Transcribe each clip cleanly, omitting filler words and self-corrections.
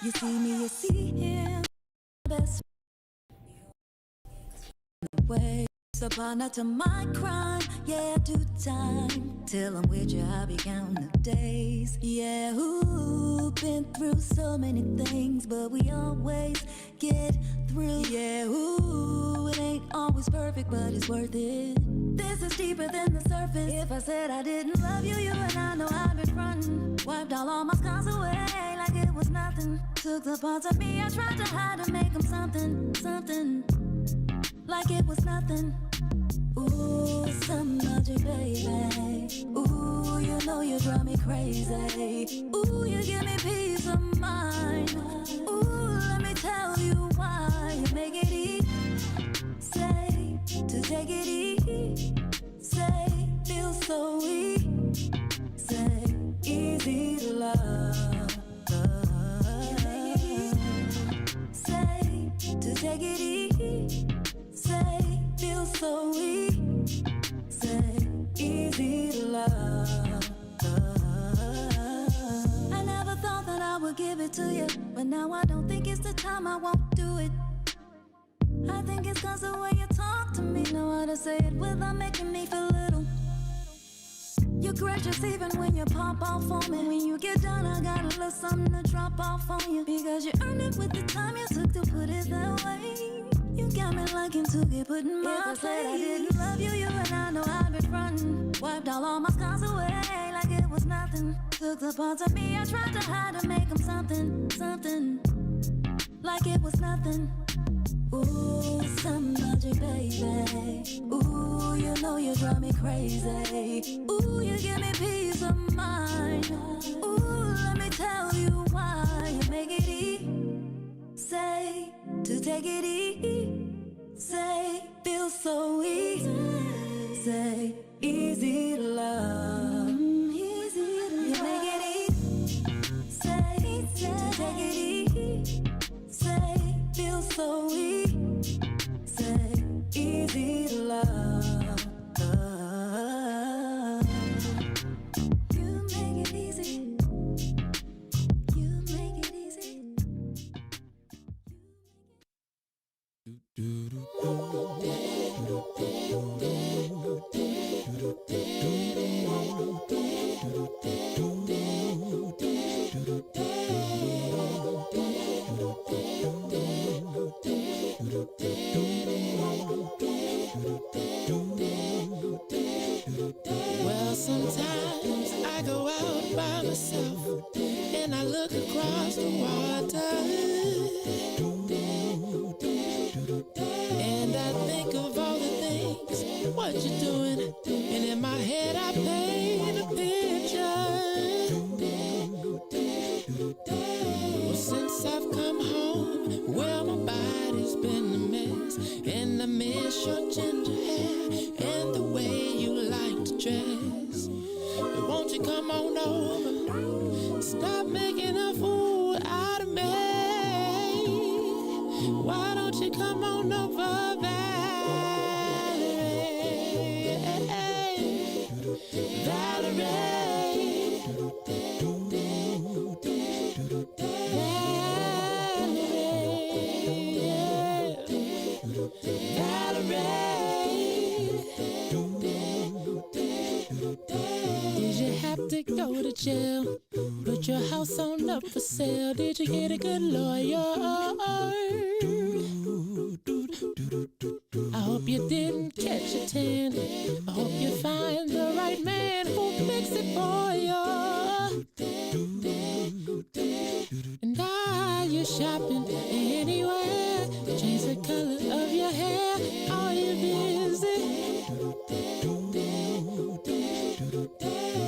You see me, you see him. Best way. So partner to my crime, yeah, do time. Till I'm with you, I'll be counting the days. Yeah, ooh, been through so many things, but we always get through. Yeah, ooh, it ain't always perfect, but it's worth it. This is deeper than the surface. If I said I didn't love you, you and I know I'd been frontin'. Wiped all my scars away like it was nothing. Took the parts of me I tried to hide and make them something, something. Like it was nothing. Ooh, some magic, baby. Ooh, you know you drive me crazy. Ooh, you give me peace of mind. Ooh, let me tell you why. You make it easy, say, to take it easy, say, feel so easy, say, easy to love. You make it easy, say, to take it easy, say, feel so easy, say, easy to love. I never thought that I would give it to you, but now I don't think it's the time, I won't do it. I think it's cause the way you talk to me, know how to say it without making me feel little. You're gracious even when you pop off on me. When you get done, I got a little something to drop off on you. Because you earned it with the time you took to put it that way. You got me liking to get put in my place. If I said I didn't love you, you and I know I've been frontin'. Wiped all my scars away like it was nothing. Took the parts of me I tried to hide and make them something, something. Like it was nothing. Ooh, some magic, baby. Ooh, you know you drive me crazy. Ooh, you give me peace of mind. Ooh, let me tell you why. You make it easy, say, to take it easy, say, feel so easy, say, easy to love. Easy to love. You make it easy, say, to take it easy, say, feel so easy, say, easy to love. You make it easy. You make it easy. Well, sometimes I go out by myself and I look across the water, and I think of all the things, what you're doing, and in my head I paint a picture. Well, since I've come home, well, my body's been a mess, and I miss your ginger hair and the way you like to dress. But won't you come on over, stop making a fool out of me. Why don't you come on over, Valerie? Valerie, did you have to go to jail? Put your house on up for sale. Did you get a good lawyer? I hope you didn't catch a tan. I hope you find the right man who'll fix it for you. And are you shopping anywhere? Change the color of your hair. Are you busy?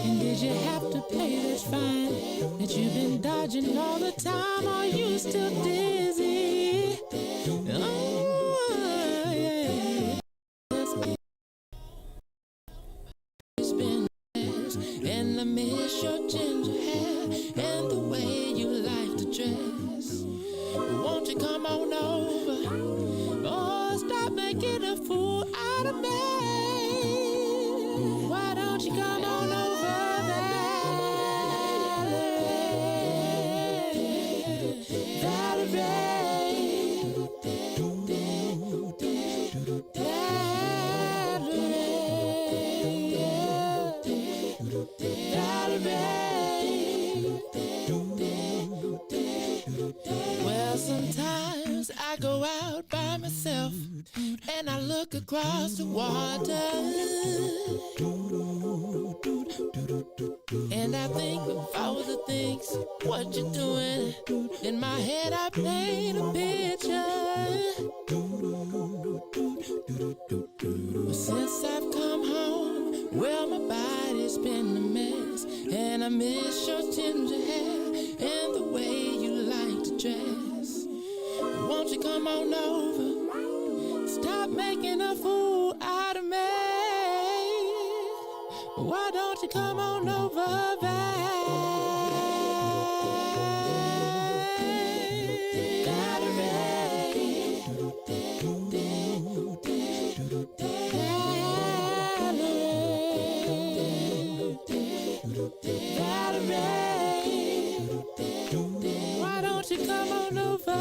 And did you have to pay that fine that you've been dodging all the time? Are you still dizzy? Oh, yeah. It's been years, and I miss your ginger hair and the way you like to dress. Won't you come on over? Oh, stop making a fool out of me. Why don't you come on over, Valerie? Well, sometimes I go out by myself and I look across the water, and I think of all the things, what you're doing. In my head I paint a picture. But since I've come home, well, my body's been a mess, and I miss your ginger hair and the way you like to dress. Won't you come on over? Stop making a fool out of me. Why don't you come on over, babe? Why don't you come on over,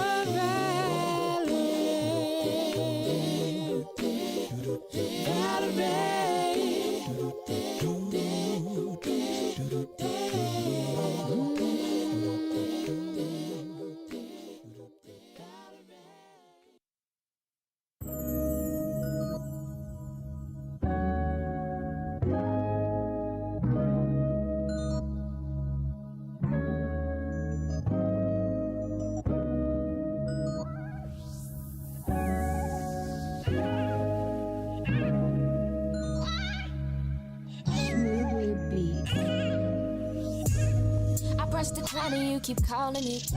You keep calling it.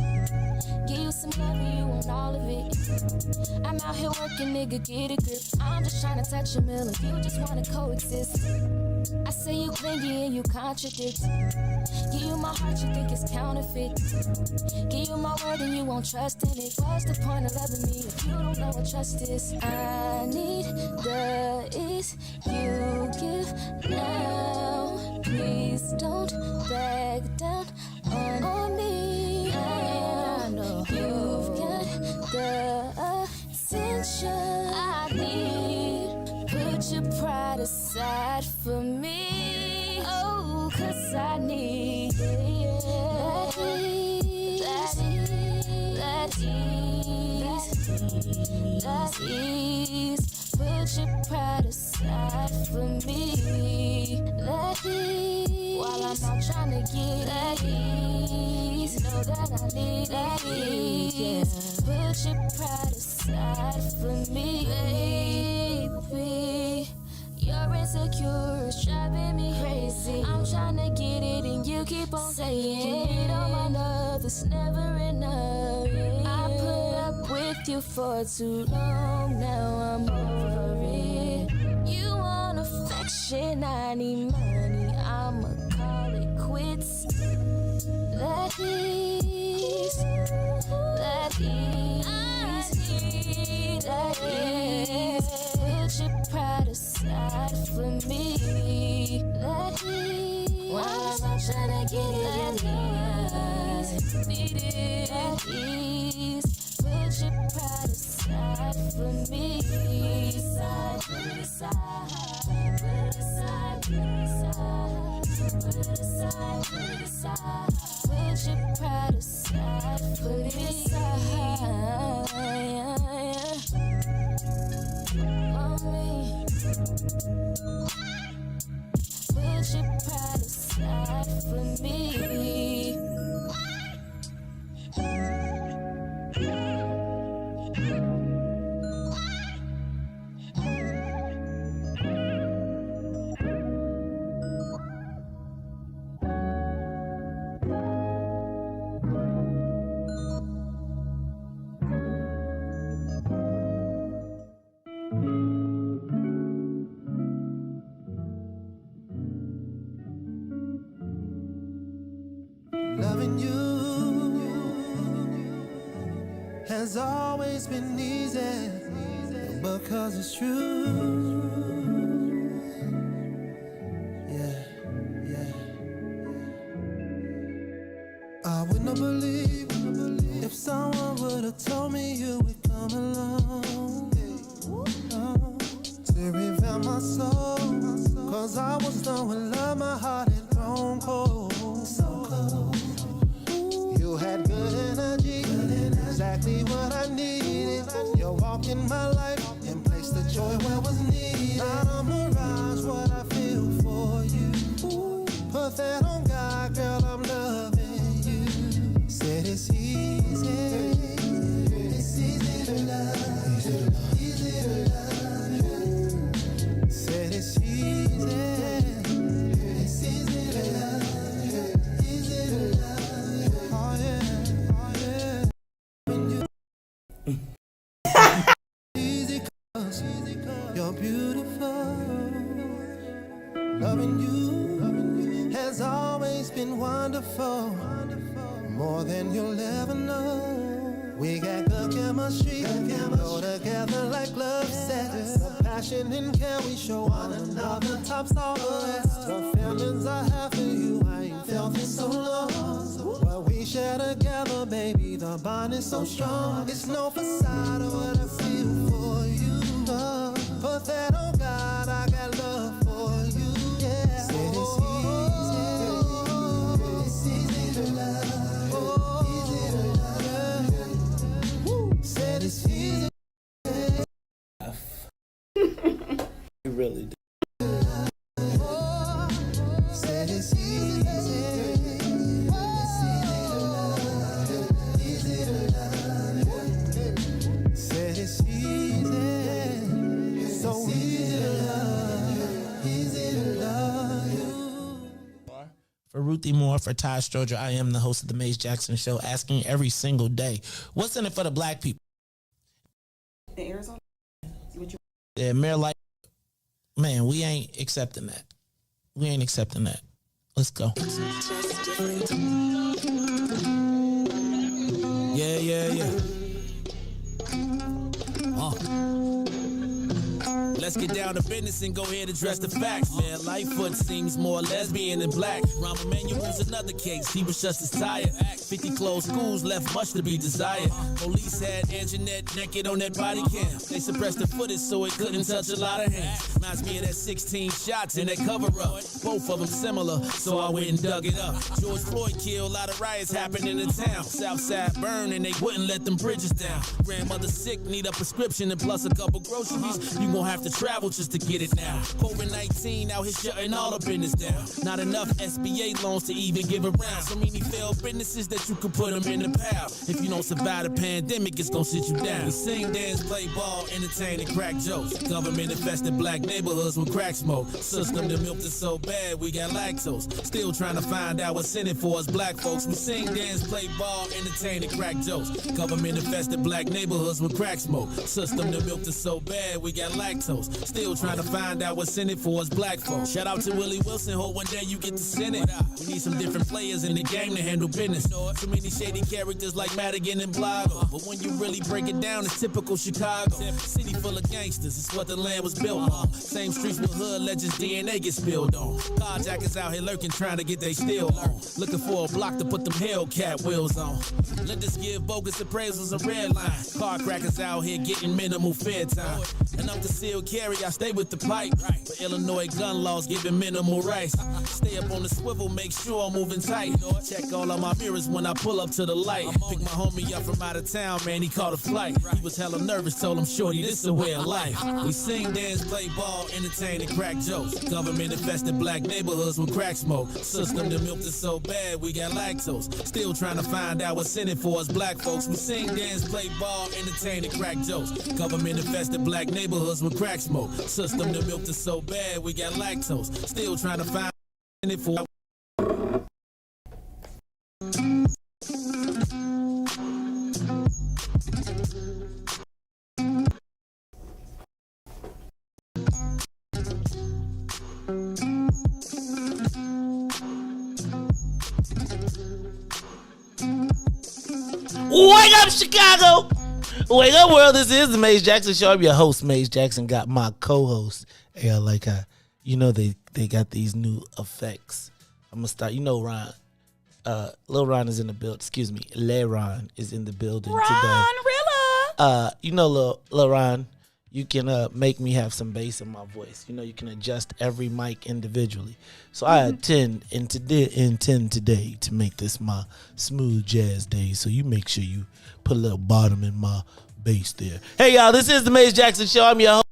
Give you some love and you want all of it. I'm out here working, nigga, get a grip. I'm just trying to touch a mill and you just wanna coexist. I say you clingy and you contradict. Give you my heart, you think it's counterfeit. Give you my word and you won't trust in it. What's the point of loving me if you don't know what trust is? I need the ease you give now. Please don't back down on me. I know you've got the attention I need. Put your pride aside for me. Oh, 'cause I need that ease. Put your pride aside for me. That ease. While I'm out trying to get that ease, know that I need that ease. Put your pride aside for me, baby. You're insecure, it's driving me crazy. I'm trying to get it and you keep on saying, you need all my love, it's never enough. I put up with you for too long, now I'm over it. You want affection, I need money, I'ma call it quits. That ease, that ease, that ease. Put your pride aside for me. That ease. While I'm trying to get it, that ease. Need it, that ease. Put your pride aside for me. Put it aside, put it aside, put it aside, put it aside, put it aside. Put your pride aside, put it aside. On me. Put your pride aside for me. Loving you has always been easy, because it's true. Yeah. I would not believe if someone would have told me you would come along to revive my soul, 'cause I was knowing love my heart had grown on God, girl, I'm loving you. Said it's easy. It's easy to love. Easy to love. Said it's easy. It's easy to love. Easy to love. Oh yeah, oh yeah. Easy 'cause you're beautiful. Loving you has always been wonderful, more than you'll ever know. We got good chemistry, go together like love setters. The passion and care we show one another tops all the rest. The feelings I have for you, I ain't felt in so long. What we share together, baby, the bond is so strong. It's no facade of what I feel for you. Put that on God, I got love for you. Yeah. Said it's easy to love. Easy to love. Said it's easy. You really do. Said it's easy. It's easy to love. Easy to love. Said it's easy. So easy to love. Easy to love you. For Ruthie Moore, for Todd Stroger, I am the host of the Maze Jackson Show, asking every single day, what's in it for the black people? In Arizona? Yeah, Mayor Light, man, we ain't accepting that. We ain't accepting that. Let's go. Yeah. Let's get down to business and go ahead and address the facts, man. Lightfoot seems more lesbian than black. Rahm Emanuel's another case. He was just as tired. 50 closed schools left much to be desired. Police had Jeanette naked on that body cam. They suppressed the footage so it couldn't touch a lot of hands. Reminds me of that 16 shots in that cover-up. Both of them similar, so I went and dug it up. George Floyd killed, a lot of riots happened in the town. Southside burned and they wouldn't let them bridges down. Grandmother sick, need a prescription and plus a couple groceries. You gon' have to travel just to get it now. COVID-19 out here shutting all the business down. Not enough SBA loans to even give around. So many failed businesses that you could put them in the pile. If you don't survive the pandemic, it's gonna sit you down. We sing, dance, play ball, entertain, and crack jokes. Government infested black neighborhoods with crack smoke. System that milked us so bad, we got lactose. Still trying to find out what's in it for us black folks. We sing, dance, play ball, entertain, and crack jokes. Government infested black neighborhoods with crack smoke. System that milked us so bad, we got lactose. Still trying to find out what's in it for us black folks. Shout out to Willie Wilson, hope one day you get to send it. We need some different players in the game to handle business. Too many shady characters like Madigan and Blago. But when you really break it down, it's typical Chicago. City full of gangsters, it's what the land was built on. Same streets with hood legends, DNA gets spilled on. Carjackers out here lurking, trying to get they steal on. Looking for a block to put them Hellcat wheels on. Lenders give bogus appraisals a red line. Car crackers out here getting minimal fair time. And I'm concealed carry, I stay with the pipe. But Illinois gun laws giving minimal rights. Stay up on the swivel, make sure I'm moving tight. Check all of my mirrors when I pull up to the light. Pick my homie up from out of town, man, he caught a flight. He was hella nervous, told him, shorty, this is a way of life. We sing, dance, play ball, entertain, and crack jokes. Government infested black neighborhoods with crack smoke. System that milked us so bad, we got lactose. Still trying to find out what's in it for us black folks. We sing, dance, play ball, entertain, and crack jokes. Government infested black neighborhoods with crack smoke. System that milked us so bad, we got lactose. Still trying to find in it for. Wake up, Chicago! Wake up, world. This is the Maze Jackson Show. I'm your host, Maze Jackson. Got my co-host. Hey, I like how, you know, they got these new effects. I'm going to start. You know, Ron. Lil Ron is in the building. Excuse me. Le Ron is in the building today. Rilla. You know, Lil Ron, you can make me have some bass in my voice. You know, you can adjust every mic individually. So I intend today to make this my smooth jazz day. So you make sure you put a little bottom in my bass there. Hey, y'all, this is the Maze Jackson Show. I'm your host,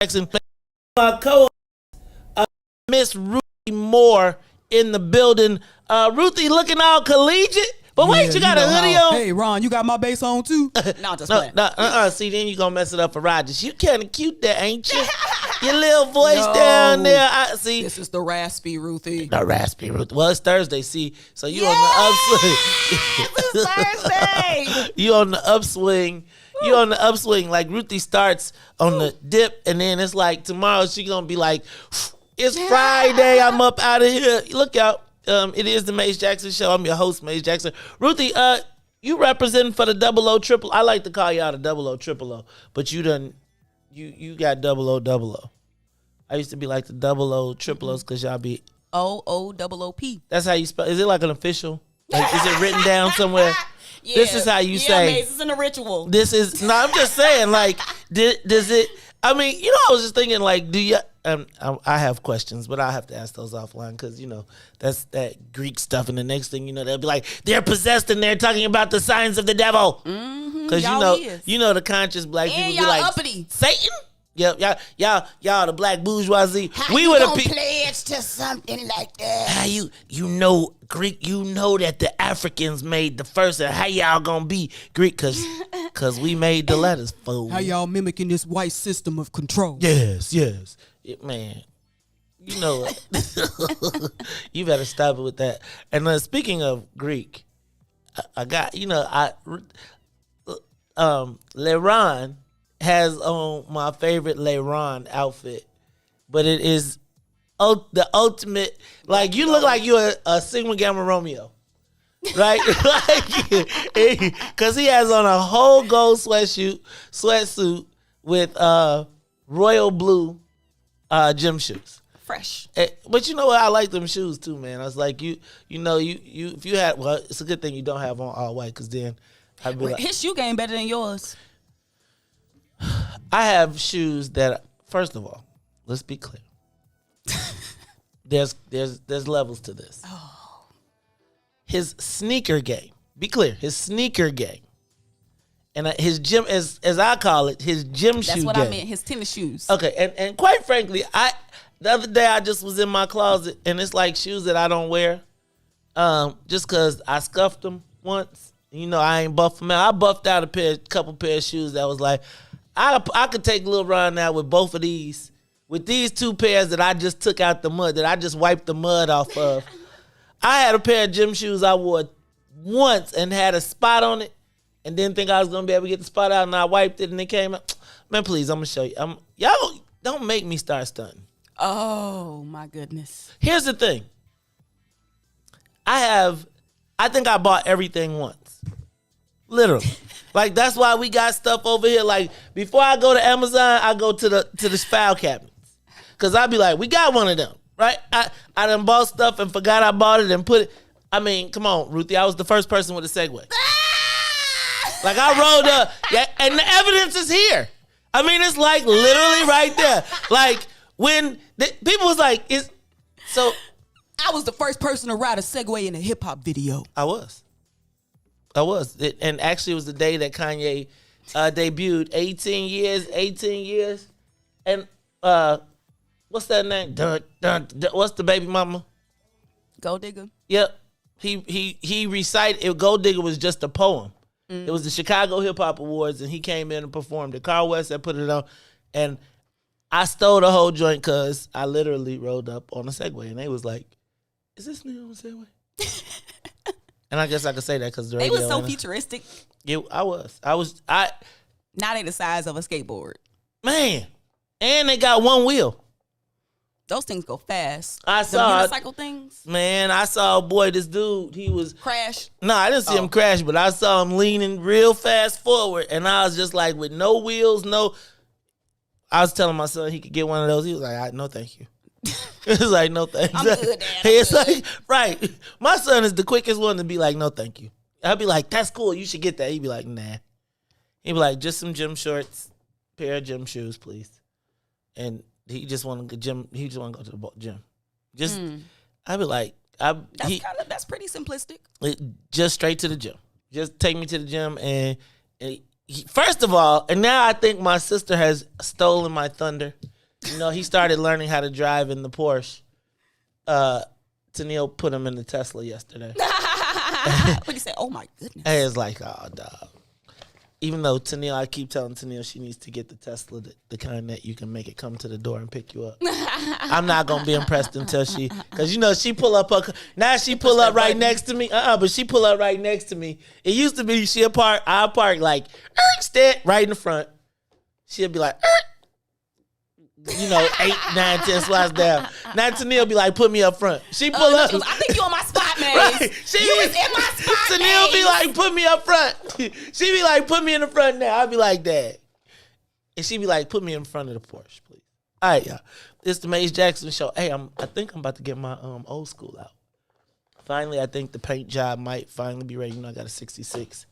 Jackson. My co-host, Miss Ruthie Moore, in the building. Ruthie looking all collegiate. But wait, you got a hoodie on? Hey, Ron, you got my bass on too? No, just playing. See, then you gonna mess it up for Rogers. You kind of cute there, ain't you? Your little voice down there. I see. This is the raspy Ruthie. The raspy Ruthie. Well, it's Thursday. See, so you on the upswing. It's Thursday. You on the upswing. You on the upswing. Like Ruthie starts on the dip, and then it's like tomorrow she gonna be like, it's Friday. I'm up out of here. Look out. It is the Mace Jackson Show. I'm your host, Mace Jackson. Ruthie, you representing for the 0000. I like to call y'all the 0000, but you got 0000. I used to be like the 0000s because y'all be OOPP. That's how you spell. Is it like an official? Like, is it written down somewhere? Yeah, this is how you say. Mace, it's in a ritual. This is no. I'm just saying. Like, does it? I mean, I was just thinking. Like, do you? I have questions, but I have to ask those offline because that's that Greek stuff, and the next thing they'll be like, they're possessed and they're talking about the signs of the devil. Because the conscious black people be like, uppity. Satan. Yep, y'all the black bourgeoisie. How we you would gonna pledge to something like that? How Greek? That the Africans made the first, and how y'all gonna be Greek? Cause we made the letters, fool. How y'all mimicking this white system of control? Yes. Man, you better stop it with that. And speaking of Greek, I got Leron has on my favorite Leron outfit, but it is the ultimate. Like, you look like you're a Sigma Gamma Romeo, right? Because he has on a whole gold sweatsuit with royal blue gym shoes. Fresh. But you know what? I like them shoes too, man. I was like, if you had, well, it's a good thing you don't have on all white, because then I'd be like, his shoe game better than yours. I have shoes that, first of all, let's be clear. There's levels to this. Oh. His sneaker game. Be clear. His sneaker game. And his gym, as I call it, his gym shoe game. That's what I meant. His tennis shoes. Okay, and quite frankly, the other day I just was in my closet, and it's like shoes that I don't wear, just because I scuffed them once. I ain't buffed them out. I buffed out a couple pair of shoes that was like, I could take a little run now with both of these. With these two pairs that I just took out the mud, that I just wiped the mud off of. I had a pair of gym shoes I wore once and had a spot on it, and didn't think I was going to be able to get the spot out, and I wiped it, and it came out. Man, please, I'm going to show you. Y'all don't make me start stunting. Oh, my goodness. Here's the thing. I think I bought everything once. Literally. Like, that's why we got stuff over here. Like, before I go to Amazon, I go to the file cabinets. Because I be like, we got one of them, right? I done bought stuff and forgot I bought it and put it. I mean, come on, Ruthie. I was the first person with a Segway. Like, I rolled up, and the evidence is here. I mean, it's like literally right there. Like, when people was like, so. I was the first person to ride a Segway in a hip hop video. I was. And actually, it was the day that Kanye debuted. 18 years. And what's that name? What's the baby mama? Gold Digger. Yep. He recited. Gold Digger was just a poem. It was the Chicago Hip Hop Awards, and he came in and performed it. Carl West had put it on, and I stole the whole joint because I literally rolled up on a Segway, and they was like, "Is this nigga on a Segway?" And I guess I could say that because the radio. They was so futuristic. Yeah, I was. Now they the size of a skateboard. Man, and they got one wheel. Those things go fast. I saw the unicycle things. Man, I saw this dude. He was crash. No, I didn't see him crash, but I saw him leaning real fast forward, and I was just like, with no wheels, no. I was telling my son he could get one of those. He was like, "No, thank you." It's like, "No, thanks." I'm good, Dad. It's like, right. My son is the quickest one to be like, "No, thank you." I'd be like, "That's cool. You should get that." He'd be like, "Nah." He'd be like, "Just some gym shorts, pair of gym shoes, please." And he just want to gym. He just want to go to the gym. Just, I'd be like, that's pretty simplistic. Just straight to the gym. Just take me to the gym, and first of all, and now I think my sister has stolen my thunder. He started learning how to drive in the Porsche Tennille put him in the Tesla yesterday. But he said, "Oh my goodness." And it's like, oh, dog. Even though Tennille, I keep telling Tennille she needs to get the Tesla, the kind that you can make it come to the door and pick you up. I'm not gonna be impressed until because she pull up she pull up right next to me. But she pull up right next to me. It used to be I park like right in the front. She'll be like, 8, 9, 10 slots down. Now Tennille be like, put me up front. She pull up. I think you on my spot, man. Right. You was in my spot, Tennille be like, put me up front. She be like, put me in the front now. I'll be like, Dad. And she be like, put me in front of the Porsche, please. All right, y'all. It's the Maze Jackson Show. Hey, I think I'm about to get my old school out. Finally, I think the paint job might finally be ready. I got a 66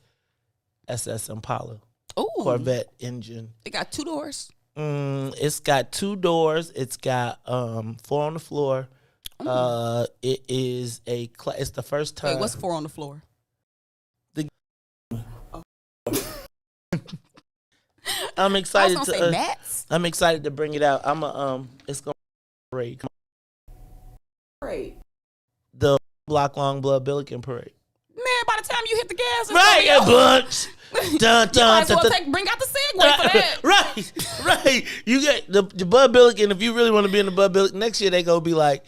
SS Impala. Ooh. Corvette engine. It got 2 doors. It's got 2 doors. It's got 4 on the floor. It is it's the first time. Wait, what's 4 on the floor? I'm excited I'm excited to bring it out. It's gonna parade. Parade. The block long blood Billiken parade. Man, by the time you hit the gas, right, a bunch. Dun, you might as well bring out the Segway for that. Right. You get the Bud Billiken. If you really want to be in the Bud Billiken, next year they gonna be like,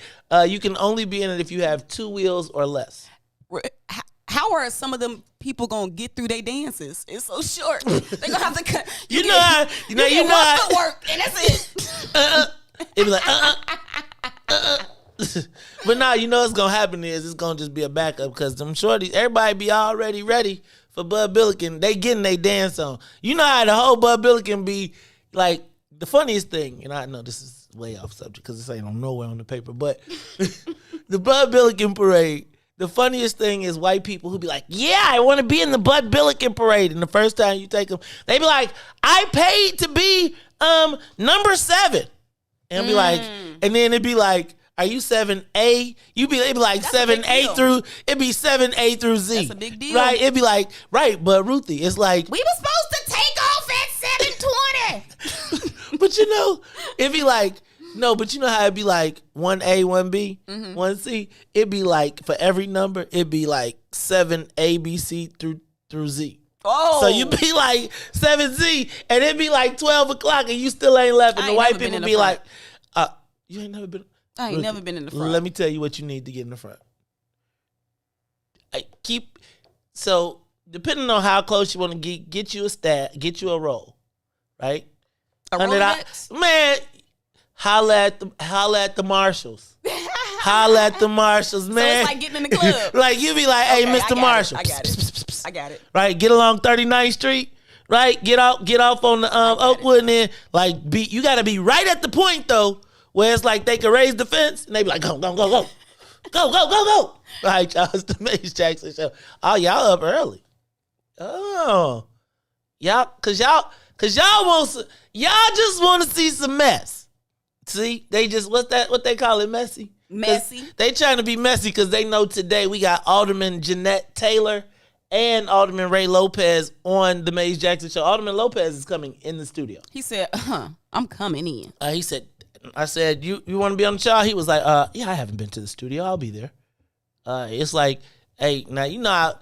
you can only be in it if you have 2 wheels or less. How are some of them people gonna get through their dances? It's so short. They gonna have to. You know how work, and that's it. It be like But nah, what's gonna happen is it's gonna just be a backup because I'm sure everybody be already ready for Bud Billiken. They getting their dance on. You know how the whole Bud Billiken be like the funniest thing, and I know this is way off subject because this ain't on nowhere on the paper, but the Bud Billiken parade. The funniest thing is white people who be like, yeah, I want to be in the Bud Billiken parade. And the first time you take them, they be like, I paid to be number 7. And be like, and then it'd be like, are you 7A? It'd be like That's 7A through, it'd be 7A through Z. That's a big deal. Right? It'd be like, right, but Ruthie, it's like. We were supposed to take off at 7:20. But it'd be like, no, but you know how it'd be like 1A, 1B, 1C? It'd be like, for every number, it'd be like 7A, B, C through Z. Oh. So you'd be like 7Z, and it'd be like 12 o'clock, and you still ain't left. And the white people be like, you ain't never been. I ain't never been in the front. Let me tell you what you need to get in the front. So, depending on how close you want to get you a stat, get you a roll, right? A Rolex? Man, holla at the marshals. Holla at the marshals, man. So it's like getting in the club. Like you be like, hey, Okay, Mr. Marshall. I got it. Right, get along 39th Street. Right, get off on the Oakwood, and then you got to be right at the point though, where it's like they can raise the fence, and they be like, go. All right, y'all, it's the Maze Jackson Show. Oh, y'all up early. Oh, y'all just want to see some mess. See, they just what they call it, messy. Messy. They trying to be messy because they know today we got Alderman Jeanette Taylor and Alderman Ray Lopez on the Maze Jackson Show. Alderman Lopez is coming in the studio. He said, I'm coming in. I said, you want to be on the show? He was like, yeah, I haven't been to the studio. I'll be there. It's like, hey, now you know how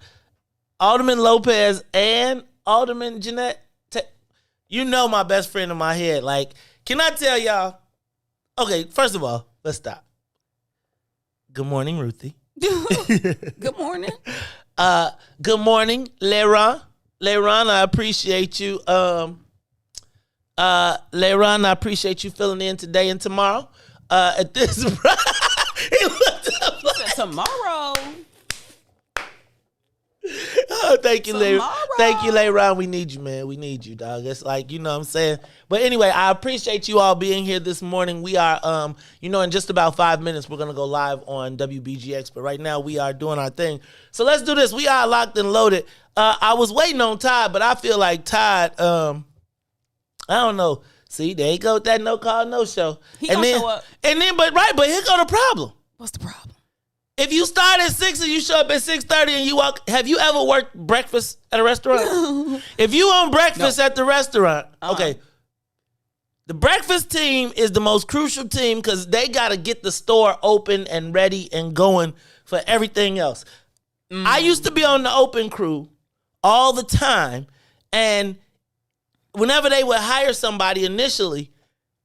Alderman Lopez and Alderman Jeanette, my best friend in my head. Like, can I tell y'all? Okay, first of all, let's stop. Good morning, Ruthie. Good morning. Good morning, Leron. Leron, I appreciate you. Leron, I appreciate you filling in today and tomorrow. At this, he looked up like, tomorrow. Oh, thank you, Leron. Thank you, Leron. We need you, man. We need you, dog. It's like, you know what I'm saying? But anyway, I appreciate you all being here this morning. We are, in just about 5 minutes, we're going to go live on WBGX. But right now, we are doing our thing. So let's do this. We are locked and loaded. I was waiting on Todd, but I feel like Todd, I don't know. See, there you go with that no call, no show. He gonna show up. But here go the problem. What's the problem? If you start at 6 and you show up at 6:30 and you walk, have you ever worked breakfast at a restaurant? If you on breakfast at the restaurant, okay, The breakfast team is the most crucial team because they got to get the store open and ready and going for everything else. I used to be on the open crew all the time, and whenever they would hire somebody initially,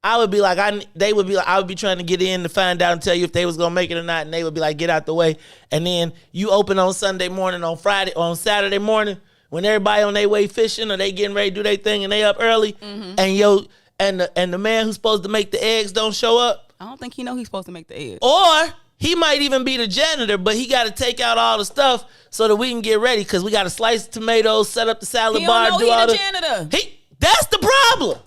I would be like, I would be trying to get in to find out and tell you if they was gonna make it or not, and they would be like, get out the way. And then you open on Sunday morning, on Friday, on Saturday morning, when everybody on their way fishing or they getting ready to do their thing and they up early, and the man who's supposed to make the eggs don't show up. I don't think he know he's supposed to make the eggs. Or he might even be the janitor, but he got to take out all the stuff so that we can get ready because we got to slice tomatoes, set up the salad bar, He don't know do all he the janitor. That's the problem.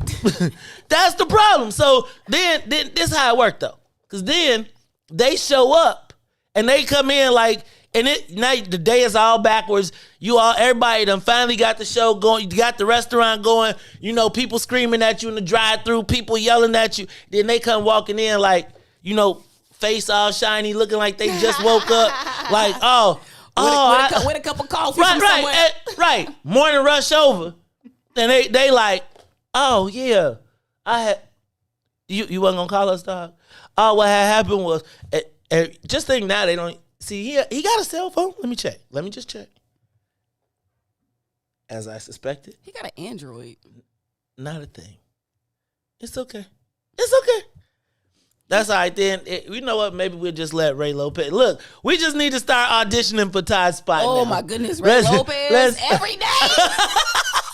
That's the problem. So then this is how it worked though, because then they show up and they come in like, and now the day is all backwards. Everybody done finally got the show going. You got the restaurant going. You know, people screaming at you in the drive-thru, people yelling at you. Then they come walking in like, you know, face all shiny, looking like they just woke up. Like, with a cup of coffee from somewhere. Right. Morning rush over. And they like, oh yeah, I had you wasn't gonna call us, dog. Oh, what had happened was, just think now they don't see he got a cell phone. Let me just check. As I suspected, He got an Android. not a thing. It's okay. That's all right then. You know what? Maybe we'll just let Ray Lopez. Look, we just need to start auditioning for Todd's spot. Oh now. my goodness, Ray Lopez every day.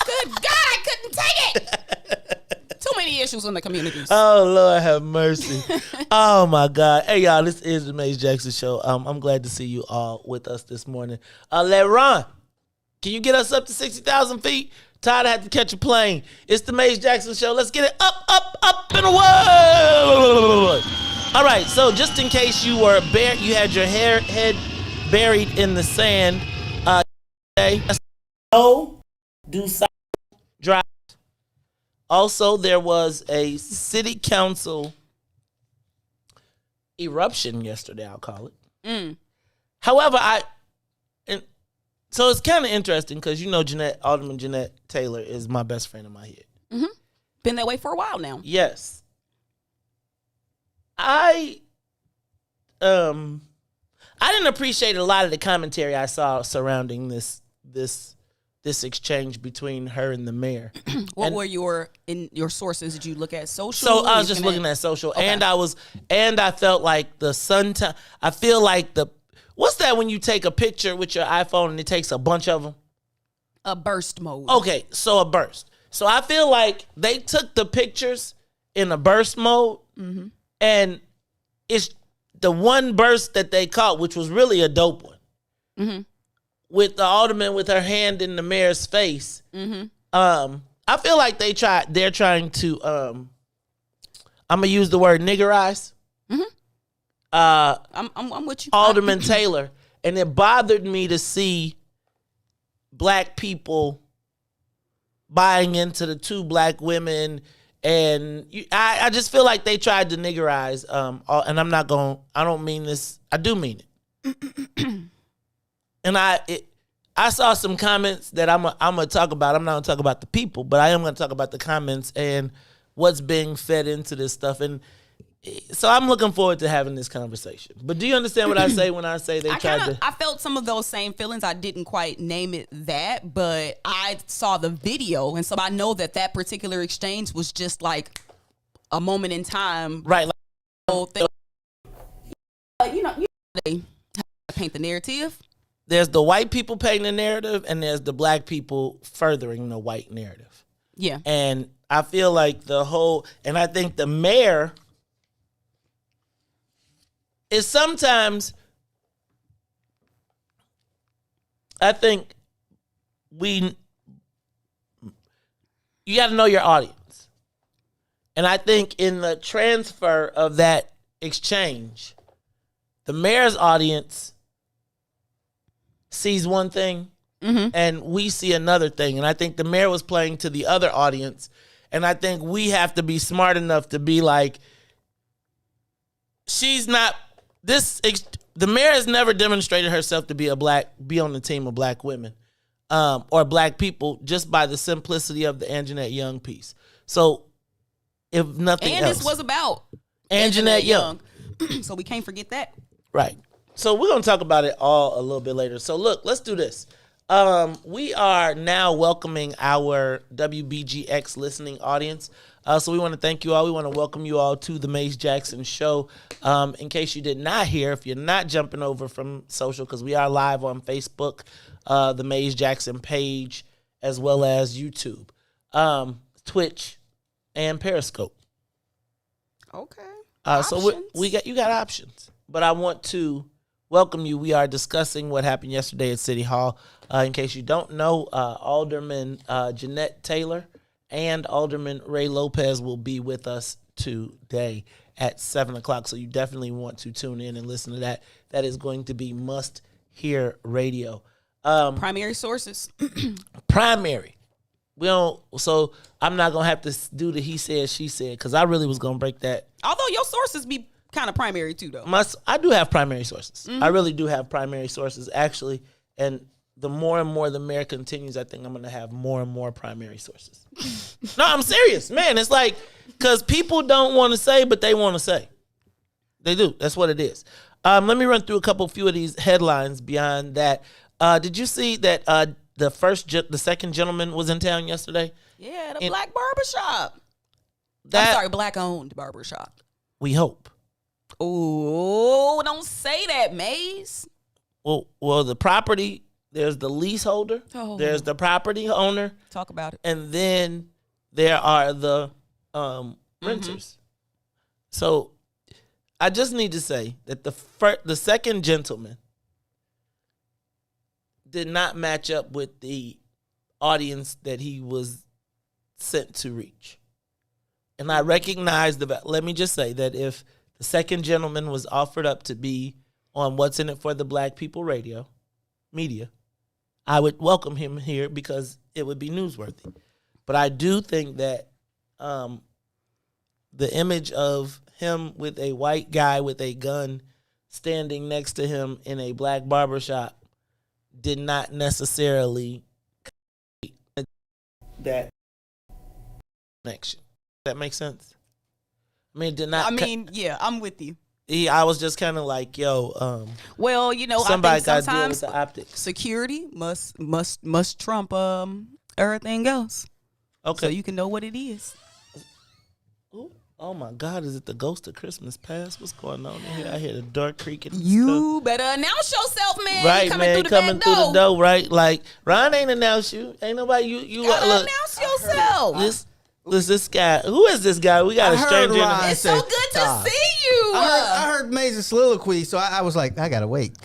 Good God, I couldn't take it. Too many issues in the communities. Oh, Lord have mercy. Oh, my God. Hey, y'all, this is the Maze Jackson Show. I'm glad to see you all with us this morning. LeRon, can you get us up to 60,000 feet? Todd had to catch a plane. It's the Maze Jackson Show. Let's get it up and away. All right, so just in case you were you had your head buried in the sand today. Do drive. Also, there was a city council eruption yesterday, I'll call it. However, so it's kind of interesting because you know Alderman Jeanette Taylor is my best friend in my head. Been that way for a while now. Yes. I didn't appreciate a lot of the commentary I saw surrounding this exchange between her and the mayor. What were your sources? Did you look at social? So I was just looking at social, okay. and I felt like the sun time. I feel like what's that when you take a picture with your iPhone and it takes a bunch of them? A burst mode. Okay, so a burst. So I feel like they took the pictures in a burst mode, and it's the one burst that they caught, which was really a dope one. With the alderman with her hand in the mayor's face. I feel like they're trying to I'm gonna use the word niggerize. I'm with you. Alderman Taylor. And it bothered me to see black people buying into the two black women. And I just feel like they tried to niggerize. And I don't mean this. I do mean it. And I saw some comments that I'm gonna talk about. I'm not gonna talk about the people, but I am gonna talk about the comments and what's being fed into this stuff. And so I'm looking forward to having this conversation. But do you understand what I say when I say they tried to? I felt some of those same feelings. I didn't quite name it that, but I saw the video, and so I know that particular exchange was just like a moment in time, right? Like, whole thing. They paint the narrative. There's the white people painting the narrative, and there's the black people furthering the white narrative. Yeah. And I feel like and I think the mayor is sometimes, I think you got to know your audience. And I think in the transfer of that exchange, the mayor's audience sees one thing and we see another thing. And I think the mayor was playing to the other audience. And I think we have to be smart enough to be like, the mayor has never demonstrated herself to be be on the team of black women or black people just by the simplicity of the Jeanette Young piece. So if nothing And else. this was about And Jeanette Young. So we can't forget that. Right. So we're going to talk about it all a little bit later. So look, let's do this. We are now welcoming our WBGX listening audience. So we want to thank you all. We want to welcome you all to the Maze Jackson Show. In case you did not hear, if you're not jumping over from social, because we are live on Facebook, the Maze Jackson page, as well as YouTube, Twitch, and Periscope. Okay. So you got options. But I want to welcome you. We are discussing what happened yesterday at City Hall. In case you don't know, Alderman Jeanette Taylor and Alderman Ray Lopez will be with us today at 7 o'clock. So you definitely want to tune in and listen to that. That is going to be must-hear radio. Primary sources. Primary. So I'm not going to have to do the he said, she said, because I really was going to break that. Although your sources be kind of primary too, though. I do have primary sources. I really do have primary sources, actually. And the more and more the mayor continues, I think I'm going to have more and more primary sources. No, I'm serious, man. It's like, because people don't want to say, but they want to say. They do. That's what it is. Let me run through a few of these headlines beyond that. Did you see that the second gentleman was in town yesterday? Yeah, the black barbershop. Black-owned barbershop. We hope. Oh, don't say that, Maze. Well, the property, there's the leaseholder, there's the property owner. Talk about it. And then there are the renters. So I just need to say that the second gentleman did not match up with the audience that he was sent to reach. And I recognize let me just say that if the second gentleman was offered up to be on What's in It for the Black People media, I would welcome him here because it would be newsworthy. But I do think that the image of him with a white guy with a gun standing next to him in a black barbershop did not necessarily that connection. That makes sense? I mean, did not. Yeah, I'm with you. I was just kind of like, yo. Well, somebody I think got to deal with sometimes the optics. security must trump everything else. Okay, so you can know what it is. Ooh, oh my God, is it the ghost of Christmas past? What's going on in here? I hear the door creaking. You better announce yourself, man. Right, coming through the door, right? Like Ron ain't announced you. Ain't nobody. You gotta look, announce yourself. This guy. Who is this guy? We got a stranger. It's so good Todd. to see you. I heard Maze's soliloquy, so I was like, I gotta wait.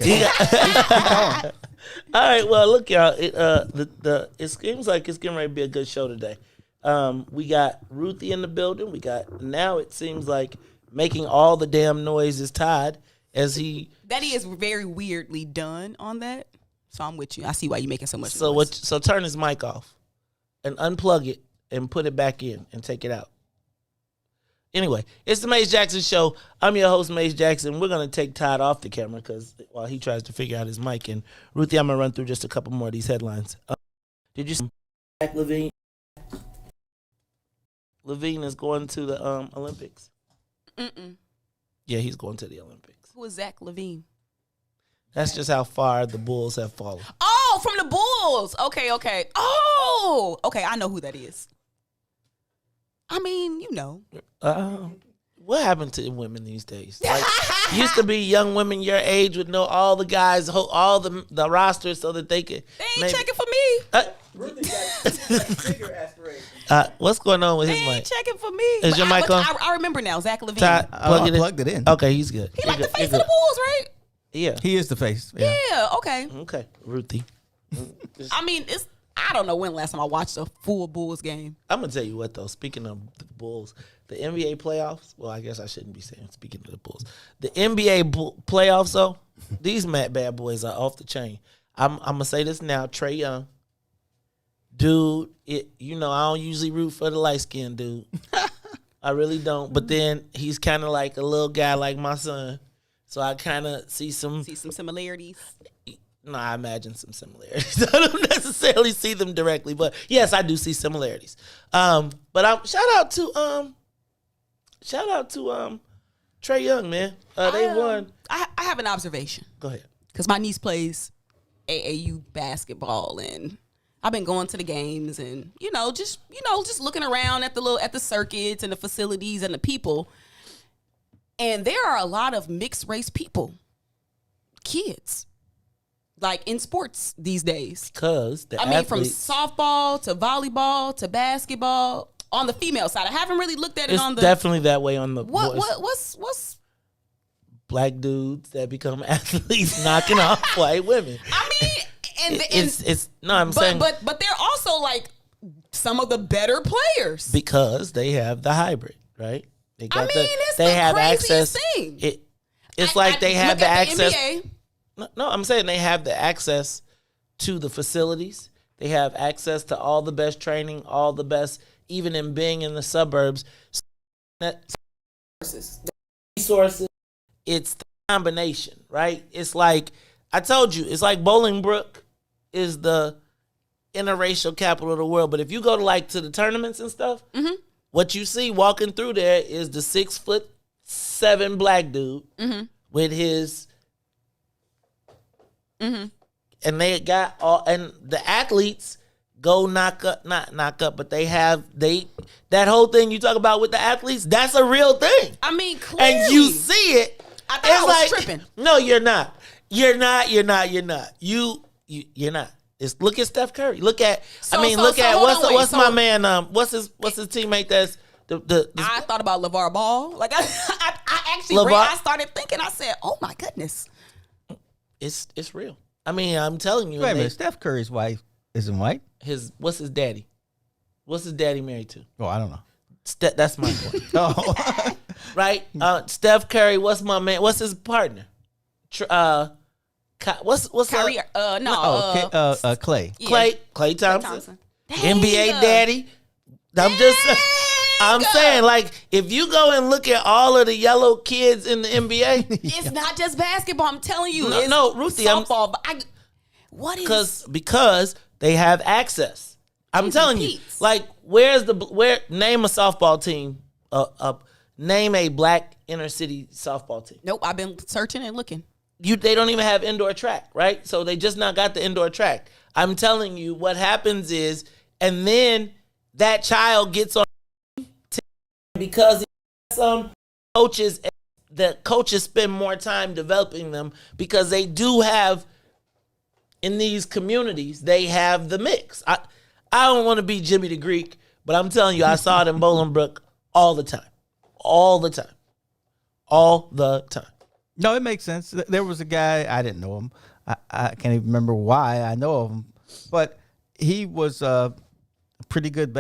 All right, well, look, y'all. It seems like it's getting ready to be a good show today. We got Ruthie in the building. Now it seems like making all the damn noise is Todd as he. That is very weirdly done on that. So I'm with you. I see why you're making so much noise. So turn his mic off and unplug it and put it back in and take it out. Anyway, it's the Maze Jackson Show. I'm your host, Maze Jackson. We're going to take Todd off the camera while he tries to figure out his mic. And Ruthie, I'm going to run through just a couple more of these headlines. Did you see Zach Levine? Levine is going to the Olympics. Yeah, he's going to the Olympics. Who is Zach Levine? That's just how far the Bulls have fallen. Oh, from the Bulls. Okay. Oh, okay. I know who that is. I mean, What happened to women these days? Like, used to be young women your age would know all the guys, all the rosters, so that they could. They ain't checking for me. Ruthie got bigger aspirations. What's going on with They his ain't mic? checking for me. Is your mic on? I remember now. Zach Levine. Todd, I plugged it in. Okay, he's good. He like the face of the Bulls, right? Yeah. He is the face. Yeah. Yeah. Okay. Okay, Ruthie. I mean, I don't know when last time I watched a full Bulls game. I'm gonna tell you what though. Speaking of the Bulls, the NBA playoffs. Well, I guess I shouldn't be saying speaking of the Bulls. The NBA playoffs though. These bad boys are off the chain. I'm gonna say this now. Trae Young, dude. I don't usually root for the light skinned dude. I really don't. But then he's kind of like a little guy like my son. So I kind of see some similarities. No, I imagine some similarities. I don't necessarily see them directly, but yes, I do see similarities. But shout out to shout out to Trey Young, man. They won. I have an observation. Go ahead. Because my niece plays AAU basketball, and I've been going to the games, and just looking around at the circuits and the facilities and the people. And there are a lot of mixed race people, kids, like in sports these days. Because from softball to volleyball to basketball on the female side. I haven't really looked at it on the. It's definitely that way on the. What's black dudes that become athletes knocking off white women. I mean, I'm saying, but they're also like some of the better players because they have the hybrid, right? They got it's they the have craziest access. thing. It's like they have the access. NBA. No, I'm saying they have the access to the facilities. They have access to all the best training, all the best, even in being in the suburbs. Resources. It's the combination, right? It's like, I told you, it's like Bolingbrook is the interracial capital of the world. But if you go to the tournaments and stuff, what you see walking through there is the 6'7" black dude with his, and they got all, and the athletes go not knock up, but that whole thing you talk about with the athletes, that's a real thing. I mean, clearly. And you see it. I thought I was tripping. No, you're not. You're not. You're not. Look at Steph Curry. Look at what's my man? What's his teammate? That's the I thought about LeVar Ball. Like I actually I started thinking. I said, "Oh my goodness." It's real. I mean, I'm telling you. Wait a minute. Steph Curry's wife isn't white. What's his daddy? What's his daddy married to? Oh, I don't know. That's my point. Oh, right. Steph Curry. What's my man? What's his partner? What's Kyrie? Clay. Yeah. Clay Thompson. Dang. NBA daddy. I'm saying, like, if you go and look at all of the yellow kids in the NBA, it's not just basketball. I'm telling you. No, Ruthie, softball. Because they have access. I'm telling you, like, name a softball team. Name a black inner city softball team. Nope, I've been searching and looking. They don't even have indoor track, right? So they just not got the indoor track. I'm telling you, what happens is, and then that child gets on because some coaches, the coaches spend more time developing them because they do have, in these communities, they have the mix. I don't want to be Jimmy the Greek, but I'm telling you, I saw it in Bolingbrook all the time. All the time. All the time. No, it makes sense. There was a guy, I didn't know him. I can't even remember why I know of him. But he was a pretty good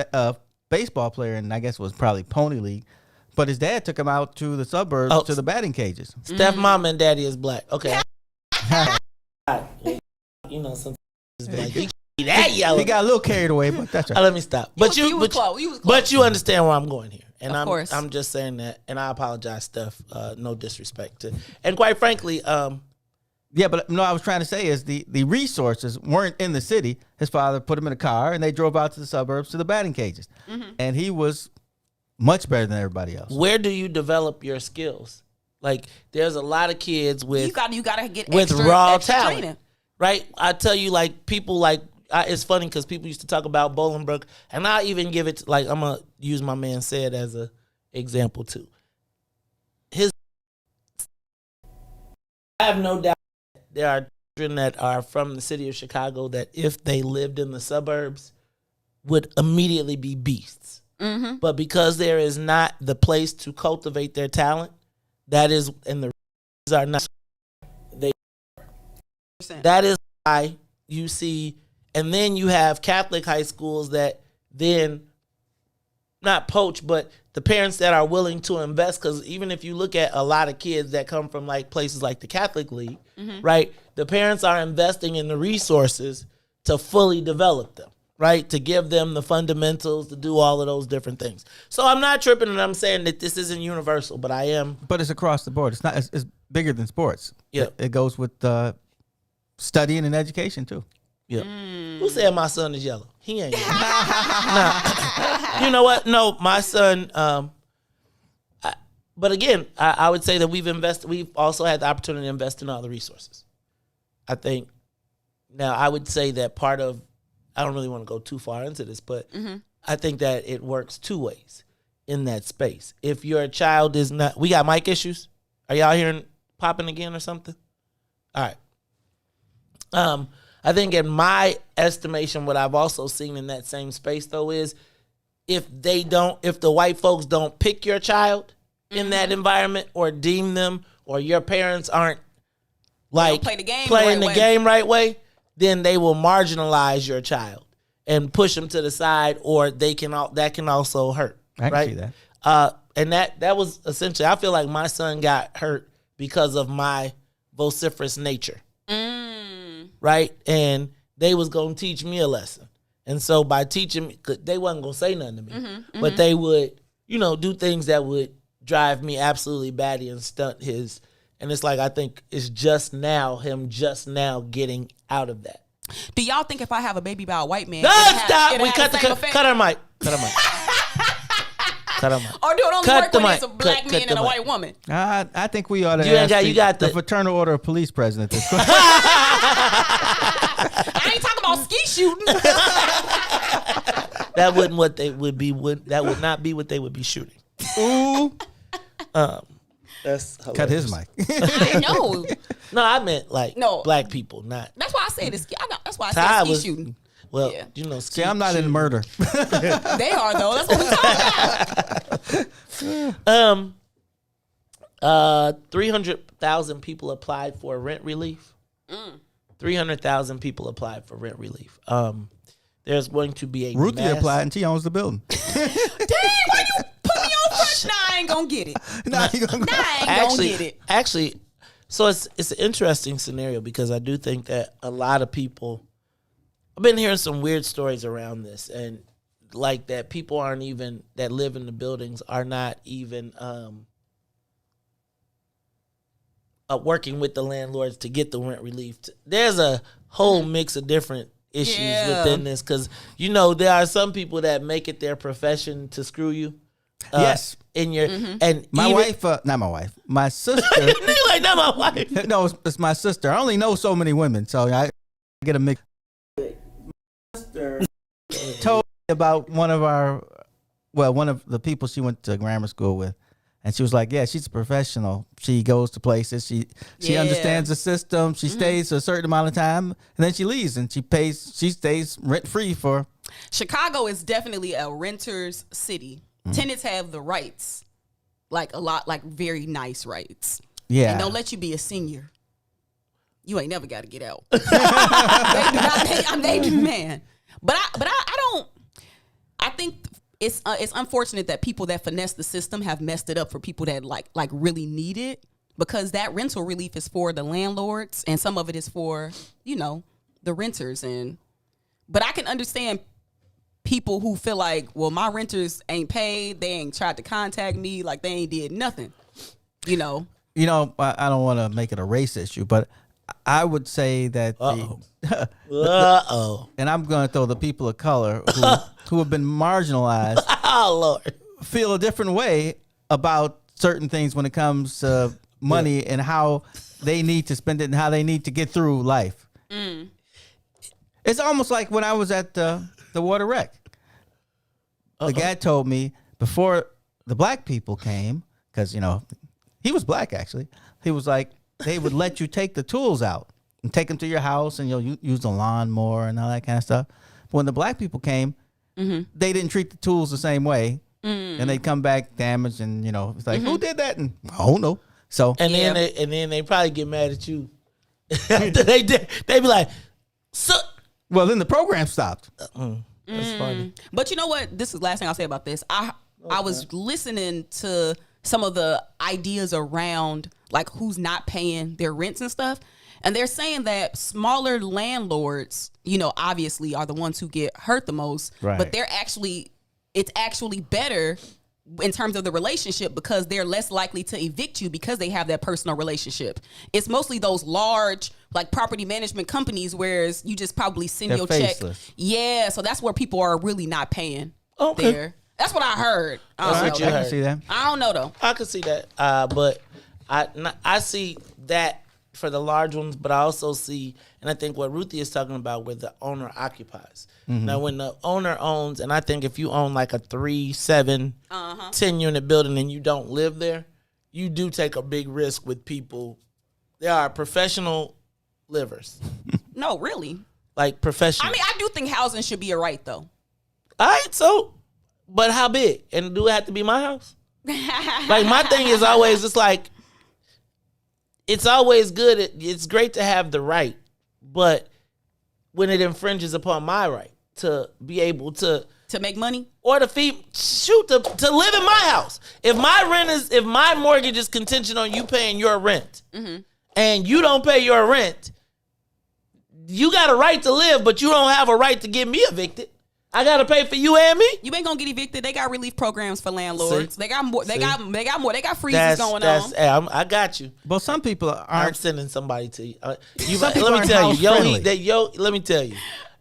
baseball player, and I guess it was probably Pony League. But his dad took him out to the suburbs, to the batting cages. Steph mama and daddy is black. Okay. Sometimes it's black. That yellow. He got a little carried away, but that's right. Let me stop. But you understand where I'm going here. And of course. I'm just saying that, and I apologize, Steph. No disrespect to, and quite frankly, yeah, but no, I was trying to say is the resources weren't in the city. His father put him in a car, and they drove out to the suburbs to the batting cages, and he was much better than everybody else. Where do you develop your skills? Like, there's a lot of kids with you gotta get with extra, raw extra talent, training. right? I tell you, like, people it's funny because people used to talk about Bolingbrook, and I even give it I'm gonna use my man Said as a example too. I have no doubt there are children that are from the city of Chicago that, if they lived in the suburbs, would immediately be beasts. But because there is not the place to cultivate their talent, that is, and the are not. That is why you see. And then you have Catholic high schools that then not poach, but the parents that are willing to invest, because even if you look at a lot of kids that come from like places like the Catholic League, right, the parents are investing in the resources to fully develop them, right, to give them the fundamentals, to do all of those different things. So I'm not tripping, and I'm saying that this isn't universal, but I am. But it's across the board. It's not. It's bigger than sports. Yeah, it goes with studying and education too. Yeah. Who said my son is yellow? He ain't yellow. Nah. You know what? No, my son, But again, I would say that we've also had the opportunity to invest in all the resources. I think now I would say that part of, I don't really want to go too far into this, but I think that it works two ways in that space. If your child is not, we got mic issues. Are y'all hearing popping again or something? All right. I think in my estimation, what I've also seen in that same space though is if the white folks don't pick your child in that environment or deem them, or your parents aren't like playing the game right way, then they will marginalize your child and push them to the side, or that can also hurt. I can see that. And that was essentially, I feel like my son got hurt because of my vociferous nature. Right? And they was going to teach me a lesson. And so by teaching me, they wasn't going to say nothing to me, but they would, do things that would drive me absolutely batty and stunt his. And it's like, I think it's him just now getting out of that. Do y'all think if I have a baby by a white man, stop. We cut her mic. Cut her mic. Or do it only work when it's a black man and a white woman? I think we ought to ask the Fraternal Order of Police president this question. I ain't talking about ski shooting. That wouldn't what they would be. That would not be what they would be shooting. Ooh. That's hilarious. Cut his mic. I know. No, I meant black people, not. That's why I say this. That's why I Todd say ski shooting. Well, Yeah. See, I'm not in murder. They are though. That's what we're talking about. 300,000 people applied for rent relief. 300,000 people applied for rent relief. There's going to be a Ruthie applied and she owns the building. Damn, why you put me on first? Nah, I ain't gonna get it. I ain't gonna get it. Actually, so it's an interesting scenario because I do think that a lot of people, I've been hearing some weird stories around this, and like that people that live in the buildings are not even working with the landlords to get the rent relief. There's a whole mix of different issues within this because there are some people that make it their profession to screw you. Yes. And my wife, not my wife, my sister. Like, not my wife. No, it's my sister. I only know so many women, so I get a mix. My sister told me about one of the people she went to grammar school with. And she was like, yeah, she's a professional. She goes to places. She understands the system. She stays a certain amount of time, and then she leaves, and she stays rent-free for. Chicago is definitely a renter's city. Tenants have the rights, like a lot, like very nice rights. Yeah. And don't let you be a senior. You ain't never got to get out. They do, man. But I don't. I think it's unfortunate that people that finesse the system have messed it up for people that like really need it, because that rental relief is for the landlords and some of it is for the renters. But I can understand people who feel like, well, my renters ain't paid, they ain't tried to contact me, like they ain't did nothing. I don't want to make it a race issue, but I would say that and I'm going to throw the people of color who have been marginalized Lord, feel a different way about certain things when it comes to money and how they need to spend it and how they need to get through life. It's almost like when I was at the water wreck. The guy told me before the black people came, because he was black actually. He was like, they would let you take the tools out and take them to your house, and you use the lawnmower and all that kind of stuff. But when the black people came, they didn't treat the tools the same way, and they'd come back damaged, and it's like, who did that? And I don't know. So then they probably get mad at you. They be like, so. Well, then the program stopped. That's funny. But you know what? This is the last thing I'll say about this. I was listening to some of the ideas around like who's not paying their rents and stuff. And they're saying that smaller landlords, obviously are the ones who get hurt the most. Right. But it's actually better in terms of the relationship because they're less likely to evict you because they have that personal relationship. It's mostly those large like property management companies, whereas you just probably send They're your faceless. check. Yeah, so that's where people are really not paying Okay. there. That's what I heard. That's what you I can heard. see that. I don't know though. I can see that, but I see that for the large ones, but I also see, and I think what Ruthie is talking about, where the owner occupies. Now, when the owner owns, and I think if you own like a 3, 7, 10 unit building and you don't live there, you do take a big risk with people. They are professional livers, No, really. like professional. I mean, I do think housing should be a right though. All right, so, but how big? And do it have to be my house? Like, my thing is always, it's like, it's always good. It's great to have the right, but when it infringes upon my right to be able to make money. or to feed, to live in my house. If my mortgage is contingent on you paying your rent, and you don't pay your rent, you got a right to live, but you don't have a right to get me evicted. I gotta pay for you and me. You ain't gonna get evicted. They got relief programs for landlords. See? They got more. They See? got more. They got freezes going on. Hey, I got you. But some people I'm aren't. sending somebody to you. Some people Let me aren't tell you, house-friendly. let me tell you,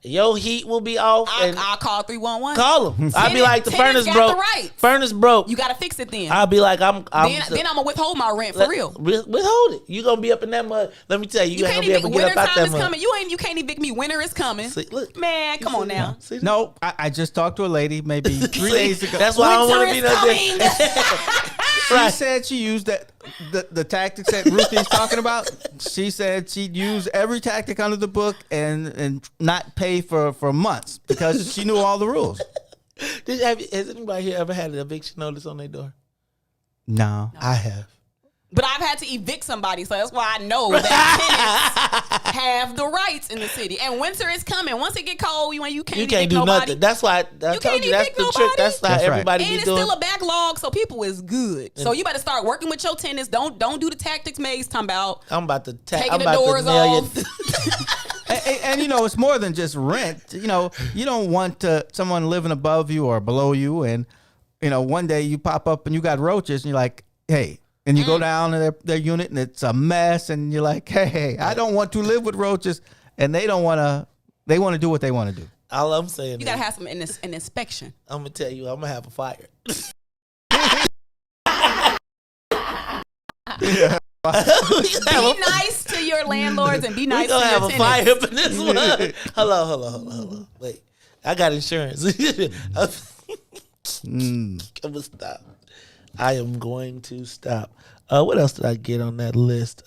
your heat will be off. And I'll call 311. call them. I'll be like, the Tenants furnace got broke. the rights. Furnace broke. You gotta fix it then. I'll be like, I'm then I'm gonna withhold my rent for real. Withhold it. You gonna be up in that mud. Let me tell you, you ain't can't gonna be able evict. to get Winter up out time that is mud. coming. You can't evict me. Winter is coming. See, look. Man, come on now. See? No, I just talked to a lady maybe 3 See? days ago. That's why I don't want to be Winter no is dick. She Right. said she used the tactics that Ruthie's talking about. She said she'd use every tactic under the book and not pay for months because she knew all the rules. Has anybody here ever had an eviction notice on their door? No. I have. But I've had to evict somebody, so that's why I know that tenants have the rights in the city. And winter is coming. Once it get cold, you can't You can't evict do nobody. nothing. That's why I told can't you that's evict the trick. nobody. That's how That's right. everybody And be it's doing. still a backlog, so people is good. So you better start working with your tenants. Don't do the tactics May's talking about. I'm about to Taking I'm the about doors to nail off. you. And you know, it's more than just rent. You know, you don't want someone living above you or below you, and you know, one day you pop up and you got roaches, and you're like, hey. And you go down to their unit and it's a mess, and you're like, hey, I don't want to live with roaches, and they don't want to. They want to do what they want to do. All I'm saying You is, gotta have some an inspection. I'm gonna tell you, I'm gonna have a fire. Be nice to your landlords and be We nice to gonna your have a tenants. fire up in this one. Hello. Wait, I got insurance. I'm gonna stop. I am going to stop. What else did I get on that list?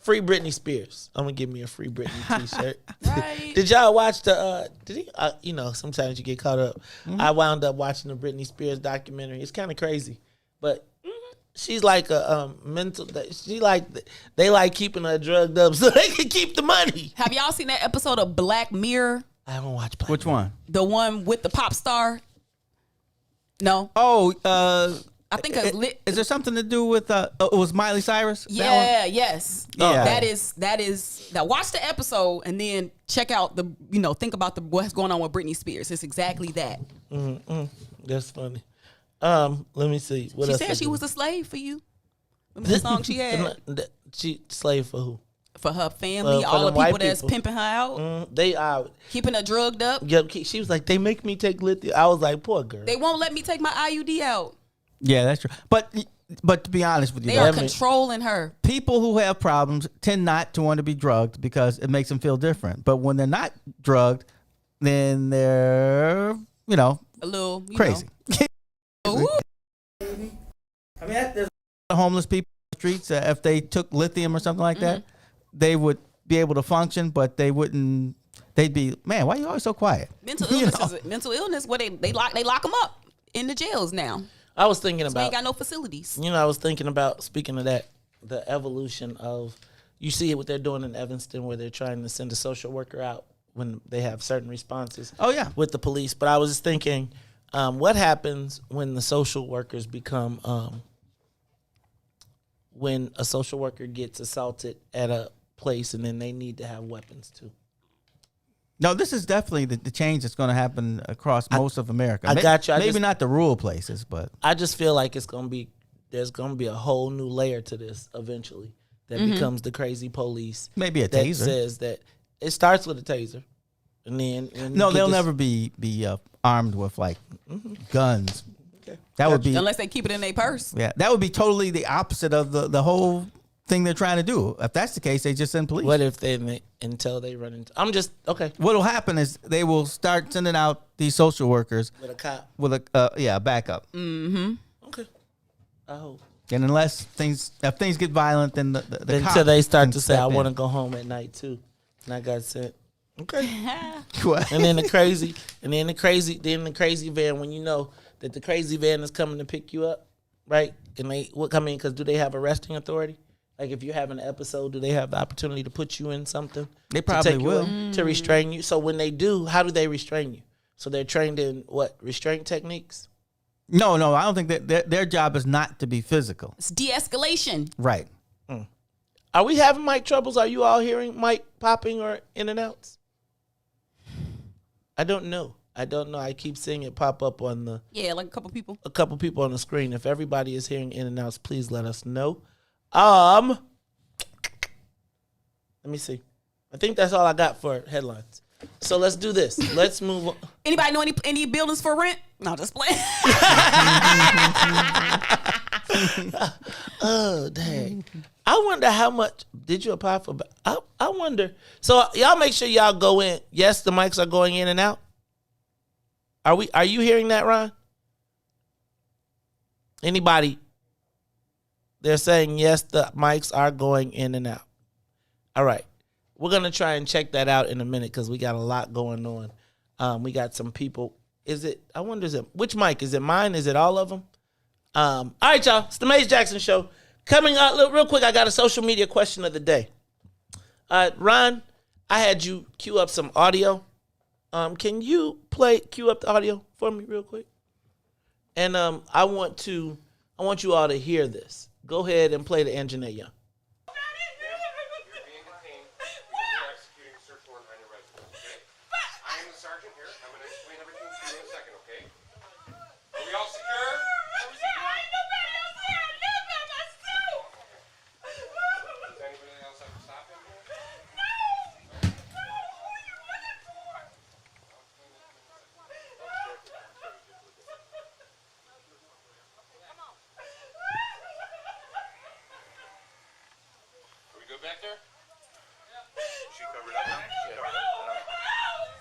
Free Britney Spears. I'm gonna give me a free Britney T-shirt. Right. Did y'all watch the? Did he? You know, sometimes you get caught up. I wound up watching the Britney Spears documentary. It's kind of crazy, but she's like a mental. She like they like keeping her drugged up so they can keep the money. Have y'all seen that episode of Black Mirror? I haven't watched. Black Which Mirror. one? The one with the pop star? No. Oh, I think it's lit. is there something to do with? It was Miley Cyrus. That Yeah, yes. Yeah. That is now watch the episode and then check out think about what's going on with Britney Spears. It's exactly that. That's funny. Let me see. What She else said I she do? was a slave for you. Remember the song she had? She slave for who? For her family, For all the them white people that's people. pimping her out, They are. keeping her drugged up. Yep. She was like, they make me take lithium. I was like, poor girl. They won't let me take my IUD out. Yeah, that's true. But to be honest with you, They though, are controlling her. people who have problems tend not to want to be drugged because it makes them feel different. But when they're not drugged, then they're A little crazy. Ooh. I mean, there's homeless people on the streets. If they took lithium or something like that, they would be able to function, but they wouldn't. They'd be, man, why are you always so quiet? Mental You illness know? is mental illness. Where they lock them up in the jails now. I was thinking We about. ain't got no facilities. I was thinking about, speaking of that, the evolution of, you see what they're doing in Evanston where they're trying to send a social worker out when they have certain responses. Oh, yeah. With the police. But I was just thinking, what happens when the social workers become, when a social worker gets assaulted at a place and then they need to have weapons too? No, this is definitely the change that's going to happen across most of America. I got you. Maybe not the rural places, but I just feel like there's going to be a whole new layer to this eventually that becomes the crazy police. maybe a that taser. says that it starts with a taser. And then when No, you get they'll this- never be armed with like guns. Okay. That would be Unless they keep it in their purse. that would be totally the opposite of the whole thing they're trying to do. If that's the case, they just send police. What if they until they run into? I'm just okay What'll happen is they will start sending out these social workers with a cop. with a backup. Okay. I hope. And unless if things get violent, then the Until cop they start can to say, step "I in. want to go home at night too," and I got sent. Okay. What? And then the crazy van, when you know that the crazy van is coming to pick you up, right? And they will come in because do they have arresting authority? Like if you have an episode, do they have the opportunity to put you in something? They to probably take you will. in, to restrain you. So when they do, how do they restrain you? So they're trained in what restraint techniques? No, I don't think that their job is not to be physical. It's de-escalation. Right. Are we having mic troubles? Are you all hearing mic popping or in and outs? I don't know. I keep seeing it pop up on the Yeah, like a couple people. on the screen. If everybody is hearing in and outs, please let us know. Let me see. I think that's all I got for headlines. So let's do this. Let's move on. Anybody know any buildings for rent? No, just playing. Oh, dang. I wonder how much did you apply for? I wonder. So y'all make sure y'all go in. Yes, the mics are going in and out. Are you hearing that, Ron? Anybody? They're saying yes, the mics are going in and out. All right. We're going to try and check that out in a minute because we got a lot going on. We got some people. I wonder, which mic? Is it mine? Is it all of them? All right, y'all. It's the Maze Jackson Show. Coming up, look, real quick, I got a social media question of the day. Ron, I had you cue up some audio. Can you cue up the audio for me real quick? And I want you all to hear this. Go ahead and play the Jeanette Young. You're being detained. We're executing a search warrant on your residence, okay? I am the sergeant here. I'm going to explain everything to you in a second, okay? Are we all secure? Does anybody else have to stop him here? Are we good back there? She covered up now? She covered up?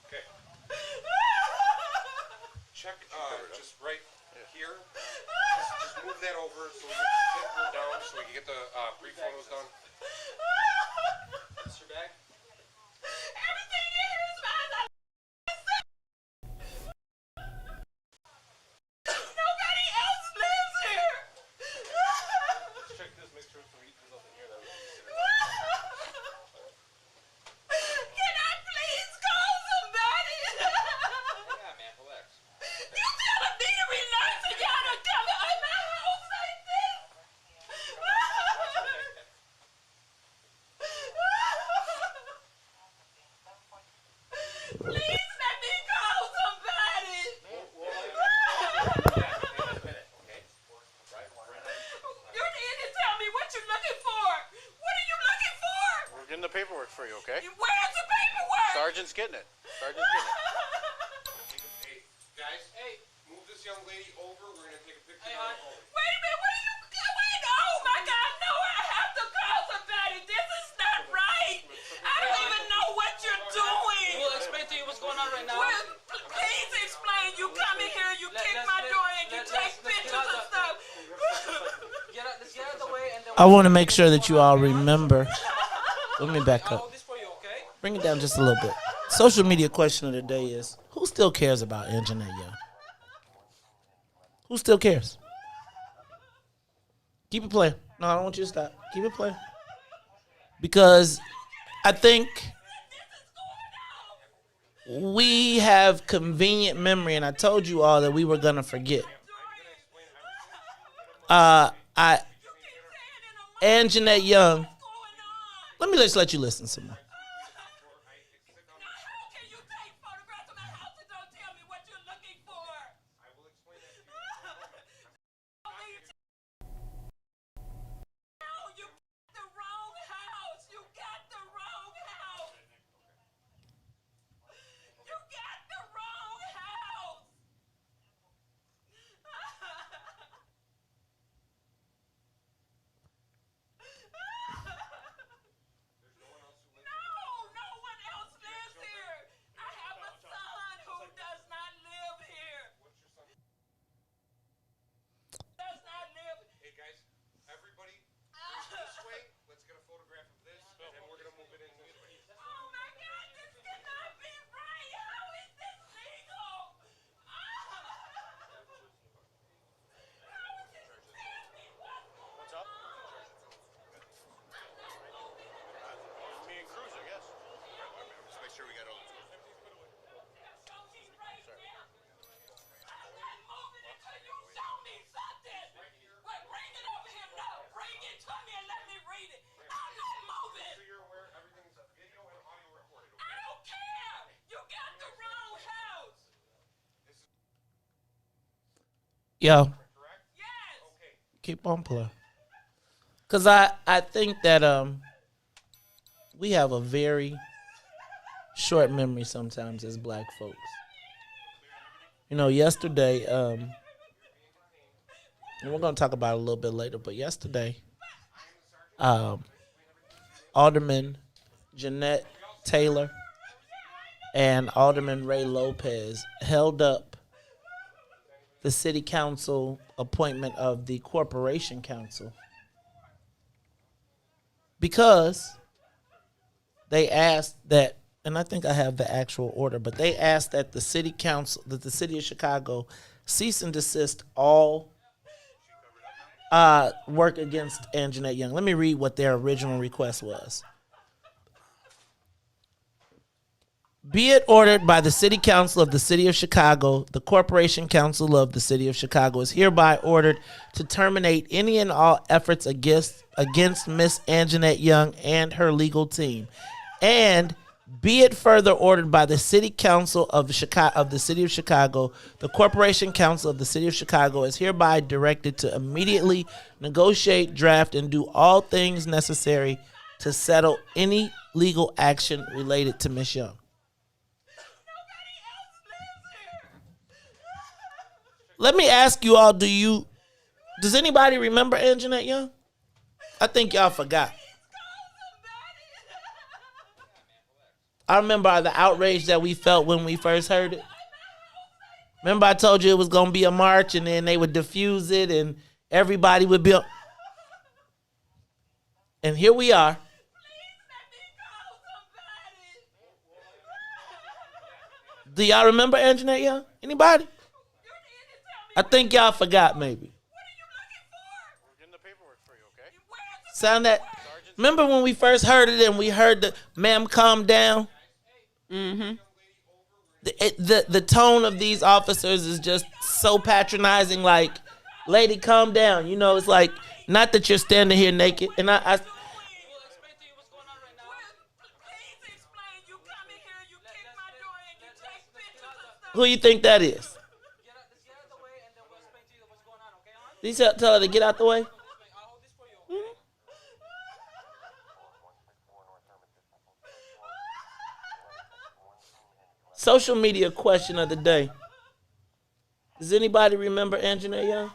Okay. Check, just right here. Just move that over so we can get her down, so we can get the brief photos done. That's your bag? Let's check this, make sure there's nothing here that we can consider. Yeah, man, relax. We're getting the paperwork for you, okay? Where's the paperwork? Sergeant's getting it. Sergeant's getting it. Hey, guys, move this young lady over. We're gonna take a picture. Wait a minute, what are you doing? Oh my God, no, I have to call somebody. This is not right. I don't even know what you're doing. We'll explain to you what's going on right now. Well, please explain. You come in here, you kick my door and you take pictures and stuff. Let's get out of the way and then I want to make sure that you all remember. Let me back up. hold this for you, okay? Bring it down just a little bit. Social media question of the day is, who still cares about Jeanette Young? Who still cares? Keep it playing. No, I don't want you to stop. Keep it playing. Because I think we have convenient memory, and I told you all that we were going to forget. Jeanette Young, let me just let you listen some more. Yo, keep on playing. Cause I think that we have a very short memory sometimes as black folks. You know, yesterday, and we're gonna talk about it a little bit later, but yesterday, Alderman Jeanette Taylor and Alderman Ray Lopez held up the city council appointment of the corporation council because they asked that, and I think I have the actual order, but they asked that the city council, that the city of Chicago cease and desist all work against Jeanette Young. Let me read what their original request was. Be it ordered by the City Council of the City of Chicago, the Corporation Council of the City of Chicago is hereby ordered to terminate any and all efforts against Miss Jeanette Young and her legal team. And be it further ordered by the City Council of the City of Chicago, the Corporation Council of the City of Chicago is hereby directed to immediately negotiate, draft, and do all things necessary to settle any legal action related to Miss Young. Let me ask you all, does anybody remember Jeanette Young? I think y'all forgot. I remember the outrage that we felt when we first heard it. Remember I told you it was going to be a march and then they would diffuse it and everybody would be... And here we are. Do y'all remember Jeanette Young? Anybody? I think y'all forgot maybe. Sound that? Remember when we first heard it and we heard the ma'am calm down? Mm-hmm. The tone of these officers is just so patronizing, like, lady, calm down. You know, it's like, not that you're standing here naked. And I who you think that is? Did you tell her to get out the way? Mm-hmm. Social media question of the day. Does anybody remember Jeanette Young?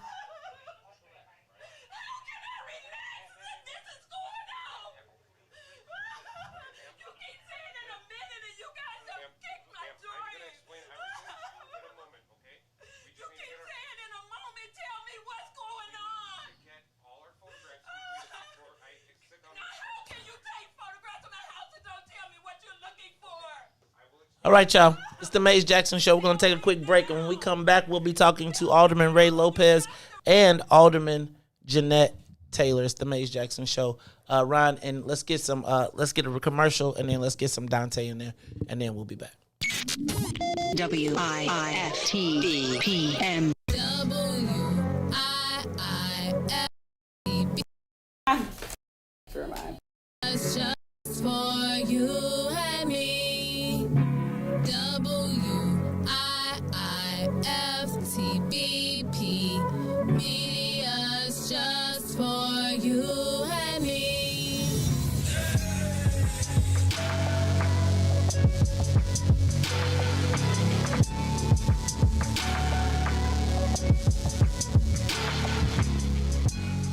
All right, y'all. It's the Maze Jackson Show. We're going to take a quick break, and when we come back, we'll be talking to Alderman Ray Lopez and Alderman Jeanette Taylor. It's the Maze Jackson Show. Ron, and let's get a commercial, and then let's get some Dante in there, and then we'll be back. WIIFTBP. Just for you and me. WIIFTBP. Media's just for you and me.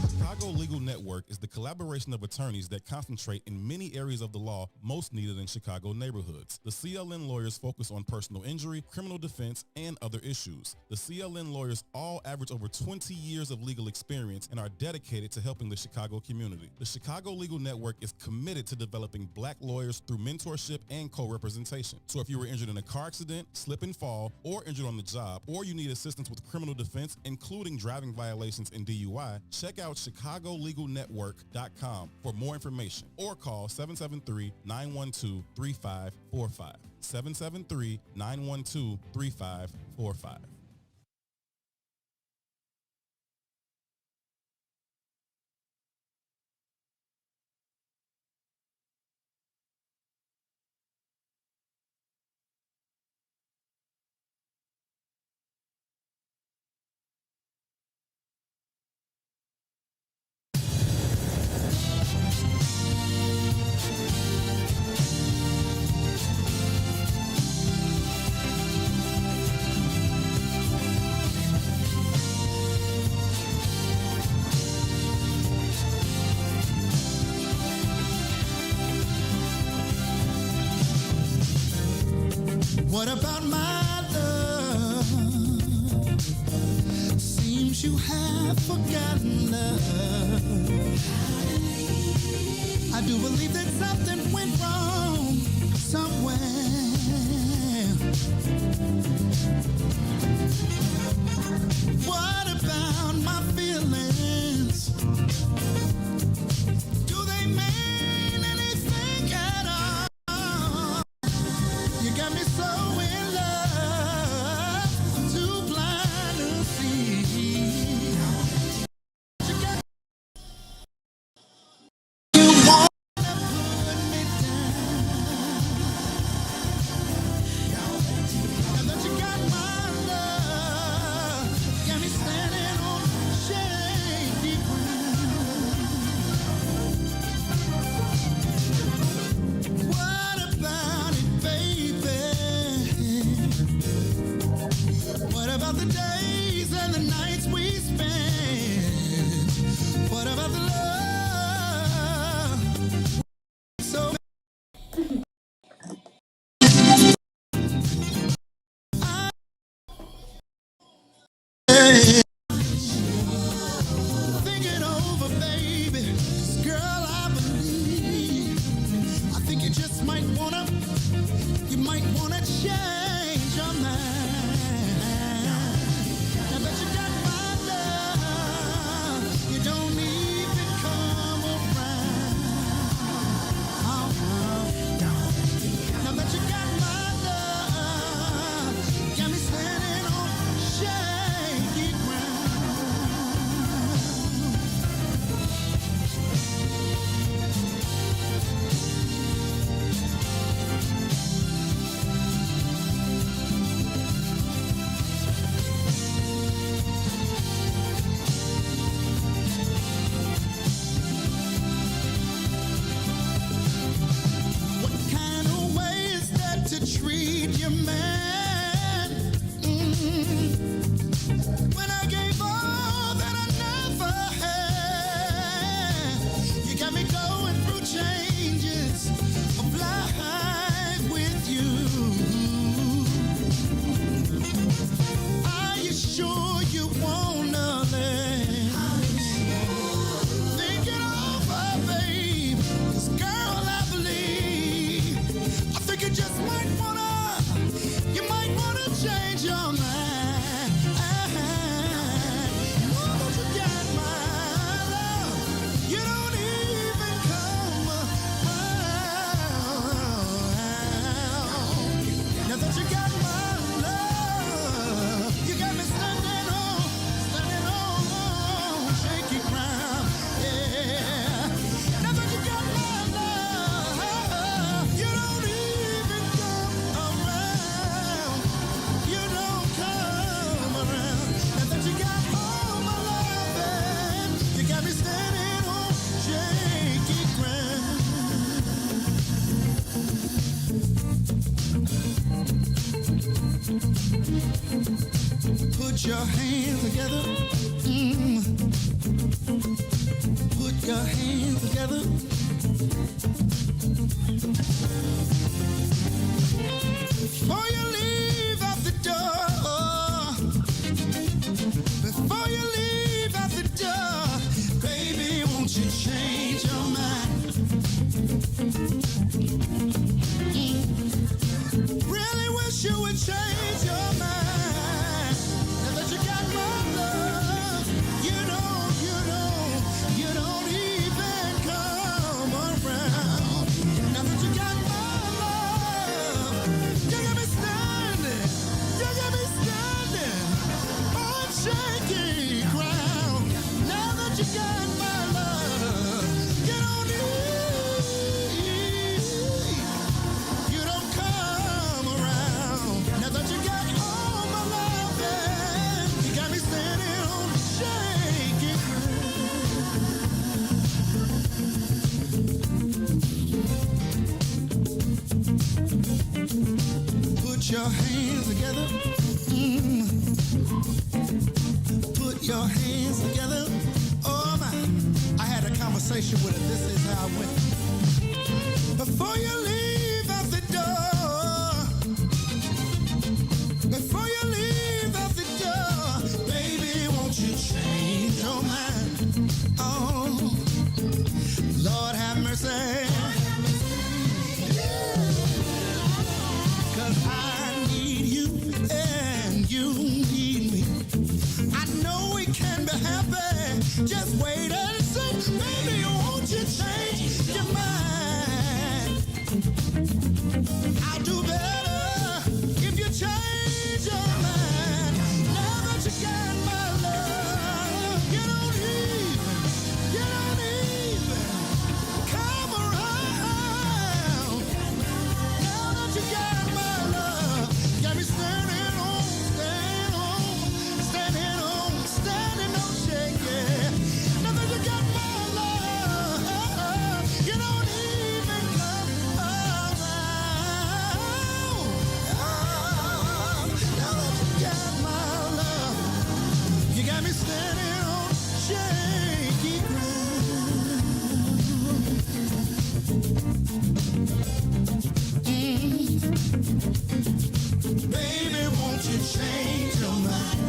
Chicago Legal Network is the collaboration of attorneys that concentrate in many areas of the law most needed in Chicago neighborhoods. The CLN lawyers focus on personal injury, criminal defense, and other issues. The CLN lawyers all average over 20 years of legal experience and are dedicated to helping the Chicago community. The Chicago Legal Network is committed to developing black lawyers through mentorship and co-representation. So if you were injured in a car accident, slip and fall, or injured on the job, or you need assistance with criminal defense, including driving violations and DUI, check out ChicagoLegalNetwork.com for more information or call 773-912-3545. 773-912-3545. What about my love? Seems you have forgotten love. I do believe that something went wrong somewhere. What about my feelings? Do they mean anything at all? You got me so in love, I'm too blind to see. You got you wanna put me down. Now that you got my love, got me standing on shaky ground. What about it, baby? What about the days and the nights we spend? What about the love? So think it over, baby. 'Cause girl, I believe. I think you just might wanna change your mind. Now that you got my love, you don't even come around. Now that you got my love, got me standing on shaky ground. What kind of way is that to treat your man? When I gave all that I never had, you got me going through changes of life with you. Are you sure you wanna let? Think it over, babe. 'Cause girl, I believe. I think you just might wanna change your mind. Now that you got my love, you don't even come around. Now that you got my love, you got me standing on shaky ground. Yeah. Now that you got my love, you don't even come around. You don't come around. Now that you got all my love, you got me standing on shaky ground. Put your hands together. Put your hands together. Before you leave out the door, before you leave out the door, baby, won't you change your mind? Really wish you would change your mind. Now that you got my love, you don't even come around. Now that you got my love, you got me standing on shaky ground. Now that you got my love, you don't come around. Now that you got all my love, yeah, you got me standing on shaky ground. Put your hands together. Put your hands together. Oh my, I had a conversation with her. This is how it went. Before you leave out the door, I'll do better if you change your mind. Now that you got my love, you don't even come around. Now that you got my love, got me standing on, shaking. Now that you got my love, you don't even come around. Now that you got my love, you got me standing on shaky ground. Baby, won't you change your mind?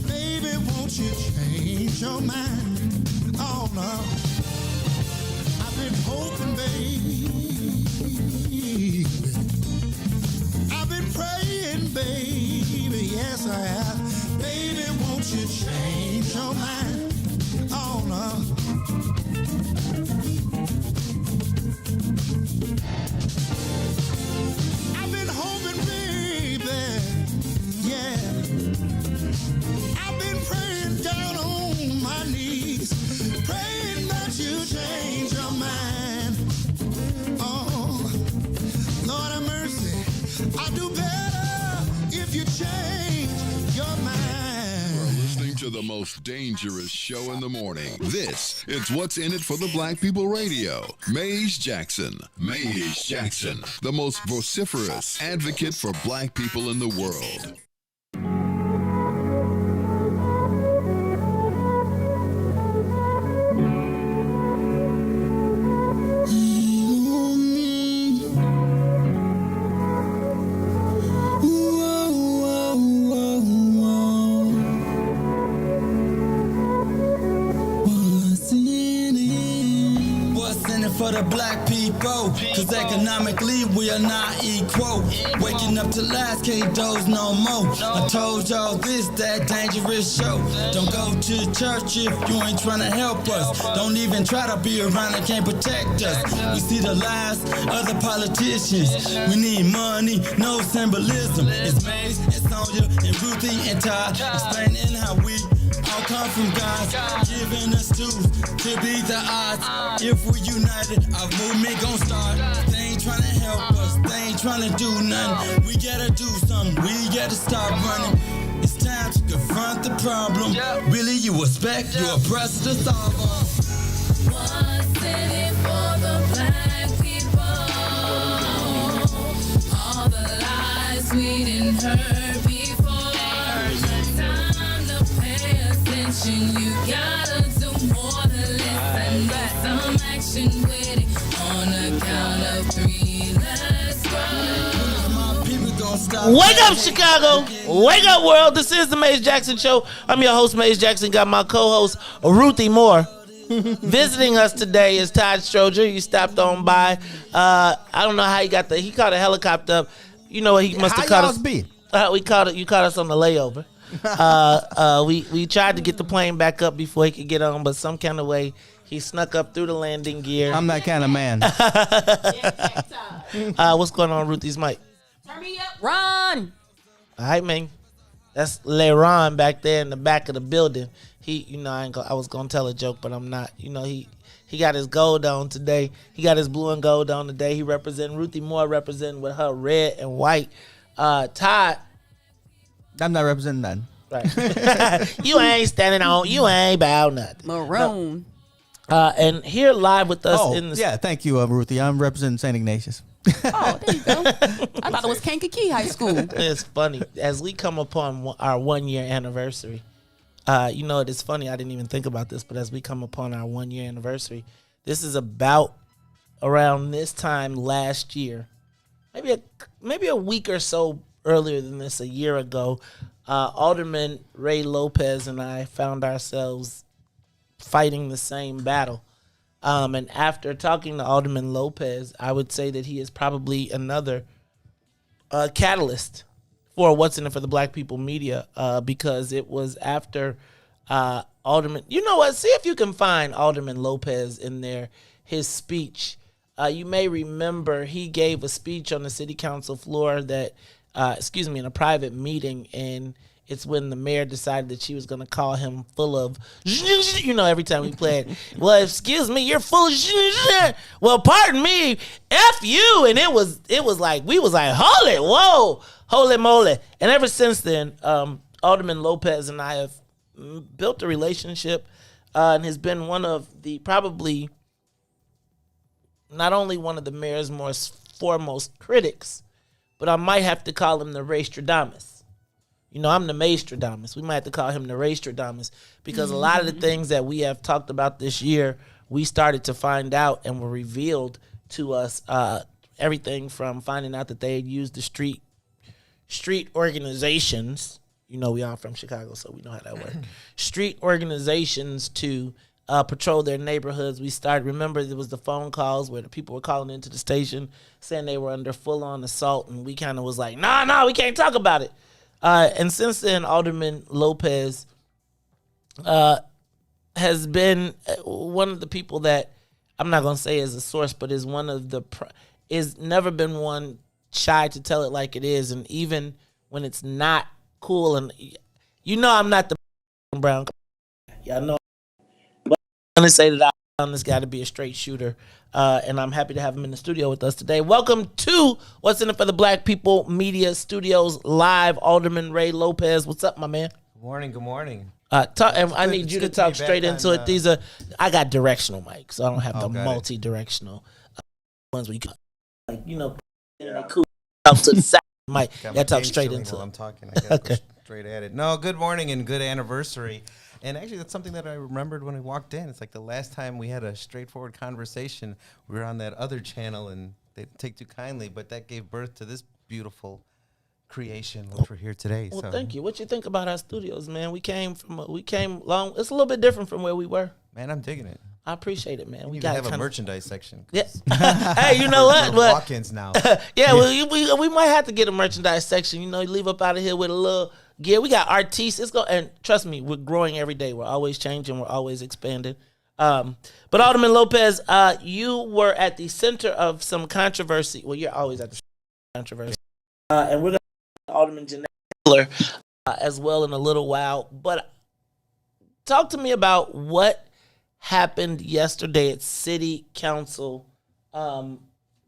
Baby, won't you change your mind? Oh no, I've been hoping, baby. I've been praying, baby. Yes, I have. Baby, won't you change your mind? Oh no. I've been hoping, baby. Yeah. I've been praying down on my knees, praying that you change your mind. Oh, Lord have mercy. I'll do better if you change your mind. We're listening to the most dangerous show in the morning. This is What's in It for the Black People Radio. Maze Jackson. Maze Jackson, the most vociferous advocate for black people in the world. For the black people, cause economically we are not equal. Waking up to last, can't doze no more. I told y'all this, that dangerous show. Don't go to church if you ain't trying to help us. Don't even try to be around and can't protect us. We see the lies of the politicians. We need money, no symbolism. It's Maze and Sonia and Ruthie and Todd explaining how we all come from God, giving us tools to beat the odds. If we're united, our movement gon' start. They ain't trying to help us, they ain't trying to do nothing. We gotta do something, we gotta stop running. It's time to confront the problem. Really, you expect your oppressor to solve them. What's in it for the black people? All the lies we didn't heard before. Time to pay attention. You gotta do more than listen. Need some action with it. On a count of 3, let's go. Wake up, Chicago. Wake up, world. This is the Maze Jackson Show. I'm your host, Maze Jackson. Got my co-host, Ruthie Moore. Visiting us today is Todd Stroger. He stopped on by. I don't know how he got he caught a helicopter up. You know what, he must have caught us. You caught us on the layover. We tried to get the plane back up before he could get on, but some kind of way he snuck up through the landing gear. I'm that kind of man. What's going on, Ruthie's mic? Turn me up, Ron. All right, man. That's LeRon back there in the back of the building. He, I was gonna tell a joke, but I'm not. He got his gold on today. He got his blue and gold on today. He representing Ruthie Moore, representing with her red and white. Todd. I'm not representing nothing. Right. You ain't standing on. You ain't about nothing. Maroon. And here live with us in the. Yeah, thank you, Ruthie. I'm representing St. Ignatius. Oh, there you go. I thought it was Kankakee High School. It's funny. As we come upon our 1 year anniversary, it's funny. I didn't even think about this, but as we come upon our 1 year anniversary, this is about around this time last year, maybe a week or so earlier than this, a year ago, Alderman Ray Lopez and I found ourselves fighting the same battle. And after talking to Alderman Lopez, I would say that he is probably another catalyst for What's in It for the Black People media, because it was after Alderman. You know what? See if you can find Alderman Lopez in there, his speech you may remember he gave a speech on the city council floor that, in a private meeting, and it's when the mayor decided that she was going to call him full of, every time we play it, well, excuse me, you're full of, well, pardon me, F you. And it was like, we was like, holy moly. And ever since then, Alderman Lopez and I have built a relationship, and has been one of the, probably not only one of the mayor's foremost critics, but I might have to call him the Ray Stradamus. I'm the Maestradamus. We might have to call him the Ray Stradamus, because a lot of the things that we have talked about this year, we started to find out and were revealed to us. Everything from finding out that they had used the street organizations. We are from Chicago, so we know how that works. Street organizations to patrol their neighborhoods. We started, remember, there was the phone calls where the people were calling into the station saying they were under full-on assault, and we kind of was like, no, we can't talk about it. And since then, Alderman Lopez has been one of the people that, I'm not going to say is a source, but is one of the, is never been one shy to tell it like it is. And even when it's not cool, and I'm not the brown, y'all know, but I'm going to say that I found this guy to be a straight shooter. And I'm happy to have him in the studio with us today. Welcome to What's in It for the Black People Media Studios Live, Alderman Ray Lopez. What's up, my man? Good morning. I need you to talk straight into it. I got directional mics, so I don't have the multi-directional ones where you can, cool out to the side mic. Yeah, talk straight into it. I'm talking. I gotta go straight at it. No, good morning and good anniversary. And actually, that's something that I remembered when I walked in. It's like the last time we had a straightforward conversation, we were on that other channel, and they didn't take too kindly, but that gave birth to this beautiful creation, which we're here today. Well, thank you. What you think about our studios, man? We came long. It's a little bit different from where we were. Man, I'm digging it. I appreciate it, man. We got to have a merchandise section. Yeah. Hey, you know what? Walk-ins now. Yeah, well, we might have to get a merchandise section. You leave up out of here with a little gear. We got artistes. And trust me, we're growing every day. We're always changing. We're always expanding. But Alderman Lopez, you were at the center of some controversy. Well, you're always at the controversy. And we're going to Alderman Jeanette as well in a little while. But talk to me about what happened yesterday at City Council.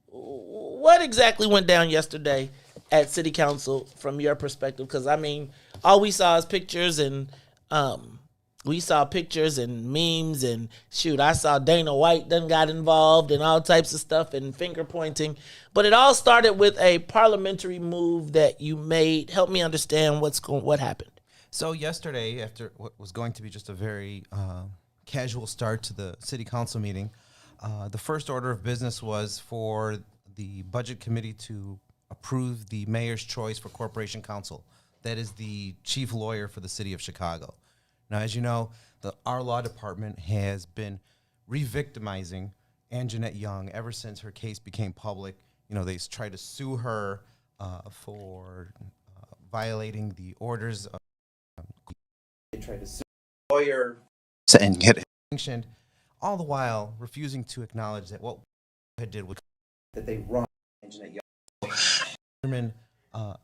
What exactly went down yesterday at City Council from your perspective? Because, all we saw is pictures, and memes, and shoot, I saw Dana White done got involved and all types of stuff and finger pointing. But it all started with a parliamentary move that you made. Help me understand what happened. So yesterday, after what was going to be just a very casual start to the City Council meeting, the first order of business was for the Budget Committee to approve the mayor's choice for Corporation Counsel. That is the chief lawyer for the city of Chicago. Now, as you know, our law department has been re-victimizing Jeanette Young ever since her case became public. They tried to sue her for violating the orders. They tried to sue the lawyer and get sanctioned, all the while refusing to acknowledge that what they did was that they wronged Jeanette Young.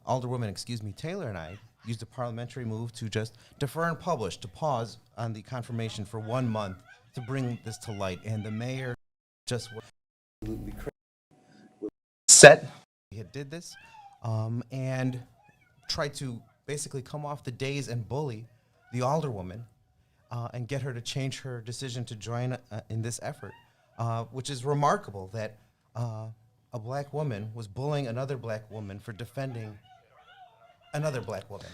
Alderwoman Taylor and I used a parliamentary move to just defer and publish, to pause on the confirmation for 1 month to bring this to light. And the mayor just was absolutely set. He had did this and tried to basically come off the days and bully the alderwoman and get her to change her decision to join in this effort, which is remarkable that a black woman was bullying another black woman for defending another black woman.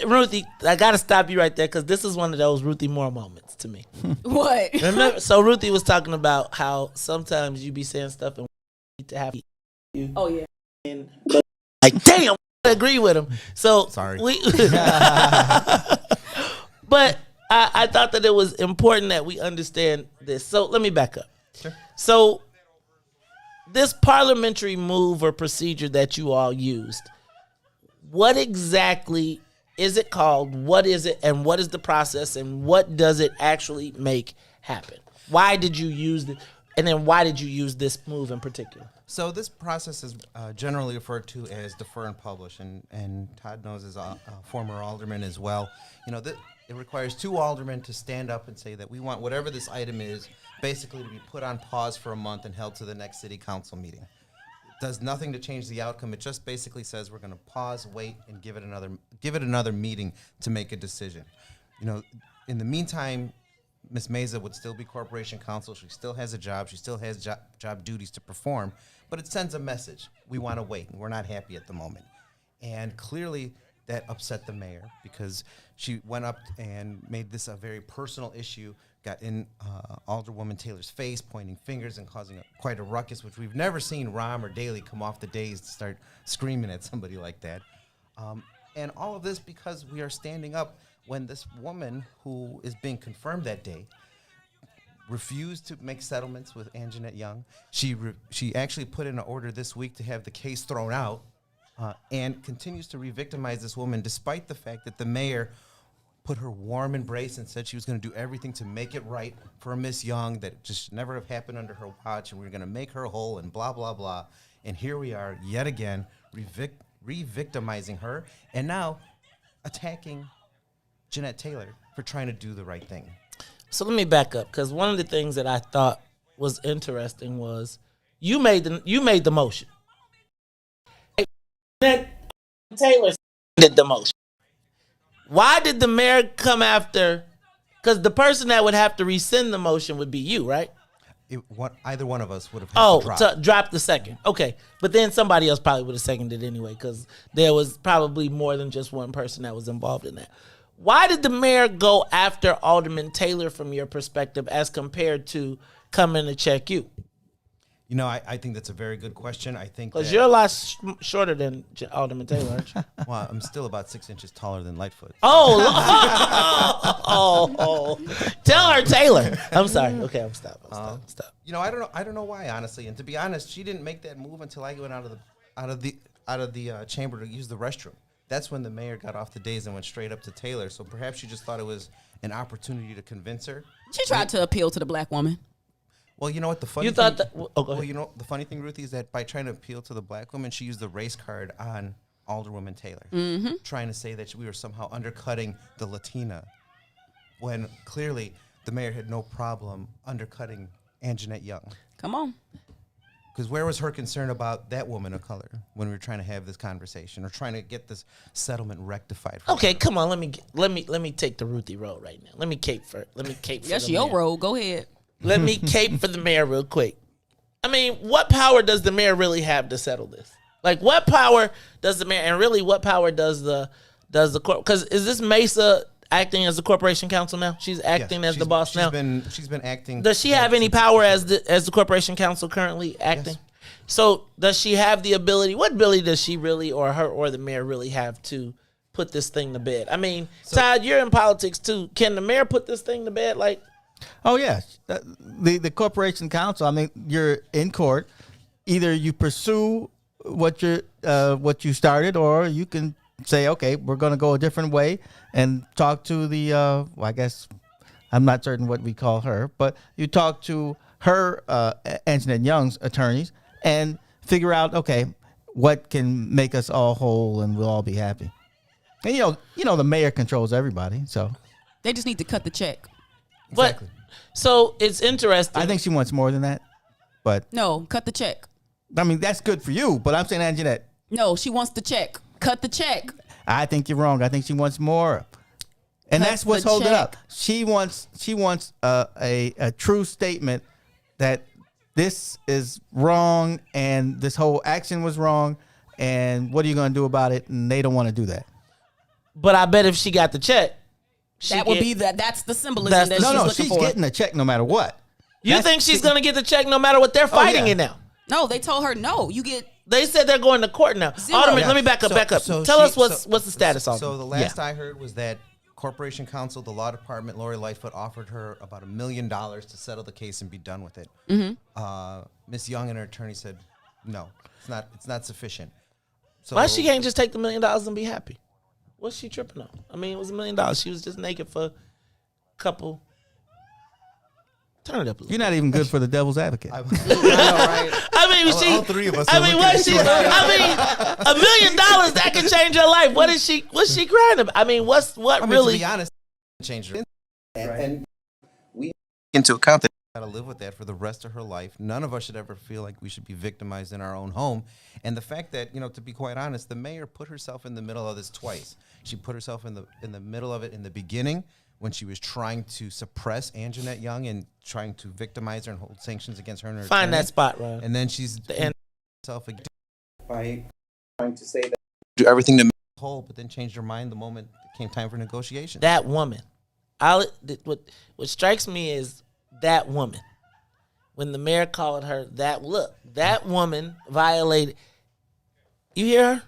Ruthie, I got to stop you right there, because this is one of those Ruthie Moore moments to me. What? Remember, so Ruthie was talking about how sometimes you be saying stuff and need to have you. Oh, yeah. But like, damn, I agree with him. So sorry. But I thought that it was important that we understand this. So let me back up. Sure. So this parliamentary move or procedure that you all used, what exactly is it called? What is it? And what is the process? And what does it actually make happen? Why did you use it? And then why did you use this move in particular? So this process is generally referred to as defer and publish, and Todd knows as a former alderman as well. You know, it requires 2 aldermen to stand up and say that we want whatever this item is basically to be put on pause for a month and held to the next city council meeting. It does nothing to change the outcome. It just basically says we're going to pause, wait, and give it another meeting to make a decision. You know, in the meantime, Ms. Meza would still be corporation counsel. She still has a job. She still has job duties to perform. But it sends a message. We want to wait. We're not happy at the moment. And clearly that upset the mayor because she went up and made this a very personal issue, got in Alderwoman Taylor's face, pointing fingers and causing quite a ruckus, which we've never seen Rahm or Daley come off the dais to start screaming at somebody like that. And all of this because we are standing up when this woman who is being confirmed that day refused to make settlements with Jeanette Young. She actually put in an order this week to have the case thrown out and continues to re-victimize this woman despite the fact that the mayor put her warm embrace and said she was going to do everything to make it right for Miss Young, that it just never have happened under her watch, and we are going to make her whole and blah, blah, blah. And here we are yet again re-victimizing her and now attacking Jeanette Taylor for trying to do the right thing. So let me back up, because one of the things that I thought was interesting was you made the motion. Taylor did the motion. Why did the mayor come after? Because the person that would have to rescind the motion would be you, right? Either one of us would have had to drop the second. Okay. But then somebody else probably would have seconded anyway, because there was probably more than just one person that was involved in that. Why did the mayor go after Alderman Taylor from your perspective as compared to coming to check you? You know, I think that's a very good question. I think because you're a lot shorter than Alderman Taylor, aren't you? Well, I'm still about 6 inches taller than Lightfoot. Oh, tell her Taylor. I'm sorry. Okay, I'm stopping. Stop. You know, I don't know why, honestly. And to be honest, she didn't make that move until I went out of the chamber to use the restroom. That's when the mayor got off the dais and went straight up to Taylor. So perhaps she just thought it was an opportunity to convince her. She tried to appeal to the black woman. Well, you know what the funny you thing, thought that? Well, you know the funny thing, Ruthie, is that by trying to appeal to the black woman, she used the race card on Alderwoman Taylor, trying to say that we were somehow undercutting the Latina, when clearly the mayor had no problem undercutting Jeanette Young. Come on. Because where was her concern about that woman of color when we were trying to have this conversation or trying to get this settlement rectified? Okay, come on. Let me take the Ruthie road right now. Let me cape for That's your road. Go ahead. Let me cape for the mayor real quick. I mean, what power does the mayor really have to settle this? Like, what power does the mayor, and really, what power does the court? Because is this Mesa acting as the corporation counsel now? She's acting as the boss now. She's been acting. Does she have any power as the corporation counsel currently acting? Yes. So does she have the ability? What ability does she really, or her, or the mayor really have to put this thing to bed? I mean, Todd, you're in politics too. Can the mayor put this thing to bed? Like. Oh, yeah. The corporation counsel, I mean, you're in court. Either you pursue what you started, or you can say, okay, we're going to go a different way and talk to the, well, I guess I'm not certain what we call her, but you talk to her, Jeanette Young's attorneys, and figure out, okay, what can make us all whole and we'll all be happy. And, you know, the mayor controls everybody, so. They just need to cut the check. Exactly. But so it's interesting. I think she wants more than that, but no, cut the check. I mean, that's good for you, but I'm saying, Jeanette. No, she wants the check. Cut the check. I think you're wrong. I think she wants more, and that's what's holding it up. She wants a true statement that this is wrong and this whole action was wrong, and what are you going to do about it? And they don't want to do that. But I bet if she got the check. That's the symbolism that she's looking for. She's getting a check no matter what. You think she's going to get the check no matter what? They're fighting it now. No, they told her no. You get. They said they're going to court now. Alderman, let me back up. Tell us what's the status on. So the last I heard was that Corporation Counsel, the law department, Lori Lightfoot offered her about $1 million to settle the case and be done with it. Miss Young and her attorney said, no, it's not sufficient. So why she can't just take the $1 million and be happy? What's she tripping on? I mean, it was $1 million. She was just naked for a couple. Turn it up a little. You're not even good for the devil's advocate. I mean, all three of us. I mean, what she? I mean, $1 million that can change your life. What is she? What's she crying about? I mean, really? To be honest, change her. And we into account that gotta live with that for the rest of her life. None of us should ever feel like we should be victimized in our own home. And the fact that, to be quite honest, the mayor put herself in the middle of this twice. She put herself in the middle of it in the beginning when she was trying to suppress Jeanette Young and trying to victimize her and hold sanctions against her and her Find attorney. that spot, Ron. And then she's herself again by trying to say that do everything to make her whole, but then changed her mind the moment it came time for negotiation. That woman. What strikes me is that woman. When the mayor called her that woman violated. You hear her?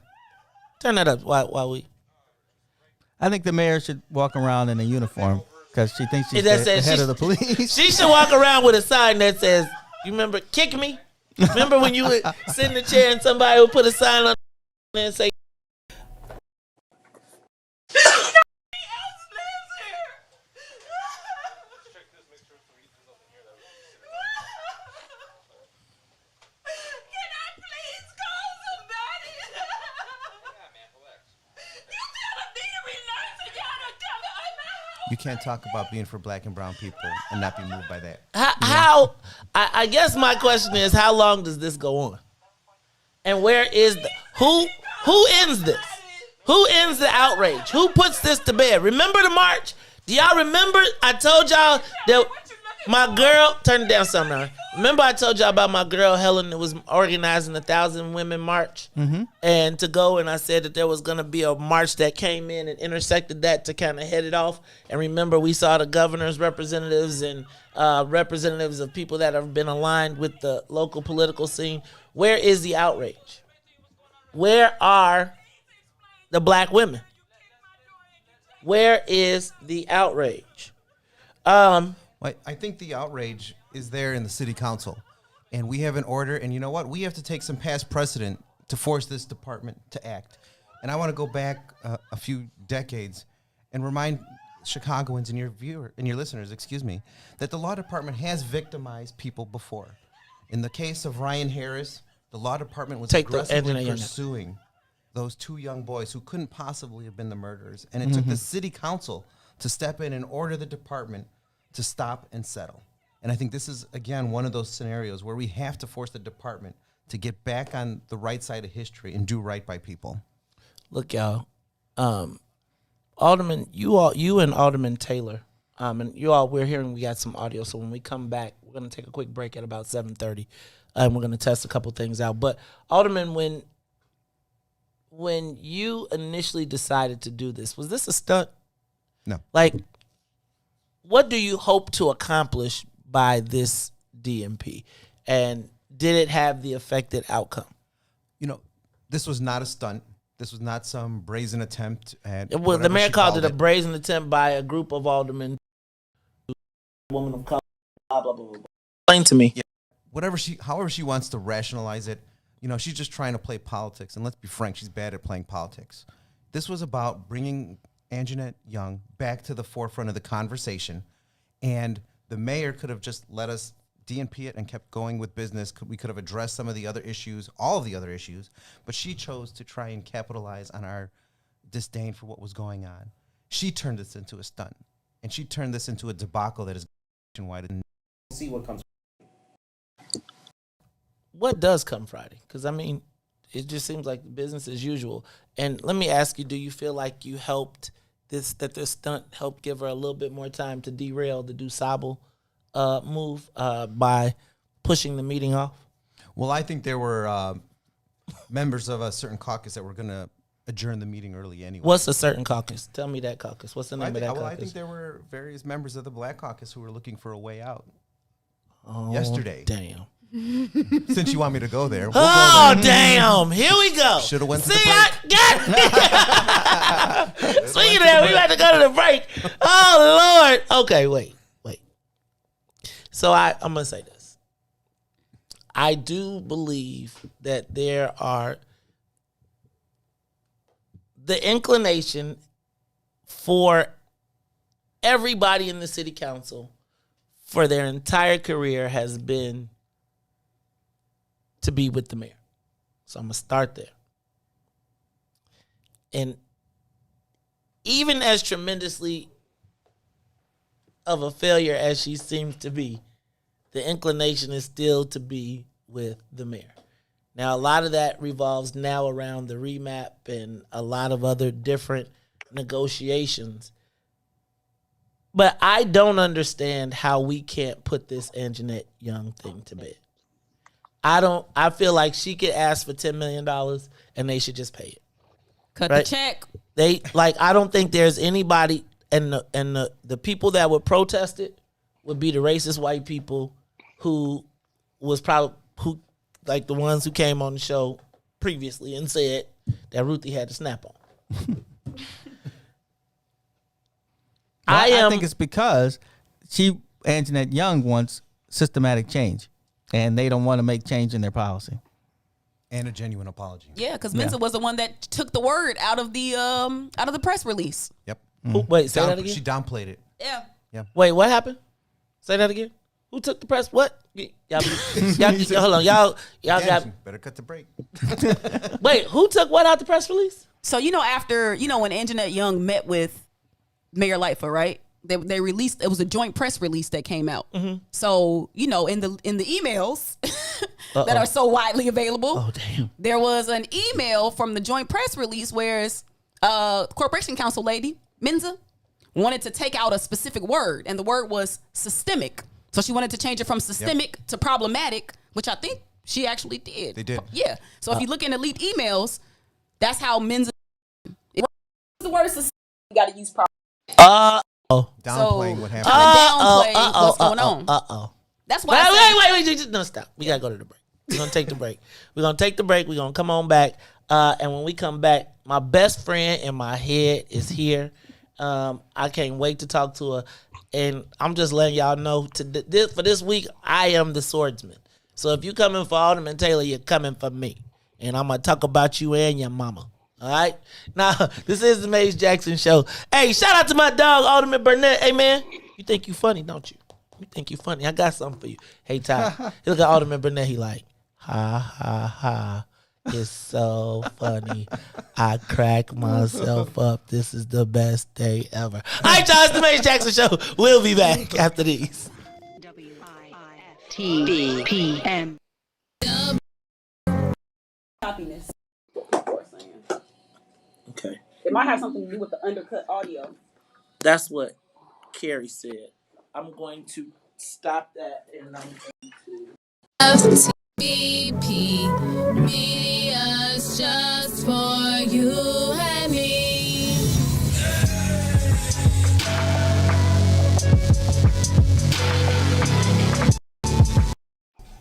Turn that up while we. I think the mayor should walk around in a uniform because she thinks she's That the says head of the police. She should walk around with a sign that says, "You remember, kick me." Remember when you would sit in the chair and somebody would put a sign on and say, You can't talk about being for black and brown people and not be moved by that. How I guess my question is, how long does this go on? And where is who ends this? Who ends the outrage? Who puts this to bed? Remember the march? Do y'all remember? I told y'all that my girl, turn it down some now. Remember I told y'all about my girl Helen that was organizing 1,000 women march and to go, and I said that there was going to be a march that came in and intersected that to kind of head it off. And remember we saw the governor's representatives and representatives of people that have been aligned with the local political scene. Where is the outrage? Where are the black women? Where is the outrage? I think the outrage is there in the city council, and we have an order, and you know what? We have to take some past precedent to force this department to act. And I want to go back a few decades and remind Chicagoans and your listeners, that the law department has victimized people before. In the case of Ryan Harris, the law department was aggressively pursuing those two young boys who couldn't possibly have been the murderers. And it took the city council to step in and order the department to stop and settle. And I think this is, again, one of those scenarios where we have to force the department to get back on the right side of history and do right by people. Look, y'all, Alderman, you and Alderman Taylor, and you all, we're hearing we got some audio. So when we come back, we're going to take a quick break at about 7:30, and we're going to test a couple things out. But Alderman, when you initially decided to do this, was this a stunt? No. Like, what do you hope to accomplish by this DMP? And did it have the expected outcome? This was not a stunt. This was not some brazen attempt at. Well, the mayor called it a brazen attempt by a group of aldermen, woman of color, blah, blah, blah, blah. Explain to me. Yeah. However she wants to rationalize it, she's just trying to play politics. And let's be frank, she's bad at playing politics. This was about bringing Jeanette Young back to the forefront of the conversation, and the mayor could have just let us DNP it and kept going with business. We could have addressed some of the other issues, all of the other issues, but she chose to try and capitalize on our disdain for what was going on. She turned this into a stunt, and she turned this into a debacle that is nationwide. And see what comes. What does come Friday? Because, it just seems like business as usual. And let me ask you, do you feel like you helped this stunt helped give her a little bit more time to derail the DuSable move by pushing the meeting off? Well, I think there were members of a certain caucus that were going to adjourn the meeting early anyway. What's a certain caucus? Tell me that caucus. What's the name of that caucus? I think there were various members of the Black Caucus who were looking for a way out. Oh, yesterday. Damn. Since you want me to go there. We'll go there. Damn. Here we go. Should have went to the break. Speaking of that, we about to go to the break. Oh, Lord. Okay, wait. So I'm going to say this. I do believe that there are the inclination for everybody in the city council for their entire career has been to be with the mayor. So I'm going to start there. And even as tremendously of a failure as she seems to be, the inclination is still to be with the mayor. Now, a lot of that revolves now around the remap and a lot of other different negotiations. But I don't understand how we can't put this Jeanette Young thing to bed. I feel like she could ask for $10 million and they should just pay it. Cut right? the check. I don't think there's anybody, and the people that would protest it would be the racist white people who like the ones who came on the show previously and said that Ruthie had to snap on. I think it's because Jeanette Young wants systematic change, and they don't want to make change in their policy. And a genuine apology. Yeah, because Mensa was the one that took the word out of the press release. Yep. Wait, say that again? She downplayed it. Yeah. Wait, what happened? Say that again. Who took the press? What? Y'all hold on. Y'all got. Better cut the break. Wait, who took what out the press release? So after when Jeanette Young met with Mayor Lightfoot, right? They released. It was a joint press release that came out. Mm-hmm. So in the emails that are so widely available, there was an email from the joint press release where Corporation Counsel lady Mensa wanted to take out a specific word, and the word was systemic. So she wanted to change it from systemic to problematic, which I think she actually did. They did. Yeah. So if you look in elite emails, that's how Mensa. The word systemic, you got to use problematic. Downplaying what happened. Downplay what's going on. That's why. Wait. No, stop. We gotta go to the break. We're gonna take the break. We're gonna come on back. And when we come back, my best friend in my head is here. I can't wait to talk to her. And I'm just letting y'all know for this week, I am the swordsman. So if you're coming for Alderman Taylor, you're coming for me. And I'm gonna talk about you and your mama. All right? Now, this is the Maze Jackson Show. Hey, shout out to my dog, Alderman Burnett. Hey, man, you think you funny, don't you? You think you funny. I got something for you. Hey, Todd, look at Alderman Burnett. He like, ha, ha, ha. It's so funny. I crack myself up. This is the best day ever. All right, y'all, it's the Maze Jackson Show. We'll be back after these. WIIFTBP. Happiness. Okay. It might have something to do with the undercut audio. That's what Carrie said. I'm going to stop that and I'm going to... FTBP, media's just for you and me.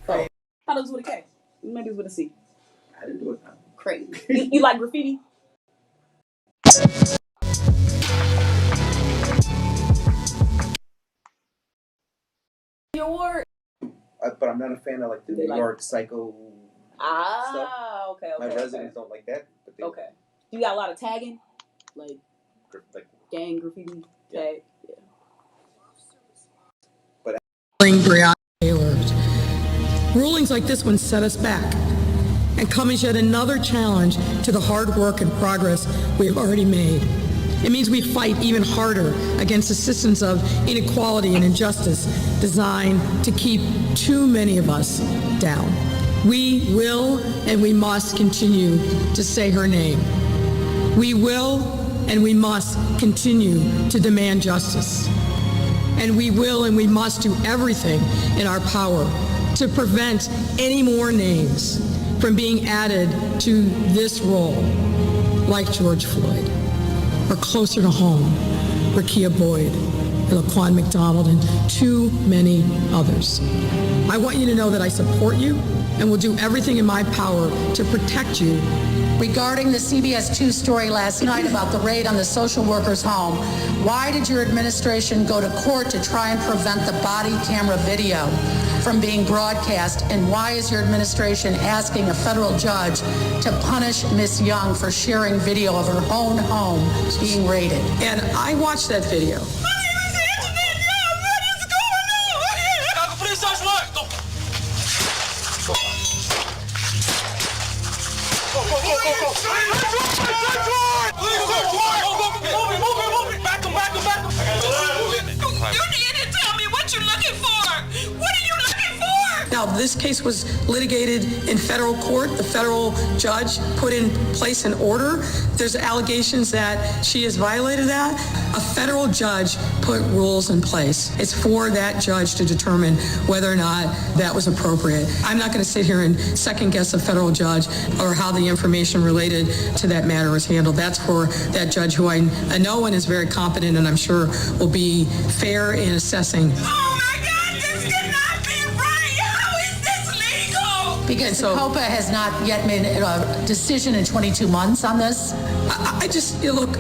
Oh, I thought it was with a K. Maybe it was with a C. I didn't do it. Crazy. You like graffiti? Your word. But I'm not a fan of like the New York psycho stuff. Okay. My residents don't like that. But they, okay. You got a lot of tagging? Like gang graffiti tag? Yeah. But Breonna Taylor. Rulings like this one set us back and come as yet another challenge to the hard work and progress we have already made. It means we fight even harder against the systems of inequality and injustice designed to keep too many of us down. We will and we must continue to say her name. We will and we must continue to demand justice. And we will and we must do everything in our power to prevent any more names from being added to this roll, like George Floyd, or closer to home, Rekia Boyd, and Laquan McDonald, and too many others. I want you to know that I support you and will do everything in my power to protect you. Regarding the CBS 2 story last night about the raid on the social worker's home, why did your administration go to court to try and prevent the body camera video from being broadcast? And why is your administration asking a federal judge to punish Miss Young for sharing video of her own home being raided? And I watched that video. You need to tell me what you're looking for. What are you looking for? Now, this case was litigated in federal court. The federal judge put in place an order. There's allegations that she has violated that. A federal judge put rules in place. It's for that judge to determine whether or not that was appropriate. I'm not going to sit here and second guess a federal judge or how the information related to that matter was handled. That's for that judge who I know and is very competent and I'm sure will be fair in assessing. Because COPA has not yet made a decision in 22 months on this. I just, look,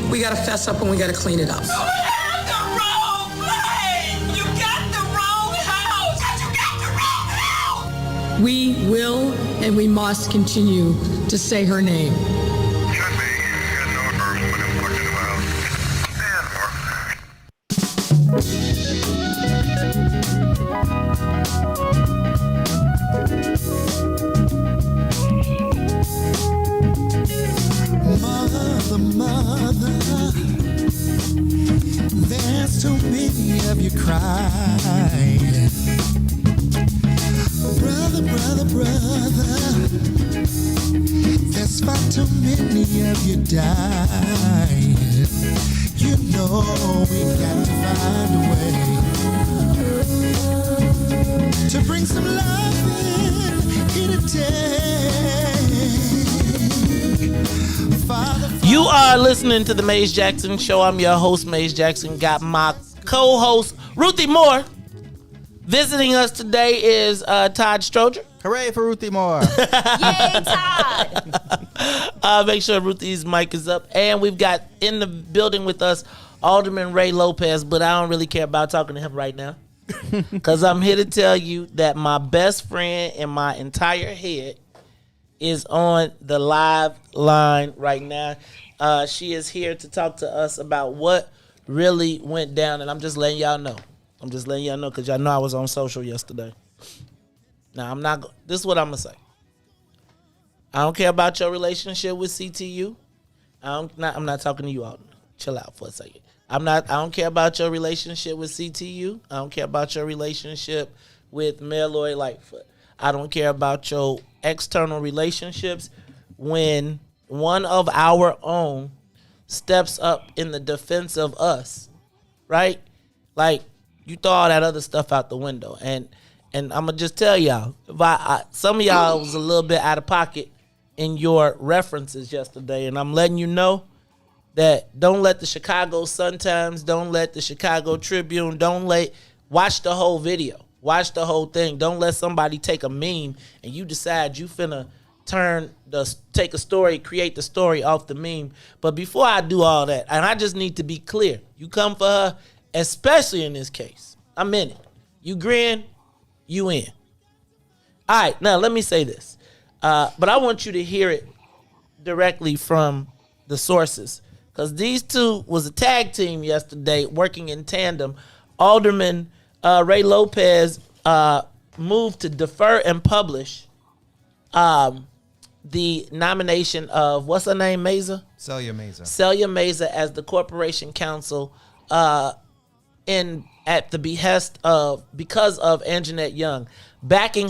we got to fess up and we got to clean it up. You have the wrong place. You got the wrong house. You got the wrong house. We will and we must continue to say her name. Mother, there's too many of you crying. Brother, there's far too many of you dying. You know we got to find a way to bring some love in a day. You are listening to the Maze Jackson Show. I'm your host, Maze Jackson. Got my co-host, Ruthie Moore. Visiting us today is Todd Stroger. Hooray for Ruthie Moore. Yay, Todd. Make sure Ruthie's mic is up. And we've got in the building with us Alderman Ray Lopez, but I don't really care about talking to him right now. Because I'm here to tell you that my best friend in my entire head is on the live line right now. She is here to talk to us about what really went down, and I'm just letting y'all know. Because y'all know I was on social yesterday. Now, this is what I'm going to say. I don't care about your relationship with CTU. I'm not talking to you all. Chill out for a second. I don't care about your relationship with CTU. I don't care about your relationship with Mayor Lloyd Lightfoot. I don't care about your external relationships when one of our own steps up in the defense of us, right? Like, you throw all that other stuff out the window. And I'm going to just tell y'all, some of y'all was a little bit out of pocket in your references yesterday, and I'm letting you know that don't let the Chicago Sun-Times, don't let the Chicago Tribune, watch the whole video. Watch the whole thing. Don't let somebody take a meme and you decide you finna take a story, create the story off the meme. But before I do all that, and I just need to be clear, you come for her, especially in this case. I'm in it. You grin, you in. All right, now let me say this. But I want you to hear it directly from the sources. Because these two was a tag team yesterday working in tandem. Alderman Ray Lopez moved to defer and publish the nomination of, what's her name, Meza? Celia Meza. Celia Meza as the corporation counsel at the behest of, because of Jeanette Young. Backing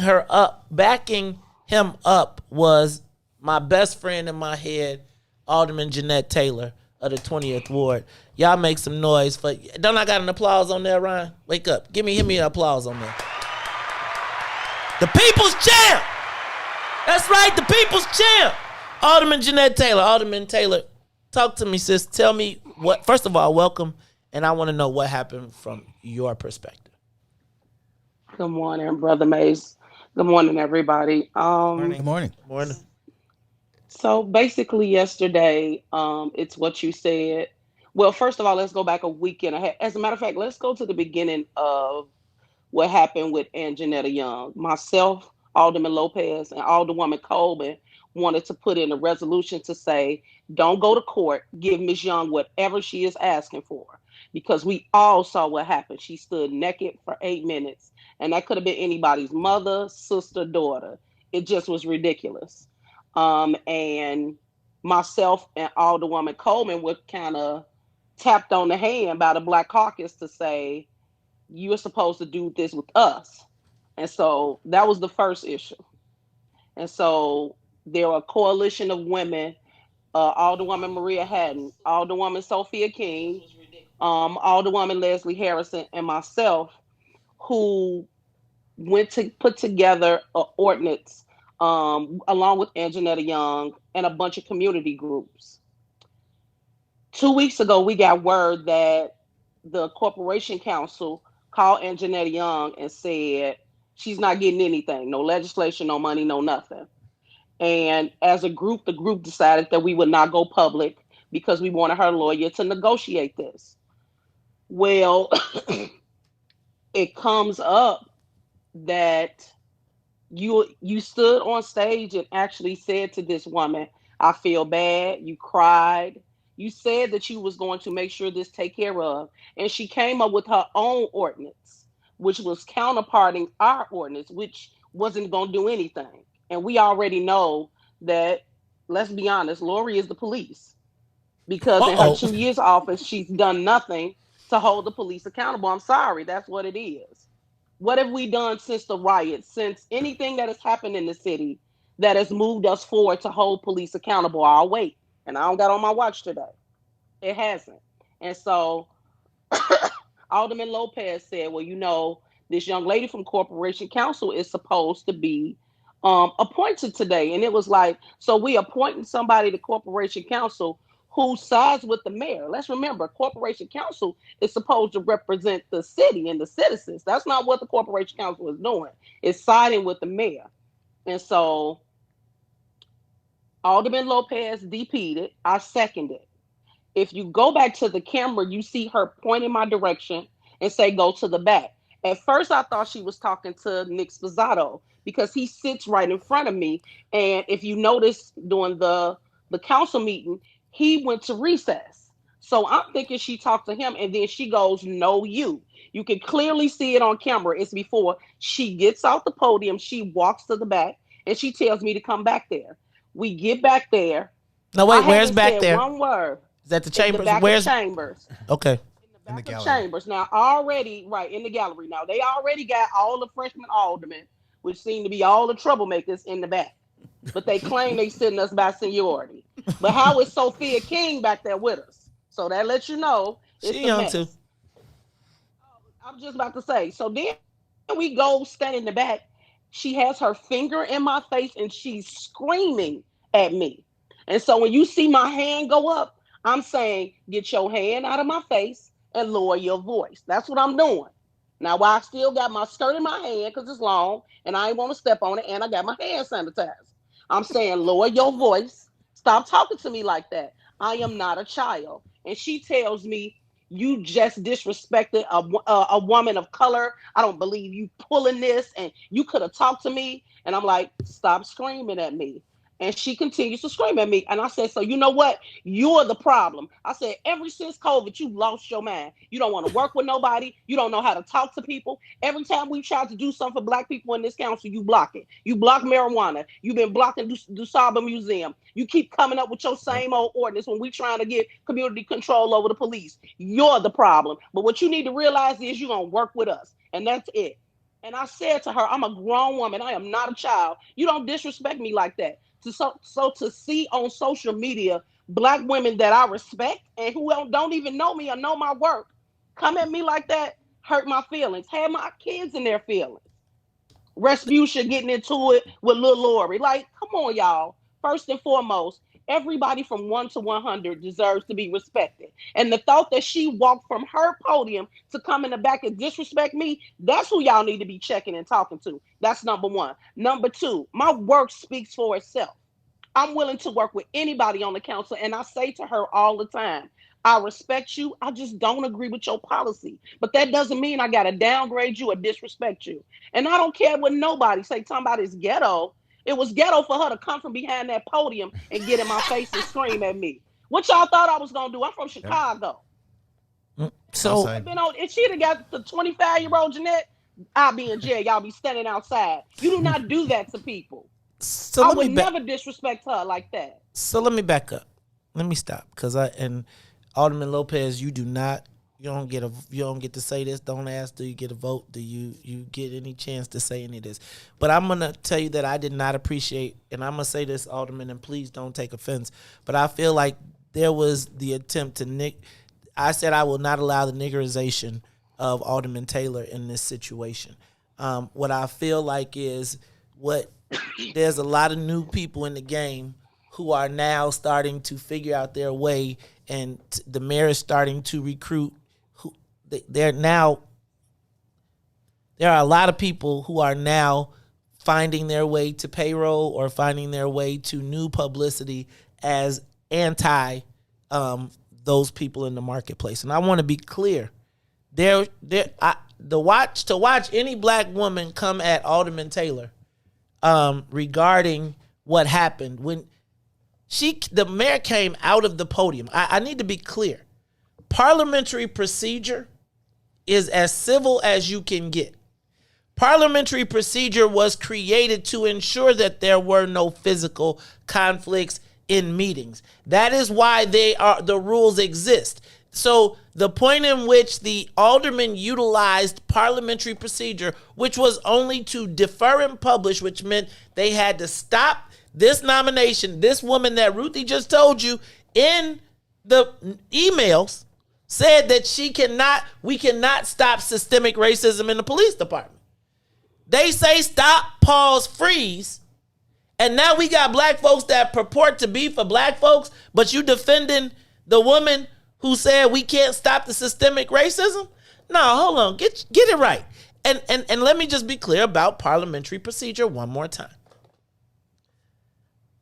him up was my best friend in my head, Alderman Jeanette Taylor of the 20th Ward. Y'all make some noise for, don't I got an applause on there, Ryan? Wake up. Give me an applause on there. The people's champ. That's right, the people's champ. Alderman Jeanette Taylor. Alderman Taylor, talk to me, sis. Tell me what, first of all, welcome. And I want to know what happened from your perspective. Good morning, Brother Mace. Good morning, everybody. Good morning. So basically yesterday, it's what you said. Well, first of all, let's go back a weekend ahead. As a matter of fact, let's go to the beginning of what happened with Jeanette Young. Myself, Alderman Lopez, and Alderwoman Colvin wanted to put in a resolution to say, don't go to court, give Ms. Young whatever she is asking for. Because we all saw what happened. She stood naked for 8 minutes. And that could have been anybody's mother, sister, daughter. It just was ridiculous. And myself and Alderwoman Coleman were kind of tapped on the hand by the Black Caucus to say, you're supposed to do this with us. And so that was the first issue. And so there were a coalition of women, Alderwoman Maria Hatton, Alderwoman Sophia King, Alderwoman Leslie Harrison, and myself, who went to put together an ordinance along with Jeanette Young and a bunch of community groups. 2 weeks ago, we got word that the Corporation Council called Jeanette Young and said she's not getting anything, no legislation, no money, no nothing. And as a group, the group decided that we would not go public because we wanted her lawyer to negotiate this. Well, it comes up that you stood on stage and actually said to this woman, I feel bad. You cried. You said that you was going to make sure this take care of. And she came up with her own ordinance, which was counterparting our ordinance, which wasn't going to do anything. And we already know that, let's be honest, Lori is the police. Because in her 2 years office, she's done nothing to hold the police accountable. I'm sorry, that's what it is. What have we done since the riots, since anything that has happened in the city that has moved us forward to hold police accountable? I'll wait. And I don't got on my watch today. It hasn't. And so Alderman Lopez said, well, you know, this young lady from Corporation Council is supposed to be appointed today. And it was like, so we appointing somebody to Corporation Council who sides with the mayor. Let's remember, Corporation Council is supposed to represent the city and the citizens. That's not what the Corporation Council is doing. It's siding with the mayor. And so Alderman Lopez DP'd it. I seconded it. If you go back to the camera, you see her point in my direction and say, go to the back. At first, I thought she was talking to Nick Spizzato because he sits right in front of me. And if you notice during the council meeting, he went to recess. So I'm thinking she talked to him and then she goes, no, you. You can clearly see it on camera. It's before she gets off the podium. She walks to the back and she tells me to come back there. We get back there. No, wait, where's back there? One word. Is that the chambers? In the back Where's of chambers? Okay. In the gallery. Chambers. Now, already, right, in the gallery. Now, they already got all the freshman aldermen, which seem to be all the troublemakers, in the back. But they claim they sitting us by seniority. But how is Sophia King back there with us? So that lets you know it's she young too. I'm just about to say. So then we go stand in the back. She has her finger in my face and she's screaming at me. And so when you see my hand go up, I'm saying, get your hand out of my face and lower your voice. That's what I'm doing. Now, while I still got my skirt in my hand because it's long and I ain't want to step on it and I got my hand sanitized. I'm saying, lower your voice. Stop talking to me like that. I am not a child. And she tells me, you just disrespected a woman of color. I don't believe you pulling this and you could have talked to me. And I'm like, stop screaming at me. And she continues to scream at me. And I said, so you know what? You're the problem. I said, ever since COVID, you lost your mind. You don't want to work with nobody. You don't know how to talk to people. Every time we try to do something for Black people in this council, you block it. You block marijuana. You've been blocking DuSable Museum. You keep coming up with your same old ordinance when we trying to get community control over the police. You're the problem. But what you need to realize is you're going to work with us. And that's it. And I said to her, I'm a grown woman. I am not a child. You don't disrespect me like that. So to see on social media Black women that I respect and who don't even know me or know my work come at me like that hurt my feelings. Had my kids in their feelings. Respucia getting into it with Lil Lori. Like, come on, y'all. First and foremost, everybody from 1 to 100 deserves to be respected. And the thought that she walked from her podium to come in the back and disrespect me, that's who y'all need to be checking and talking to. That's number one. Number two, my work speaks for itself. I'm willing to work with anybody on the council. And I say to her all the time, I respect you. I just don't agree with your policy. But that doesn't mean I got to downgrade you or disrespect you. And I don't care what nobody say. Somebody's ghetto. It was ghetto for her to come from behind that podium and get in my face and scream at me. What y'all thought I was going to do? I'm from Chicago. So if she'd have got the 25-year-old Jeanette, I'll be in jail. Y'all be standing outside. You do not do that to people. So I let would me back. never disrespect her like that. So let me back up. Let me stop because Alderman Lopez, you don't get to say this. Don't ask. Do you get a vote? Do you get any chance to say any of this? But I'm gonna tell you that I did not appreciate, and I'm gonna say this, Alderman, and please don't take offense. But I feel like there was the attempt to I said I will not allow the niggerization of Alderman Taylor in this situation. What I feel like is there's a lot of new people in the game who are now starting to figure out their way, and the mayor is starting to recruit. There are a lot of people who are now finding their way to payroll or finding their way to new publicity as anti those people in the marketplace. And I want to be clear. To watch any black woman come at Alderman Taylor regarding what happened when the mayor came out of the podium. I need to be clear. Parliamentary procedure is as civil as you can get. Parliamentary procedure was created to ensure that there were no physical conflicts in meetings. That is why the rules exist. So the point in which the alderman utilized parliamentary procedure, which was only to defer and publish, which meant they had to stop this nomination, this woman that Ruthie just told you in the emails, said that we cannot stop systemic racism in the police department. They say stop, pause, freeze. And now we got black folks that purport to be for black folks, but you defending the woman who said we can't stop the systemic racism? No, hold on. Get it right. And let me just be clear about parliamentary procedure one more time.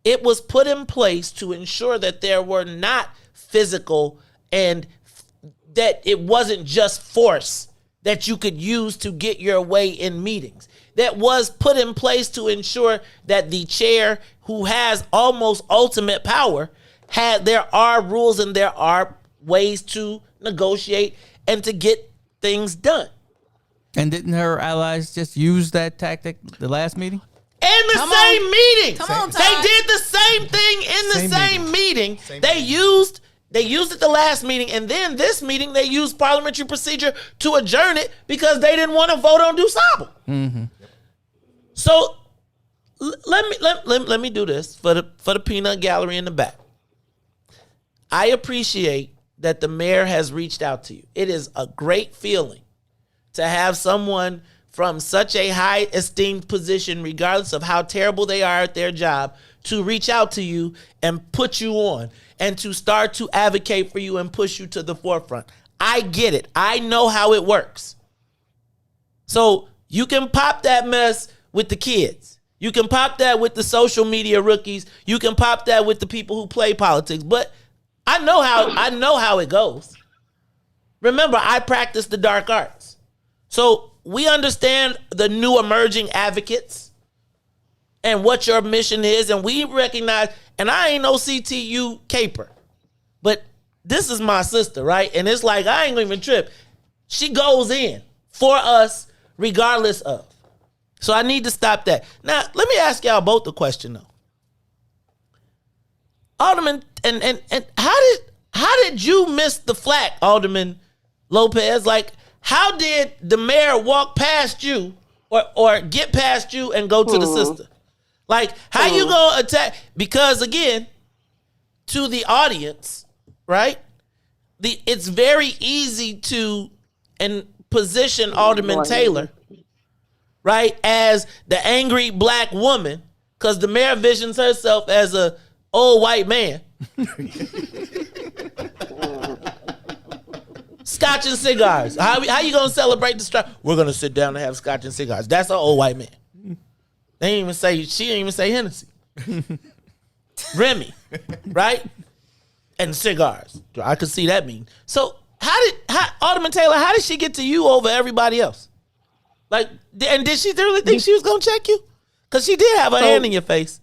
It was put in place to ensure that there were not physical and that it wasn't just force that you could use to get your way in meetings. That was put in place to ensure that the chair, who has almost ultimate power, there are rules and there are ways to negotiate and to get things done. And didn't her allies just use that tactic the last meeting? In the same meeting. Come on, Todd. They did the same thing in the same meeting. They used it the last meeting, and then this meeting they used parliamentary procedure to adjourn it because they didn't want to vote on DuSable. Mm-hmm. So let me do this for the peanut gallery in the back. I appreciate that the mayor has reached out to you. It is a great feeling to have someone from such a high esteemed position, regardless of how terrible they are at their job, to reach out to you and put you on and to start to advocate for you and push you to the forefront. I get it. I know how it works. So you can pop that mess with the kids. You can pop that with the social media rookies. You can pop that with the people who play politics. But I know how it goes. Remember, I practice the dark arts. So we understand the new emerging advocates and what your mission is, and we recognize, and I ain't no CTU caper, but this is my sister, right? And it's like, I ain't gonna even trip. She goes in for us regardless of. So I need to stop that. Now, let me ask y'all both a question though. Alderman, and how did you miss the flack, Alderman Lopez? Like, how did the mayor walk past you or get past you and go to the sister? Like, how you gonna attack? Because again, to the audience, right? It's very easy to position Alderman Taylor, right, as the angry black woman, because the mayor visions herself as a old white man. Scotch and cigars. How you gonna celebrate the strike? We're gonna sit down and have scotch and cigars. That's an old white man. She didn't even say Hennessy. Remy, right? And cigars. I could see that mean. So Alderman Taylor, how did she get to you over everybody else? Like, and did she really think she was gonna check you? Because she did have a hand in your face.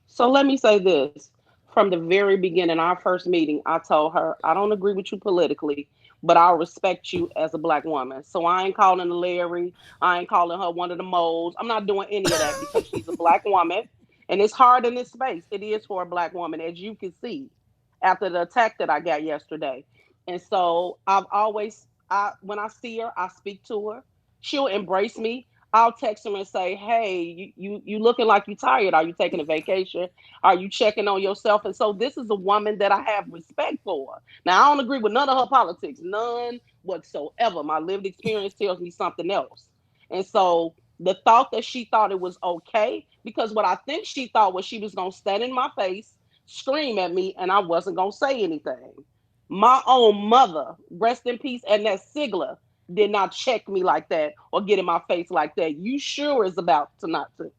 So let me say this. From the very beginning, our first meeting, I told her, I don't agree with you politically, but I'll respect you as a black woman. So I ain't calling her Larry. I ain't calling her one of the moles. I'm not doing any of that because she's a black woman. And it's hard in this space. It is for a Black woman, as you can see, after the attack that I got yesterday. And so when I see her, I speak to her. She'll embrace me. I'll text her and say, hey, you looking like you tired. Are you taking a vacation? Are you checking on yourself? And so this is a woman that I have respect for. Now, I don't agree with none of her politics, none whatsoever. My lived experience tells me something else. And so the thought that she thought it was okay, because what I think she thought was she was going to stand in my face, scream at me, and I wasn't going to say anything. My own mother, rest in peace, and that Sigler did not check me like that or get in my face like that. You sure is about to not to.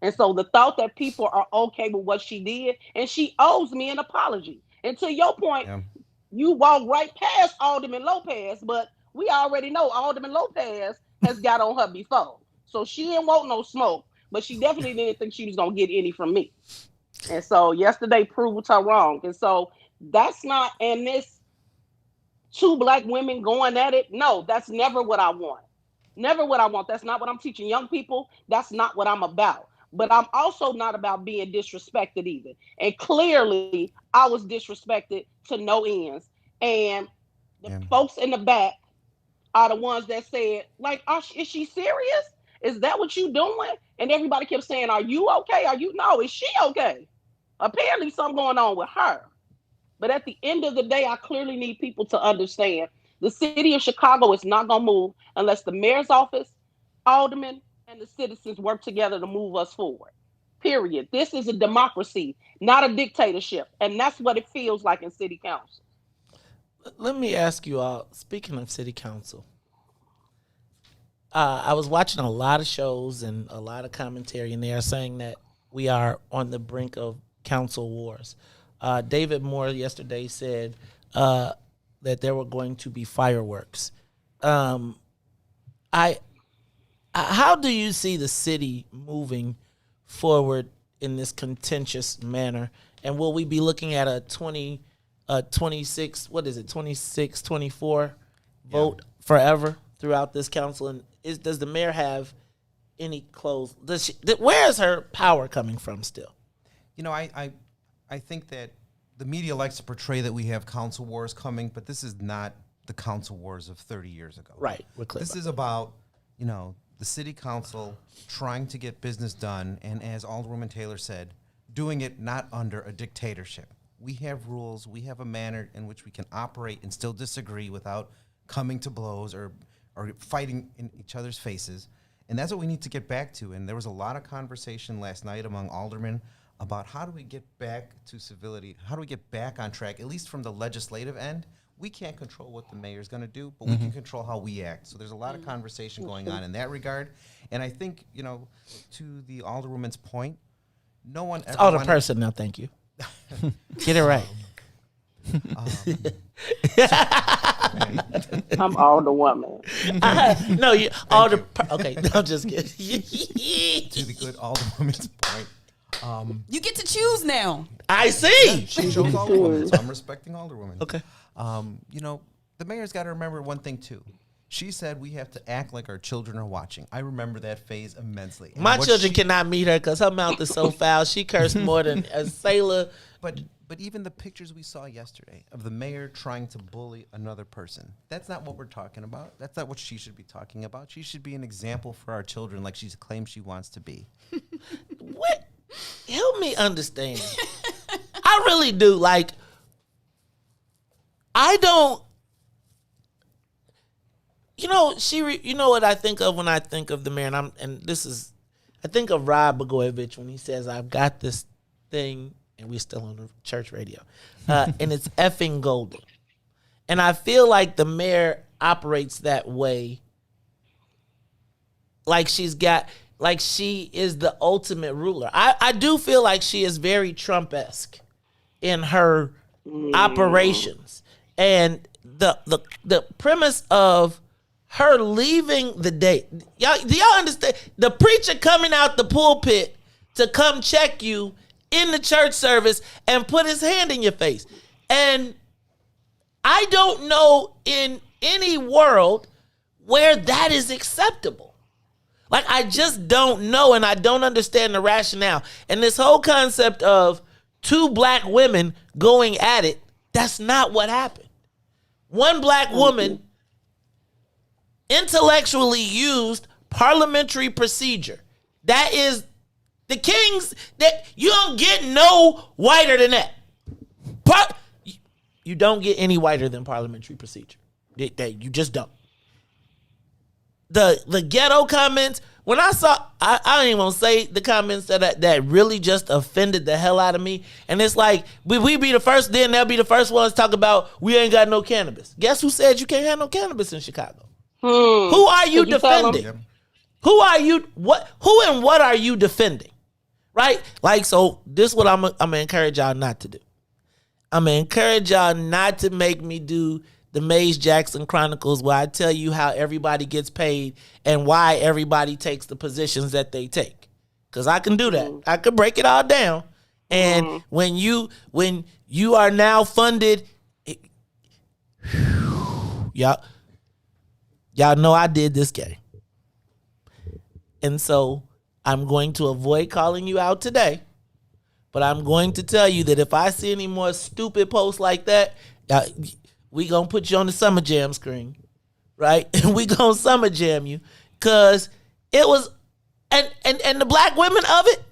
And so the thought that people are okay with what she did, and she owes me an apology. And to your point, you walk right past Alderman Lopez, but we already know Alderman Lopez has got on her before. So she didn't want no smoke, but she definitely didn't think she was going to get any from me. And so yesterday proved her wrong. And so that's not, and this two Black women going at it, no, that's never what I want. Never what I want. That's not what I'm teaching young people. That's not what I'm about. But I'm also not about being disrespected either. And clearly, I was disrespected to no ends. And the folks in the back are the ones that said, like, is she serious? Is that what you doing? And everybody kept saying, are you okay? No, is she okay? Apparently something going on with her. But at the end of the day, I clearly need people to understand the city of Chicago is not going to move unless the mayor's office, aldermen, and the citizens work together to move us forward. Period. This is a democracy, not a dictatorship. And that's what it feels like in city council. Let me ask you all, speaking of city council, I was watching a lot of shows and a lot of commentary, and they are saying that we are on the brink of council wars. David Moore yesterday said that there were going to be fireworks. How do you see the city moving forward in this contentious manner? And will we be looking at a 26, 24 vote forever throughout this council? And does the mayor have any clothes? Where is her power coming from still? You know, I think that the media likes to portray that we have council wars coming, but this is not the council wars of 30 years ago. Right. We're clear. This is about, the city council trying to get business done, and as Alderwoman Taylor said, doing it not under a dictatorship. We have rules. We have a manner in which we can operate and still disagree without coming to blows or fighting in each other's faces. And that's what we need to get back to. And there was a lot of conversation last night among aldermen about how do we get back to civility? How do we get back on track, at least from the legislative end? We can't control what the mayor's going to do, but we can control how we act. So there's a lot of conversation going on in that regard. And I think, to the alderwoman's point, no one ever Alderperson now, thank you. Get it right. I'm alderwoman. No, you okay, no, I'm just kidding. To the good alderwoman's point. You get to choose now. I see. Yeah, she chose alderwoman, so I'm respecting alderwoman. Okay. The mayor's got to remember one thing too. She said we have to act like our children are watching. I remember that phase immensely. And My children cannot meet her because her mouth is so foul. She cursed more than a sailor. But even the pictures we saw yesterday of the mayor trying to bully another person, that's not what we're talking about. That's not what she should be talking about. She should be an example for our children like she claims she wants to be. What? Help me understand. I really do. Like, I don't. You know what I think of when I think of the mayor, I think of Rob Blagojevich when he says, "I've got this thing," and we're still on the church radio, and it's effing golden. And I feel like the mayor operates that way, like she is the ultimate ruler. I do feel like she is very Trump-esque in her operations, and the premise of her leaving the date. Do y'all understand? The preacher coming out the pulpit to come check you in the church service and put his hand in your face. And I don't know in any world where that is acceptable. Like, I just don't know, and I don't understand the rationale. And this whole concept of two black women going at it, that's not what happened. One black woman intellectually used parliamentary procedure. That is the kings, that you don't get no whiter than that. You don't get any whiter than parliamentary procedure. You just don't. The ghetto comments, when I saw, I don't even want to say the comments that really just offended the hell out of me. And it's like, we be the first, then they'll be the first ones to talk about we ain't got no cannabis. Guess who said you can't have no cannabis in Chicago? Who are you defending? Who are you? Who and what are you defending? Right? Like, so this is what I'm gonna encourage y'all not to do. I'm gonna encourage y'all not to make me do the Mays Jackson Chronicles where I tell you how everybody gets paid and why everybody takes the positions that they take. Because I can do that. I could break it all down. And when you are now funded, y'all know I did this game. And so I'm going to avoid calling you out today. But I'm going to tell you that if I see any more stupid posts like that, we gonna put you on the Summer Jam screen, right? And we gonna Summer Jam you, cause it was, and the black women of it,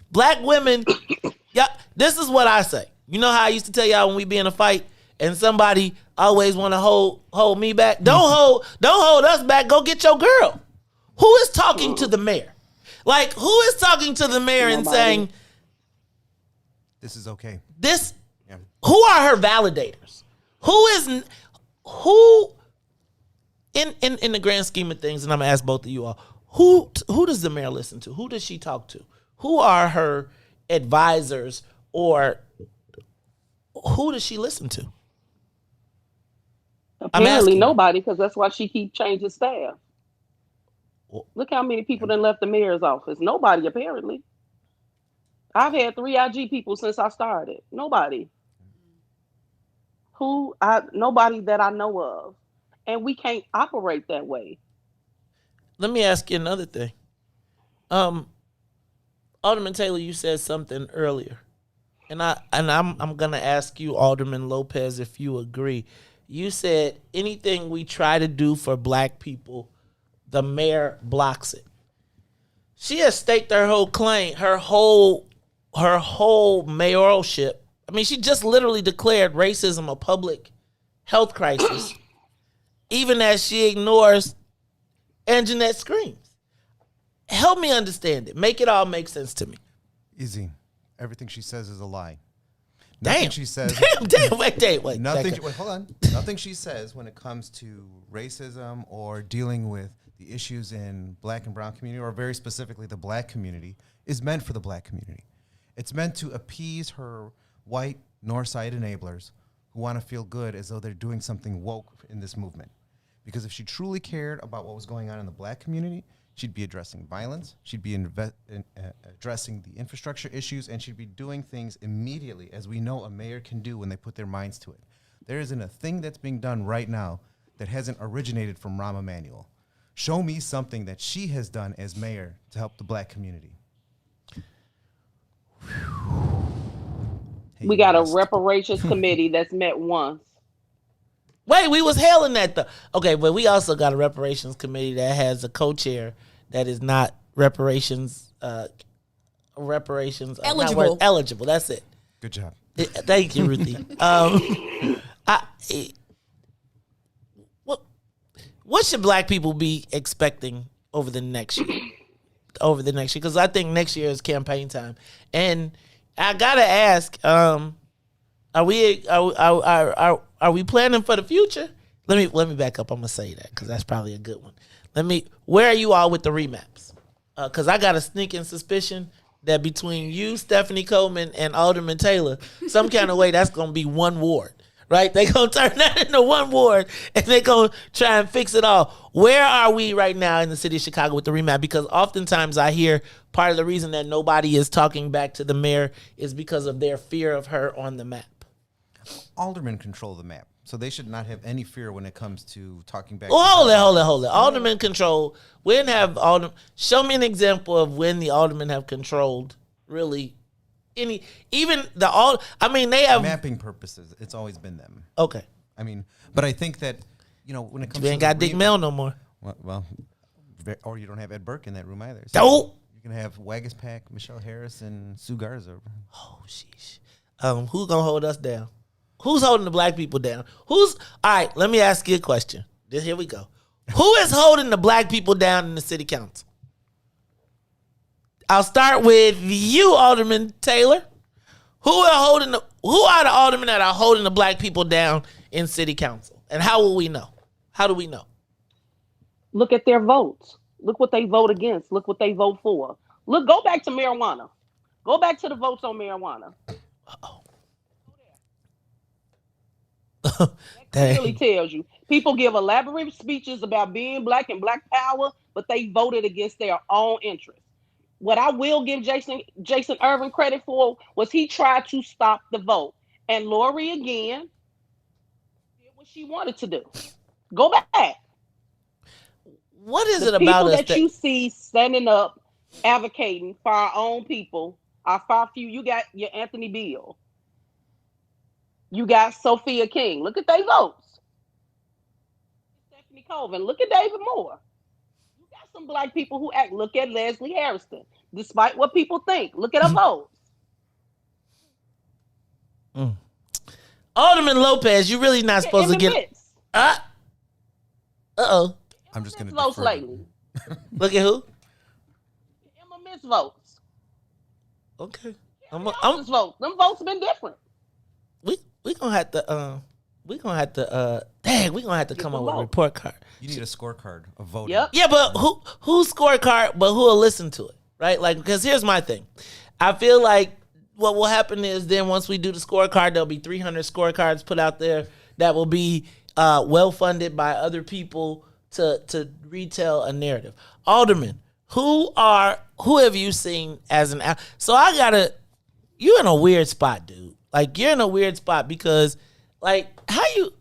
black women, yeah. This is what I say. You know how I used to tell y'all when we be in a fight and somebody always want to hold me back. Don't hold us back. Go get your girl. Who is talking to the mayor? Like, who is talking to the mayor and saying, "This is okay"? Who are her validators? Who in the grand scheme of things, and I'm gonna ask both of you all, who does the mayor listen to? Who does she talk to? Who are her advisors, or who does she listen to? Apparently nobody, because that's why she keep changing staff. Look how many people done left the mayor's office. Nobody, apparently. I've had 3 IG people since I started. Nobody. Nobody that I know of. And we can't operate that way. Let me ask you another thing. Alderman Taylor, you said something earlier. And I'm gonna ask you, Alderman Lopez, if you agree. You said anything we try to do for black people, the mayor blocks it. She has staked her whole claim, her whole mayoralship. I mean, she just literally declared racism a public health crisis, even as she ignores and Jeanette screams. Help me understand it. Make it all make sense to me. Easy. Everything she says is a lie. Damn. Nothing she says. Damn. Wait. Nothing. Wait, hold on. Nothing she says when it comes to racism or dealing with the issues in black and brown community, or very specifically the black community, is meant for the black community. It's meant to appease her white north side enablers who want to feel good as though they're doing something woke in this movement. Because if she truly cared about what was going on in the black community, she'd be addressing violence, she'd be addressing the infrastructure issues, and she'd be doing things immediately, as we know a mayor can do when they put their minds to it. There isn't a thing that's being done right now that hasn't originated from Rahm Emanuel. Show me something that she has done as mayor to help the black community. We got a reparations committee that's met once. Wait, we was hailing that though. Okay, but we also got a reparations committee that has a co-chair that is not reparations eligible. Eligible. That's it. Good job. Thank you, Ruthie. What should black people be expecting over the next year? Because I think next year is campaign time, and I gotta ask: are we planning for the future? Let me back up. I'm gonna say that because that's probably a good one. Where are you all with the remaps? Because I got a sneaking suspicion that between you, Stephanie Coleman, and Alderman Taylor, some kind of way that's gonna be one ward, right? They gonna turn that into one ward, and they gonna try and fix it all. Where are we right now in the city of Chicago with the remap? Because oftentimes I hear part of the reason that nobody is talking back to the mayor is because of their fear of her on the map. Aldermen control the map. So they should not have any fear when it comes to talking back. Well, hold it. Alderman control. When have aldermen? Show me an example of when the aldermen have controlled really any, even the all. I mean, they have mapping purposes. It's always been them. Okay. I mean, but I think that when it comes, we ain't got Dick Mel no more. Well, or you don't have Ed Burke in that room either. Don't. You can have Wagaspack, Michelle Harris, and Sue Garza. Oh, sheesh. Who's gonna hold us down? Who's holding the black people down? All right, let me ask you a question. Here we go. Who is holding the black people down in the city council? I'll start with you, Alderman Taylor. Who are the aldermen that are holding the black people down in city council? And how will we know? How do we know? Look at their votes. Look what they vote against. Look what they vote for. Go back to marijuana. Go back to the votes on marijuana. That clearly tells you. People give elaborate speeches about being black and black power, but they voted against their own interests. What I will give Jason Irvin credit for was he tried to stop the vote. And Lori again did what she wanted to do. Go back. What is it about us that you see standing up, advocating for our own people are far few? You got your Anthony Beale. You got Sophia King. Look at their votes. Stephanie Colvin. Look at David Moore. You got some black people who act. Look at Leslie Harrison. Despite what people think, look at her votes. Alderman Lopez, you really not supposed to get. Uh-oh. I'm just gonna votes lately. Look at who? Emma Miss votes. Okay. I'm vote. Them votes been different. We gonna have to we gonna have to come up with a report card. You need a scorecard of voting. Yep. Yeah, but who's scorecard? But who will listen to it, right? Like, because here's my thing. I feel like what will happen is then once we do the scorecard, there'll be 300 scorecards put out there that will be well funded by other people to retell a narrative. Alderman, who have you seen as an? So you're in a weird spot, dude. Like, you're in a weird spot because, like, how you,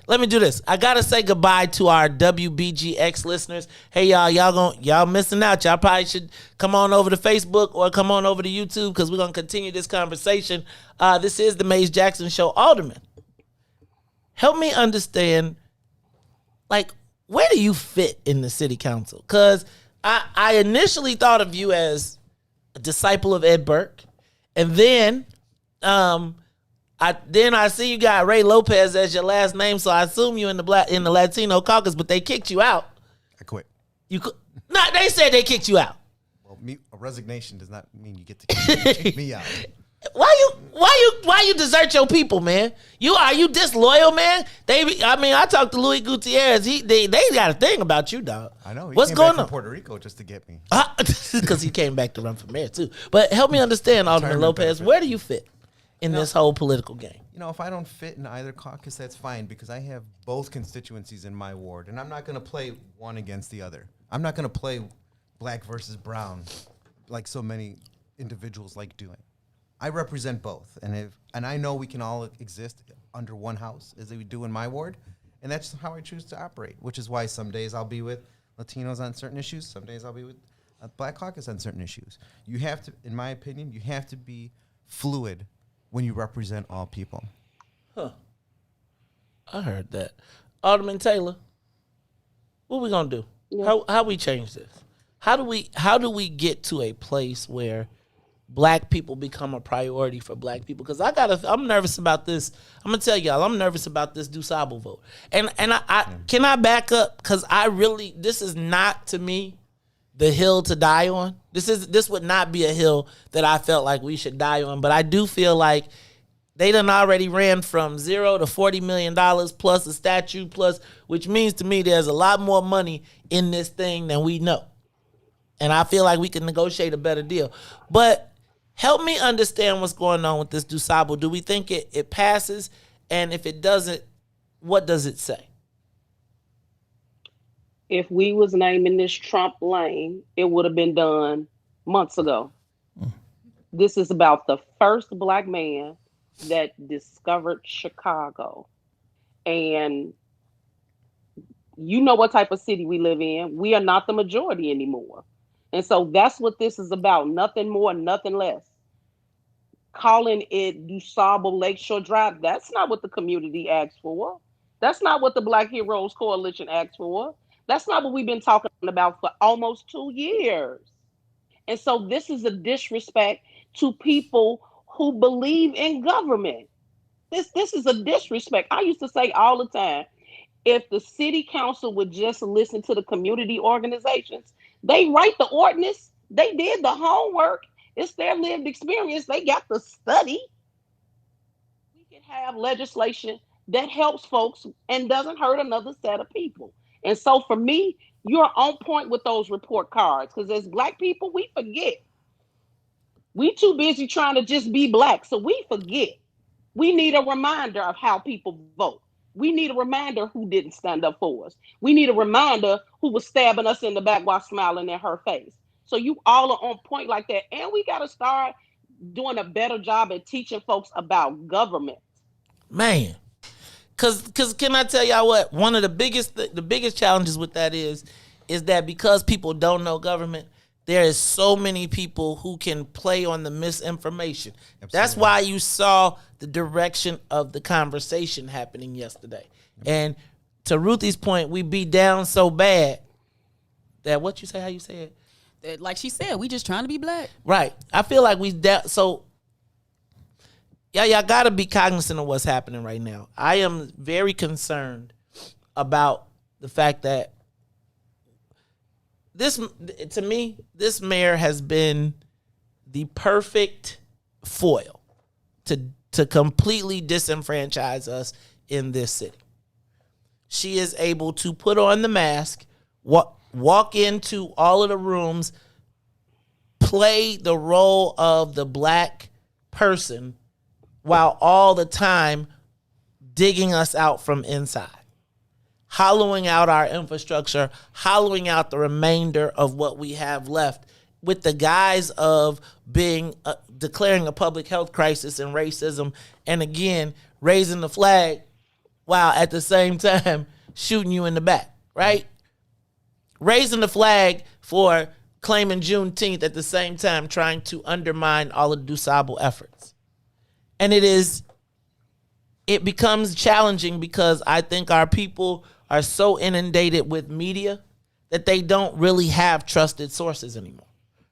let me do this. I gotta say goodbye to our WBGX listeners. Hey, y'all missing out. Y'all probably should come on over to Facebook or come on over to YouTube because we're gonna continue this conversation. This is the Maze Jackson Show. Alderman, help me understand, like, where do you fit in the city council? Because I initially thought of you as a disciple of Ed Burke, and then I see you got Ray Lopez as your last name, so I assume you in the Latino caucus, but they kicked you out. I quit. They said they kicked you out. Well, a resignation does not mean you get to kick me out. Why you desert your people, man? Are you disloyal, man? I talked to Luis Gutierrez. They got a thing about you, dog. I know. What's going on? From Puerto Rico just to get me. Because he came back to run for mayor too. But help me understand, Alderman Lopez. Where do you fit in this whole political game? If I don't fit in either caucus, that's fine because I have both constituencies in my ward, and I'm not going to play one against the other. I'm not going to play black versus brown like so many individuals like doing. I represent both, and I know we can all exist under one house as we do in my ward, and that's how I choose to operate. Which is why some days I'll be with Latinos on certain issues, some days I'll be with Black Caucus on certain issues. You have to, in my opinion, you have to be fluid when you represent all people. Huh? I heard that, Alderman Taylor. What we gonna do? Yeah. How we change this? How do we get to a place where black people become a priority for black people? Because I'm nervous about this. I'm gonna tell y'all, I'm nervous about this DuSable vote. And can I back up? Because this is not, to me, the hill to die on. This would not be a hill that I felt like we should die on. But I do feel like they done already ran from $0 to $40 million plus a statue which means to me there's a lot more money in this thing than we know. And I feel like we can negotiate a better deal. But help me understand what's going on with this DuSable. Do we think it passes? And if it doesn't, what does it say? If we was naming this Trump lane, it would have been done months ago. This is about the first black man that discovered Chicago. And you know what type of city we live in. We are not the majority anymore. And so that's what this is about. Nothing more, nothing less. Calling it DuSable Lakeshore Drive, that's not what the community asked for. That's not what the Black Heroes Coalition asked for. That's not what we've been talking about for almost 2 years. And so this is a disrespect to people who believe in government. This is a disrespect. I used to say all the time, if the city council would just listen to the community organizations, they write the ordinance, they did the homework, it's their lived experience, they got the study. We can have legislation that helps folks and doesn't hurt another set of people. And so for me, you're on point with those report cards, because as Black people, we forget. We too busy trying to just be Black, so we forget. We need a reminder of how people vote. We need a reminder who didn't stand up for us. We need a reminder who was stabbing us in the back while smiling in her face. So you all are on point like that. And we got to start doing a better job at teaching folks about government. Man, cause can I tell y'all what? One of the biggest challenges with that is that because people don't know government, there is so many people who can play on the misinformation. Absolutely. That's why you saw the direction of the conversation happening yesterday. And to Ruthie's point, we be down so bad that what you say, how you say it? That, like she said, we just trying to be Black. Right. I feel like we down. So y'all got to be cognizant of what's happening right now. I am very concerned about the fact that to me, this mayor has been the perfect foil to completely disenfranchise us in this city. She is able to put on the mask, walk into all of the rooms, play the role of the Black person while all the time digging us out from inside. Hollowing out our infrastructure, hollowing out the remainder of what we have left with the guise of being declaring a public health crisis and racism, and again, raising the flag while at the same time shooting you in the back, right? Raising the flag for claiming Juneteenth at the same time trying to undermine all of the DuSable efforts. And it becomes challenging because I think our people are so inundated with media that they don't really have trusted sources anymore,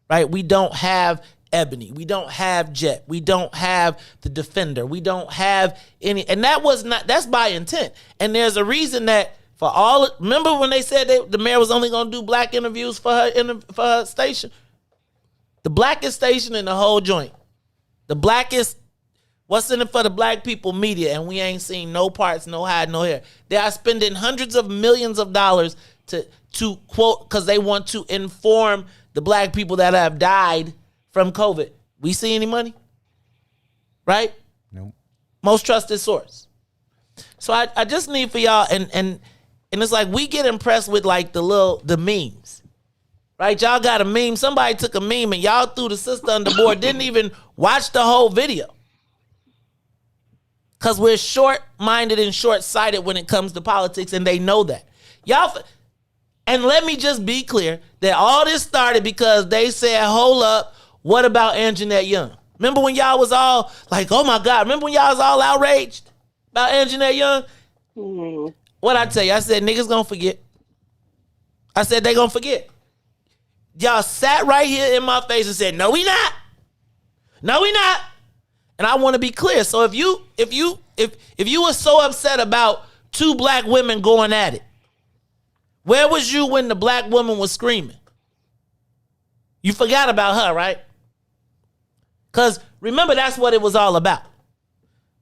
right? We don't have Ebony. We don't have Jet. We don't have The Defender. We don't have any, and that's by intent. And there's a reason that remember when they said the mayor was only going to do Black interviews for her station? The Blackest station in the whole joint. The Blackest, what's in it for the Black people media, and we ain't seen no parts, no hide, no hair. They are spending hundreds of millions of dollars to quote, because they want to inform the Black people that have died from COVID. We see any money? Right? Nope. Most trusted source. So I just need for y'all, and it's like we get impressed with like the memes. Right? Y'all got a meme. Somebody took a meme and y'all threw the sister on the board, didn't even watch the whole video. Because we're short-minded and short-sighted when it comes to politics, and they know that. And let me just be clear that all this started because they said, hold up, what about Jeanette Young? Remember when y'all was all like, oh my God, remember when y'all was all outraged about Jeanette Young? Mm-hmm. What'd I tell you? I said, niggas gonna forget. I said, they gonna forget. Y'all sat right here in my face and said, no, we not. No, we not. And I want to be clear. So if you were so upset about two Black women going at it, where was you when the Black woman was screaming? You forgot about her, right? Because remember, that's what it was all about.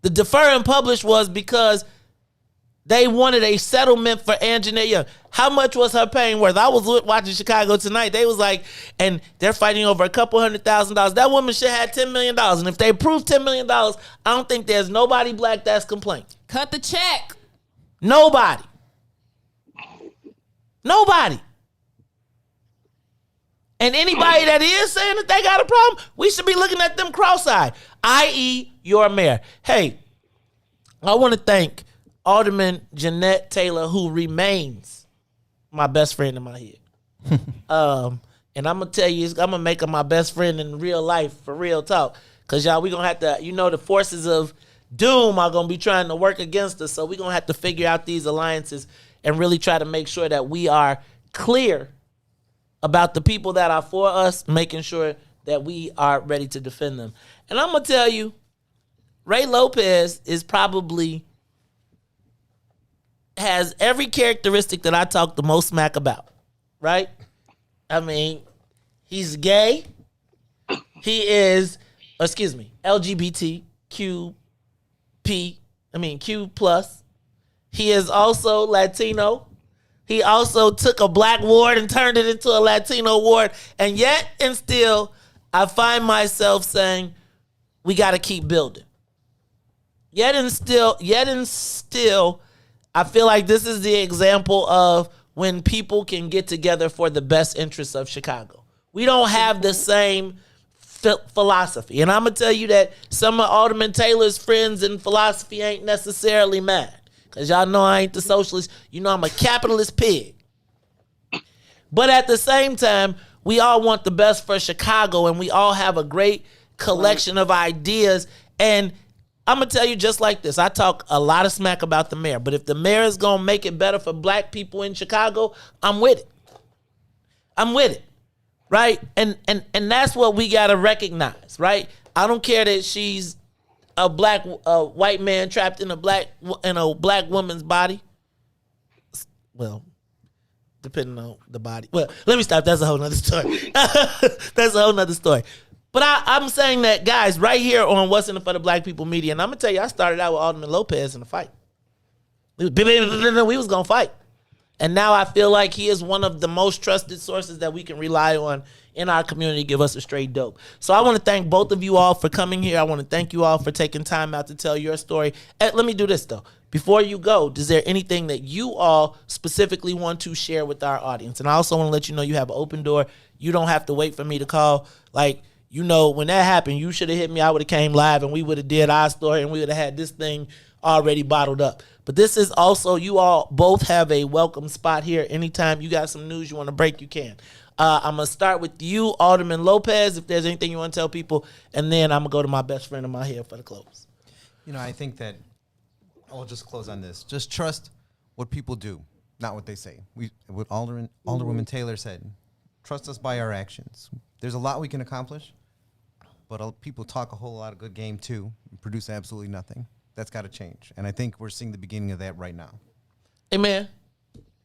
The defer and publish was because they wanted a settlement for Jeanette Young. How much was her pain worth? I was watching Chicago tonight. They was like, and they're fighting over a couple $100,000. That woman should have $10 million. And if they approve $10 million, I don't think there's nobody Black that's complaining. Cut the check. Nobody. And anybody that is saying that they got a problem, we should be looking at them cross-eyed, i.e. your mayor. Hey, I want to thank Alderman Jeanette Taylor, who remains my best friend in my head. And I'm going to tell you, I'm going to make her my best friend in real life, for real talk. Because, y'all, we're going to have to, the forces of doom are going to be trying to work against us. So we're going to have to figure out these alliances and really try to make sure that we are clear about the people that are for us, making sure that we are ready to defend them. And I'm going to tell you, Ray Lopez is probably has every characteristic that I talk the most smack about, right? I mean, he's gay. He is, LGBTQ+. He is also Latino. He also took a black ward and turned it into a Latino ward. And yet and still, I find myself saying, we got to keep building. Yet and still, I feel like this is the example of when people can get together for the best interests of Chicago. We don't have the same philosophy. And I'm going to tell you that some of Alderman Taylor's friends in philosophy ain't necessarily mad. Because y'all know I ain't the socialist. You know I'm a capitalist pig. But at the same time, we all want the best for Chicago, and we all have a great collection of ideas. And I'm going to tell you just like this. I talk a lot of smack about the mayor, but if the mayor is going to make it better for black people in Chicago, I'm with it. I'm with it, right? And that's what we got to recognize, right? I don't care that she's a white man trapped in a black woman's body. Well, depending on the body. Well, let me stop. That's a whole nother story. That's a whole nother story. But I'm saying that, guys, right here on What's in It for the Black People Media, and I'm going to tell you, I started out with Alderman Lopez in a fight. We was going to fight. And now I feel like he is one of the most trusted sources that we can rely on in our community to give us a straight dope. So I want to thank both of you all for coming here. I want to thank you all for taking time out to tell your story. And let me do this, though. Before you go, is there anything that you all specifically want to share with our audience? And I also want to let you know you have an open door. You don't have to wait for me to call. Like, when that happened, you should have hit me. I would have came live and we would have did our story and we would have had this thing already bottled up. But this is also, you all both have a welcome spot here. Anytime you got some news you want to break, you can. I'm going to start with you, Alderman Lopez, if there's anything you want to tell people. And then I'm going to go to my best friend in my head for the close. I think that I'll just close on this. Just trust what people do, not what they say. What Alderwoman Taylor said, trust us by our actions. There's a lot we can accomplish, but people talk a whole lot of good game too and produce absolutely nothing. That's got to change. And I think we're seeing the beginning of that right now. Hey, man,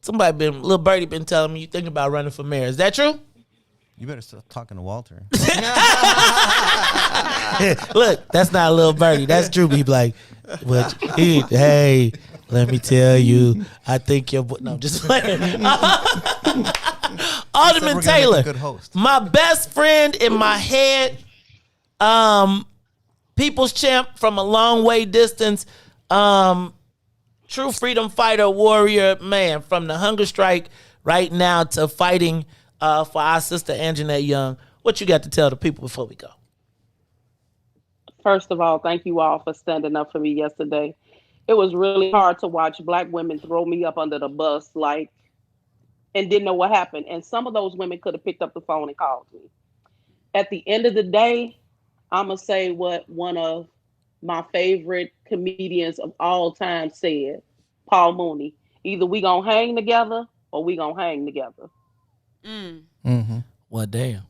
little birdie been telling me you think about running for mayor. Is that true? You better start talking to Walter. Look, that's not a little birdie. That's Drew. Be like, hey, let me tell you, I think your boy. No, just playing. Alderman Taylor, good host. My best friend in my head, people's champ from a long way distance, true freedom fighter, warrior, man, from the hunger strike right now to fighting for our sister Jeanette Young. What you got to tell the people before we go? First of all, thank you all for standing up for me yesterday. It was really hard to watch black women throw me up under the bus, and didn't know what happened. And some of those women could have picked up the phone and called me. At the end of the day, I'm going to say what one of my favorite comedians of all time said, Paul Mooney. Either we going to hang together or we going to hang together. Mm-hmm. Well, damn.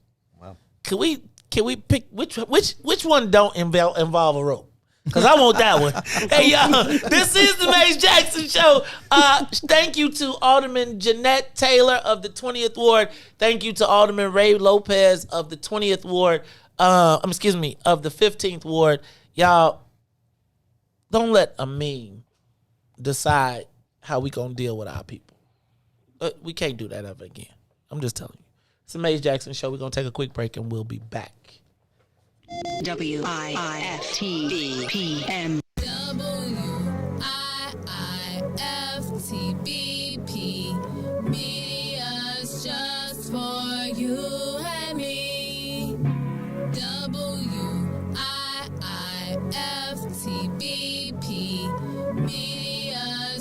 Wow. Can we pick which one don't involve a rope? Because I want that one. Hey, y'all, this is the Mace Jackson Show. Thank you to Alderman Jeanette Taylor of the 20th Ward. Thank you to Alderman Ray Lopez of the 20th Ward. Of the 15th Ward. Y'all, don't let a meme decide how we going to deal with our people. We can't do that ever again. I'm just telling you. It's the Mace Jackson Show. We're going to take a quick break and we'll be back. WIIFTBP. WIIFTBP. Media's just for you and me. WIIFTBP. Media's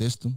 system?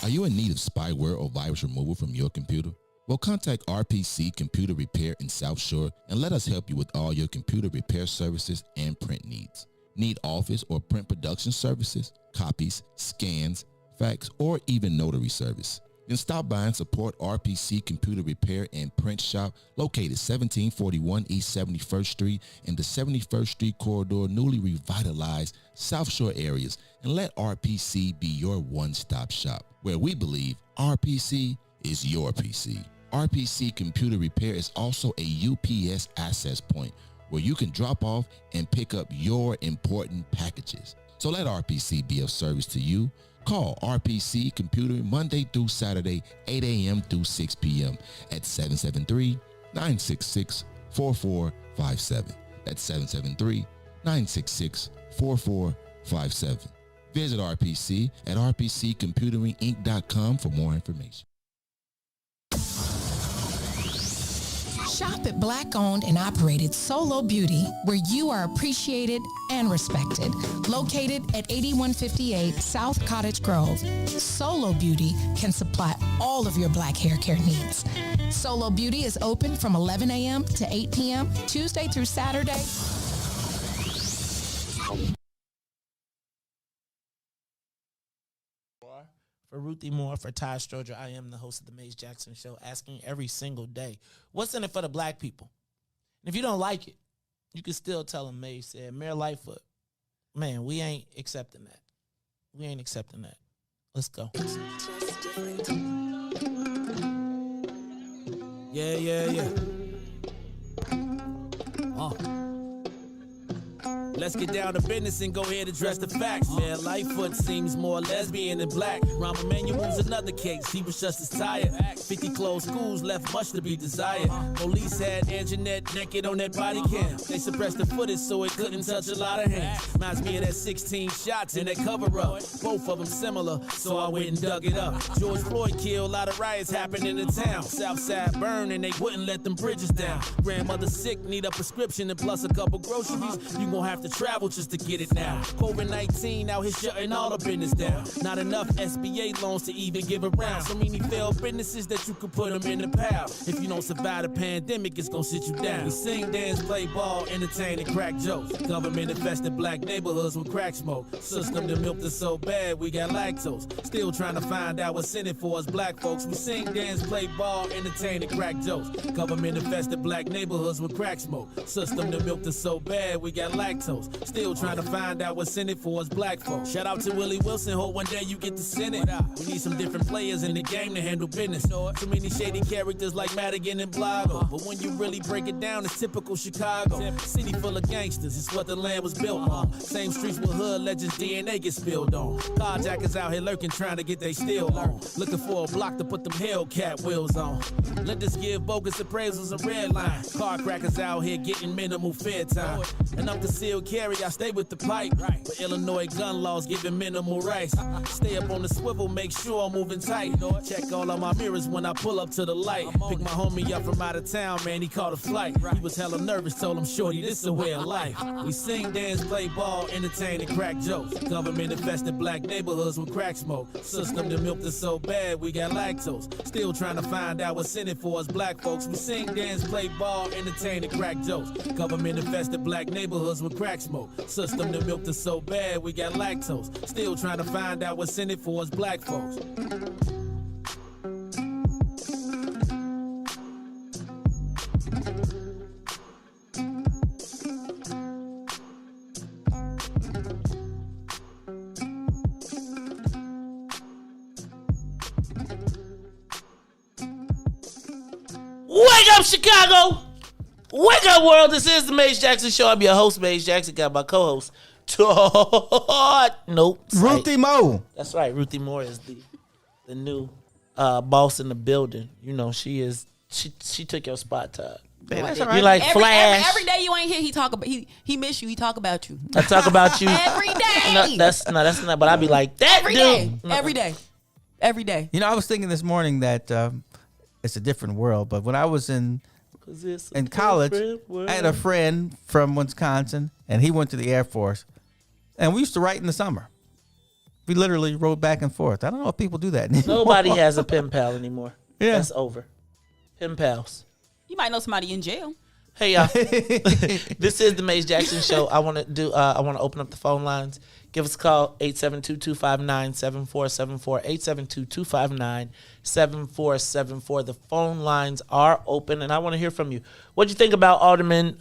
Are you in need of spyware or virus removal from your computer? Well, contact RPC Computer Repair in South Shore and let us help you with all your computer repair services and print needs. Need office or print production services, copies, scans, fax, or even notary service? Then stop by and support RPC Computer Repair and Print Shop located 1741 East 71st Street in the 71st Street corridor, newly revitalized South Shore areas, and let RPC be your one-stop shop, where we believe RPC is your PC. RPC Computer Repair is also a UPS access point where you can drop off and pick up your important packages. So let RPC be of service to you. Call RPC Computer Monday through Saturday, 8 a.m. through 6 p.m. at 773-966-4457. That's 773-966-4457. Visit RPC at rpccomputeringinc.com for more information. Shop at Black-owned and operated Solo Beauty, where you are appreciated and respected. Located at 8158 South Cottage Grove, Solo Beauty can supply all of your black hair care needs. Solo Beauty is open from 11 a.m. to 8 p.m., Tuesday through Saturday. For Ruthie Moore, for Todd Stroger, I am the host of the Maze Jackson Show, asking every single day, what's in it for the black people? And if you don't like it, you can still tell them Maze said, Mayor Lightfoot, man, we ain't accepting that. We ain't accepting that. Let's go. Yeah. Let's get down to business and go ahead and address the facts, man. Lightfoot seems more lesbian than black. Rahm Emanuel's another case. He was just as tired. 50 closed schools left much to be desired. Police had Jeanette naked on that body cam. They suppressed the footage so it couldn't touch a lot of hands. Reminds me of that 16 shots in that cover-up. Both of them similar, so I went and dug it up. George Floyd killed, a lot of riots happened in the town. Southside burned and they wouldn't let them bridges down. Grandmother sick, need a prescription and plus a couple groceries. You gon' have to travel just to get it now. COVID-19 out here shutting all the business down. Not enough SBA loans to even give around. So many failed businesses that you could put them in the pile. If you don't survive the pandemic, it's gonna sit you down. We sing, dance, play ball, entertain, and crack jokes. Government infested black neighborhoods with crack smoke. System that milked us so bad, we got lactose. Still trying to find out what's in it for us black folks. We sing, dance, play ball, entertain, and crack jokes. Government infested black neighborhoods with crack smoke. System that milked us so bad, we got lactose. Still trying to find out what's in it for us black folks. Shout out to Willie Wilson, hope one day you get to send it. We need some different players in the game to handle business. Too many shady characters like Madigan and Blago. But when you really break it down, it's typical Chicago. City full of gangsters, it's what the land was built on. Same streets with hood legends, DNA gets spilled on. Carjackers out here lurking, trying to get they steal on. Looking for a block to put them Hellcat wheels on. Let us give bogus appraisals a red line. Car crackers out here getting minimal fair time. And I'm concealed carry, I stay with the pipe. But Illinois gun laws giving minimal rights. Stay up on the swivel, make sure I'm moving tight. Check all of my mirrors when I pull up to the light. Pick my homie up from out of town, man, he caught a flight. He was hella nervous, told him, shorty, this a way of life. We sing, dance, play ball, entertain, and crack jokes. Government infested black neighborhoods with crack smoke. System that milked us so bad, we got lactose. Still trying to find out what's in it for us black folks. We sing, dance, play ball, entertain, and crack jokes. Government infested black neighborhoods with crack smoke. System that milked us so bad, we got lactose. Still trying to find out what's in it for us black folks. Wake up, Chicago! Wake up, world! This is the Maze Jackson Show. I'm your host, Maze Jackson. Got my co-host, Todd. Nope. Ruthie Moore. That's right. Ruthie Moore is the new boss in the building. You know, she took your spot, Todd. Man, that's all right. You like Flash. Every day you ain't here, he talk about he miss you. He talk about you. I talk about you every day. No, that's not. But I be like that every dude. Day. Every day. Every day. You know, I was thinking this morning that it's a different world. But when I was in college, I had a friend from Wisconsin, and he went to the Air Force, and we used to write in the summer. We literally wrote back and forth. I don't know if people do that anymore. Nobody has a pen pal anymore. Yeah. That's over. Pen pals. You might know somebody in jail. Hey y'all, this is the Maze Jackson Show. I want to open up the phone lines. Give us a call, 872-259-7474, 872-259-7474. The phone lines are open, and I want to hear from you. What'd you think about Alderman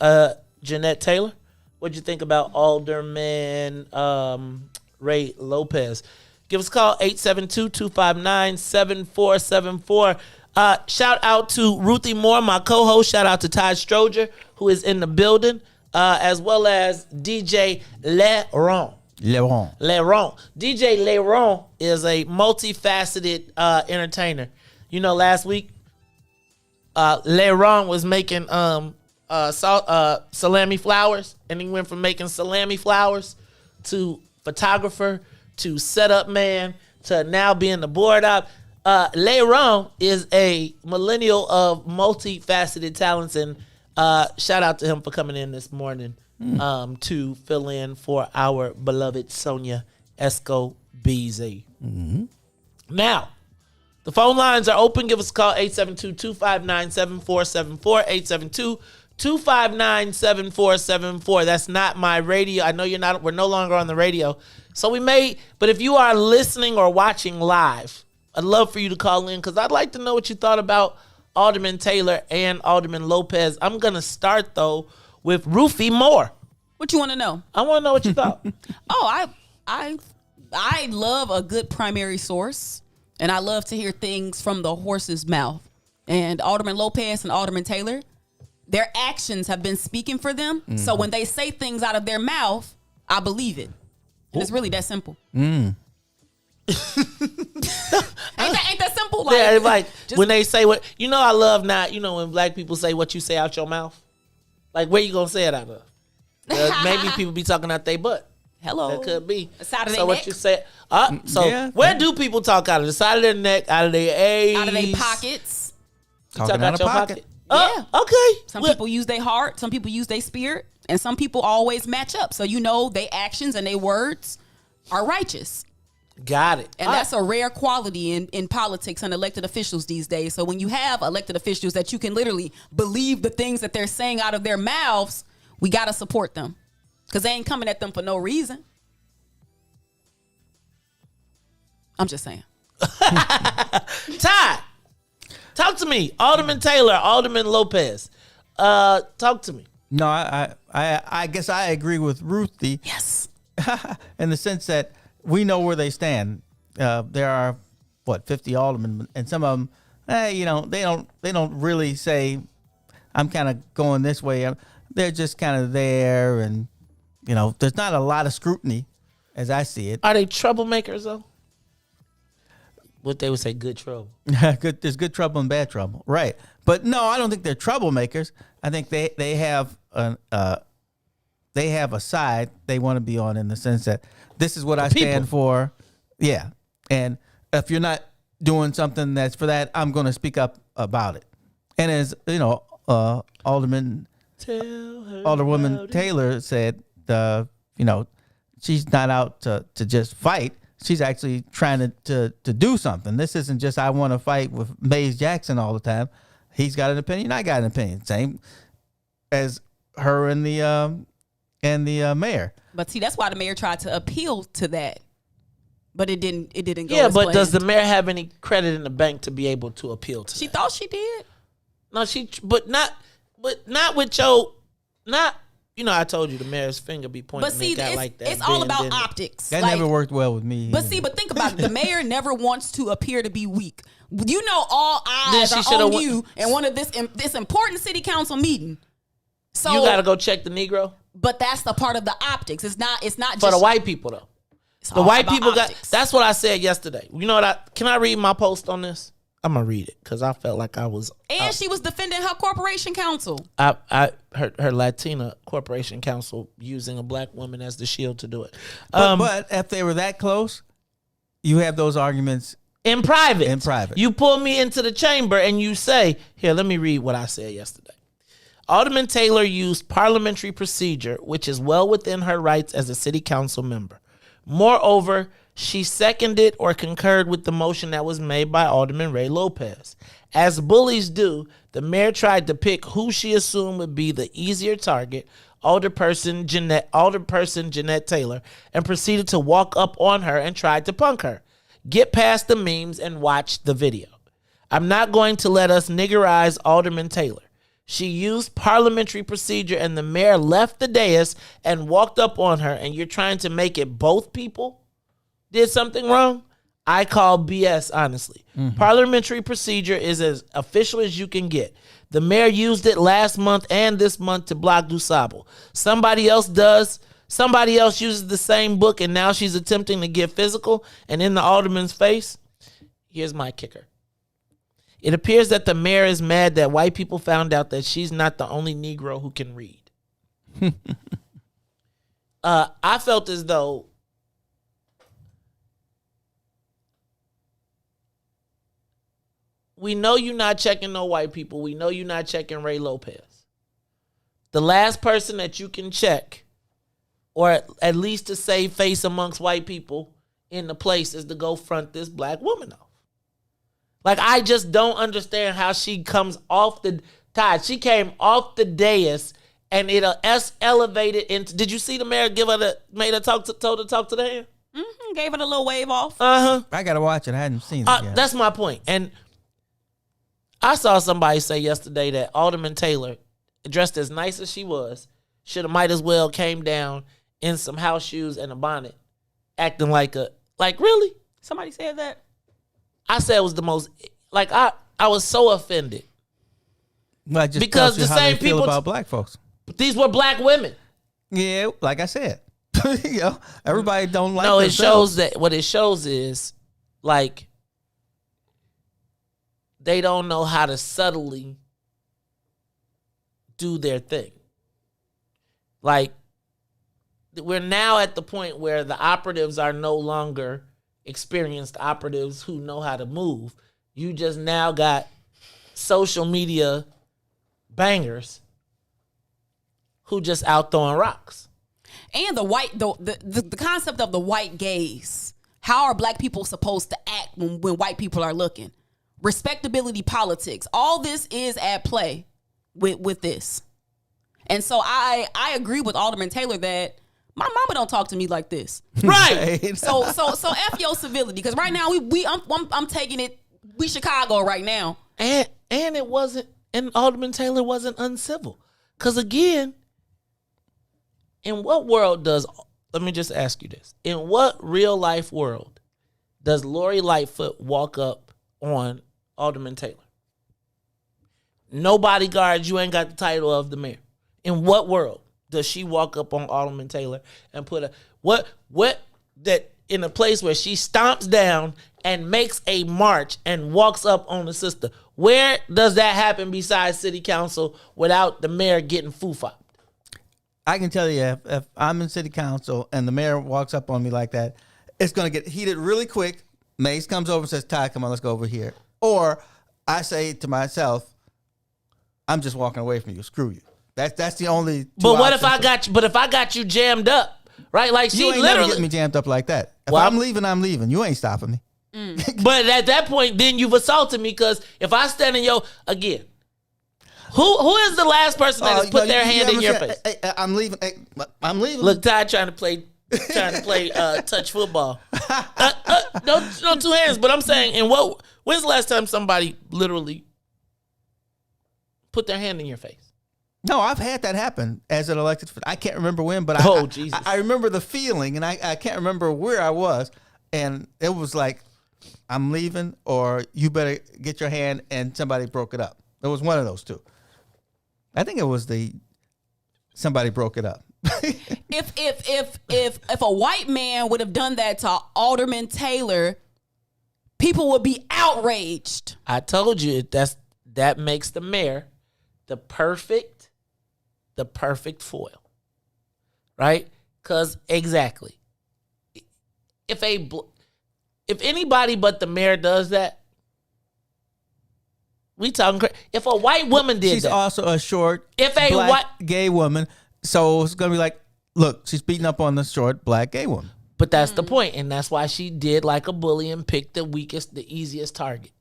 Jeanette Taylor? What'd you think about Alderman Ray Lopez? Give us a call, 872-259-7474. Shout out to Ruthie Moore, my co-host. Shout out to Todd Stroger, who is in the building, as well as DJ Leron. DJ Leron is a multifaceted entertainer. You know, last week, Leron was making salami flowers, and he went from making salami flowers to photographer to setup man to now being the board op. Leron is a millennial of multifaceted talents, and shout out to him for coming in this morning to fill in for our beloved Sonia Escobar. Now, the phone lines are open. Give us a call, 872-259-7474, 872-259-7474. That's not my radio. I know we're no longer on the radio. So but if you are listening or watching live, I'd love for you to call in because I'd like to know what you thought about Alderman Taylor and Alderman Lopez. I'm going to start, though, with Ruthie Moore. What you want to know? I want to know what you thought. I love a good primary source, and I love to hear things from the horse's mouth. And Alderman Lopez and Alderman Taylor, their actions have been speaking for them. Mm-hmm. So when they say things out of their mouth, I believe it. And it's really that simple. Ain't that simple? When they say what, I love not, when black people say what you say out your mouth. Like, where you going to say it out of? Maybe people be talking out their butt. Hello. That could be. The side of so their what neck. You say? Where do people talk out of? The side of their neck, out of their A's? Out of their pockets. Talking out of pocket. Yeah. Okay. Some people use their heart. Some people use their spirit. And some people always match up. So their actions and their words are righteous. Got it. And that's a rare quality in politics and elected officials these days. So when you have elected officials that you can literally believe the things that they're saying out of their mouths, we got to support them. Because they ain't coming at them for no reason. I'm just saying. Todd, talk to me. Alderman Taylor, Alderman Lopez. Talk to me. No, I guess I agree with Ruthie. Yes. In the sense that we know where they stand. There are 50 aldermen, and some of them, they don't really say, I'm kind of going this way. They're just kind of there, and there's not a lot of scrutiny, as I see it. Are they troublemakers though? What they would say, good trouble. There's good trouble and bad trouble, right? But no, I don't think they're troublemakers. I think they have a side they want to be on, in the sense that this is what I stand for. Yeah. And if you're not doing something that's for that, I'm going to speak up about it. And as, Alderwoman Taylor said, she's not out to just fight. She's actually trying to do something. This isn't just, I want to fight with Maze Jackson all the time. He's got an opinion. I got an opinion. Same as her and the mayor. But see, that's why the mayor tried to appeal to that, but it didn't go. Yeah, as but planned. does the mayor have any credit in the bank to be able to appeal to? She thought she did. No, not with I told you the mayor's finger be pointing. But see, like that. It's all about optics. That never worked well with me. But see, think about it. The mayor never wants to appear to be weak. All eyes are on you and one of this important city council meeting. So you got to go check the Negro. But that's the part of the optics. It's not just for the white people though. The white people optics. That's what I said yesterday. You know what? Can I read my post on this? I'm gonna read it because I felt like I was. And she was defending her corporation counsel. Her Latina corporation counsel using a black woman as the shield to do it. But if they were that close, you have those arguments in private. You pull me into the chamber and you say, "Here, let me read what I said yesterday." Alderman Taylor used parliamentary procedure, which is well within her rights as a city council member. Moreover, She seconded or concurred with the motion that was made by Alderman Ray Lopez. As bullies do, the mayor tried to pick who she assumed would be the easier target, Alderperson Jeanette Taylor, and proceeded to walk up on her and tried to punk her. Get past the memes and watch the video. I'm not going to let us niggerize Alderman Taylor. She used parliamentary procedure and the mayor left the dais and walked up on her, and you're trying to make it both people did something wrong? I call BS, honestly. Parliamentary procedure is as official as you can get. The mayor used it last month and this month to block Dusable. Somebody else uses the same book, and now she's attempting to get physical and in the alderman's face. Here's my kicker. It appears that the mayor is mad that white people found out that she's not the only Negro who can read. I felt as though we know you're not checking no white people. We know you're not checking Ray Lopez. The last person that you can check, or at least to save face amongst white people in the place, is to go front this black woman off. Like, I just don't understand how she comes off the Todd. She came off the dais and it elevated into. Did you see the mayor told her to talk to the hand? Mm-hmm, gave it a little wave off. I gotta watch it. I hadn't seen it yet. That's my point. And I saw somebody say yesterday that Alderman Taylor, dressed as nice as she was, might as well came down in some house shoes and a bonnet, acting like really? Somebody said that? I said it was the most, I was so offended. Well, it just because tells you the how same they feel people about black folks. But these were black women. Yeah, like I said. Everybody don't like No, it themselves. shows that what it shows is they don't know how to subtly do their thing. We're now at the point where the operatives are no longer experienced operatives who know how to move. You just now got social media bangers who just out throwing rocks. And the concept of the white gaze. How are black people supposed to act when white people are looking? Respectability politics. All this is at play with this. And so I agree with Alderman Taylor that my mama don't talk to me like this. Right. So F your civility, because right now I'm taking it. We Chicago right now. And it wasn't. And Alderman Taylor wasn't uncivil. Because again, in what world let me just ask you this. In what real life world does Lori Lightfoot walk up on Alderman Taylor? No bodyguards, you ain't got the title of the mayor. In what world does she walk up on Alderman Taylor and put in a place where she stomps down and makes a march and walks up on the sister? Where does that happen besides city council without the mayor getting foo-fopped? I can tell you, if I'm in city council and the mayor walks up on me like that, it's going to get heated really quick. Mace comes over and says, Todd, come on, let's go over here. Or I say to myself, I'm just walking away from you. Screw you. That's the only. But what if I got you? But if I got you jammed up, right? Like she you ain't literally never get me jammed up like that. If Well, I'm leaving, I'm leaving. You ain't stopping me. But at that point, then you've assaulted me, because if I stand in again, who is the last person that has put their hand in your face? Hey, I'm leaving. Hey, I'm leaving. Look, Todd trying to play touch football. No two hands. But I'm saying, when's the last time somebody literally put their hand in your face? No, I've had that happen as an elected. I can't remember when, but Jesus. I remember the feeling, and I can't remember where I was, and it was like, I'm leaving, or you better get your hand, and somebody broke it up. It was one of those two. I think it was somebody broke it up. If a white man would have done that to Alderman Taylor, people would be outraged. I told you that makes the mayor the perfect foil, right? Because exactly, if anybody but the mayor does that, we talking. If a white woman did she's that, also a short, if a black gay woman, so it's gonna be like, look, she's beating up on the short black gay woman. But that's the point, and that's why she did like a bully and picked the weakest, the easiest target,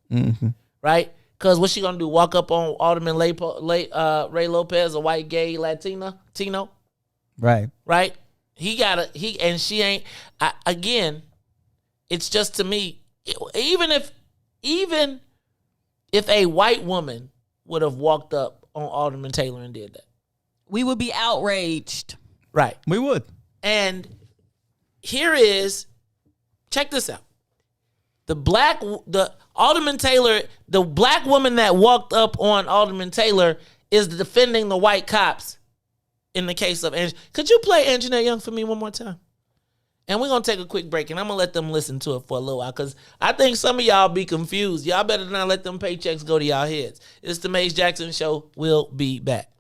right? Because what's she gonna do? Walk up on Alderman Ray Lopez, a white gay Latino, Right. right? And she ain't. Again, it's just to me, even if a white woman would have walked up on Alderman Taylor and did that, we would be outraged. Right. We would. And check this out. The Alderman Taylor, the black woman that walked up on Alderman Taylor is defending the white cops in the case of Angie. Could you play Jeanette Young for me one more time? And we're going to take a quick break, and I'm going to let them listen to it for a little while, because I think some of y'all be confused. Y'all better not let them paychecks go to y'all heads. It's the Maze Jackson Show. We'll be back.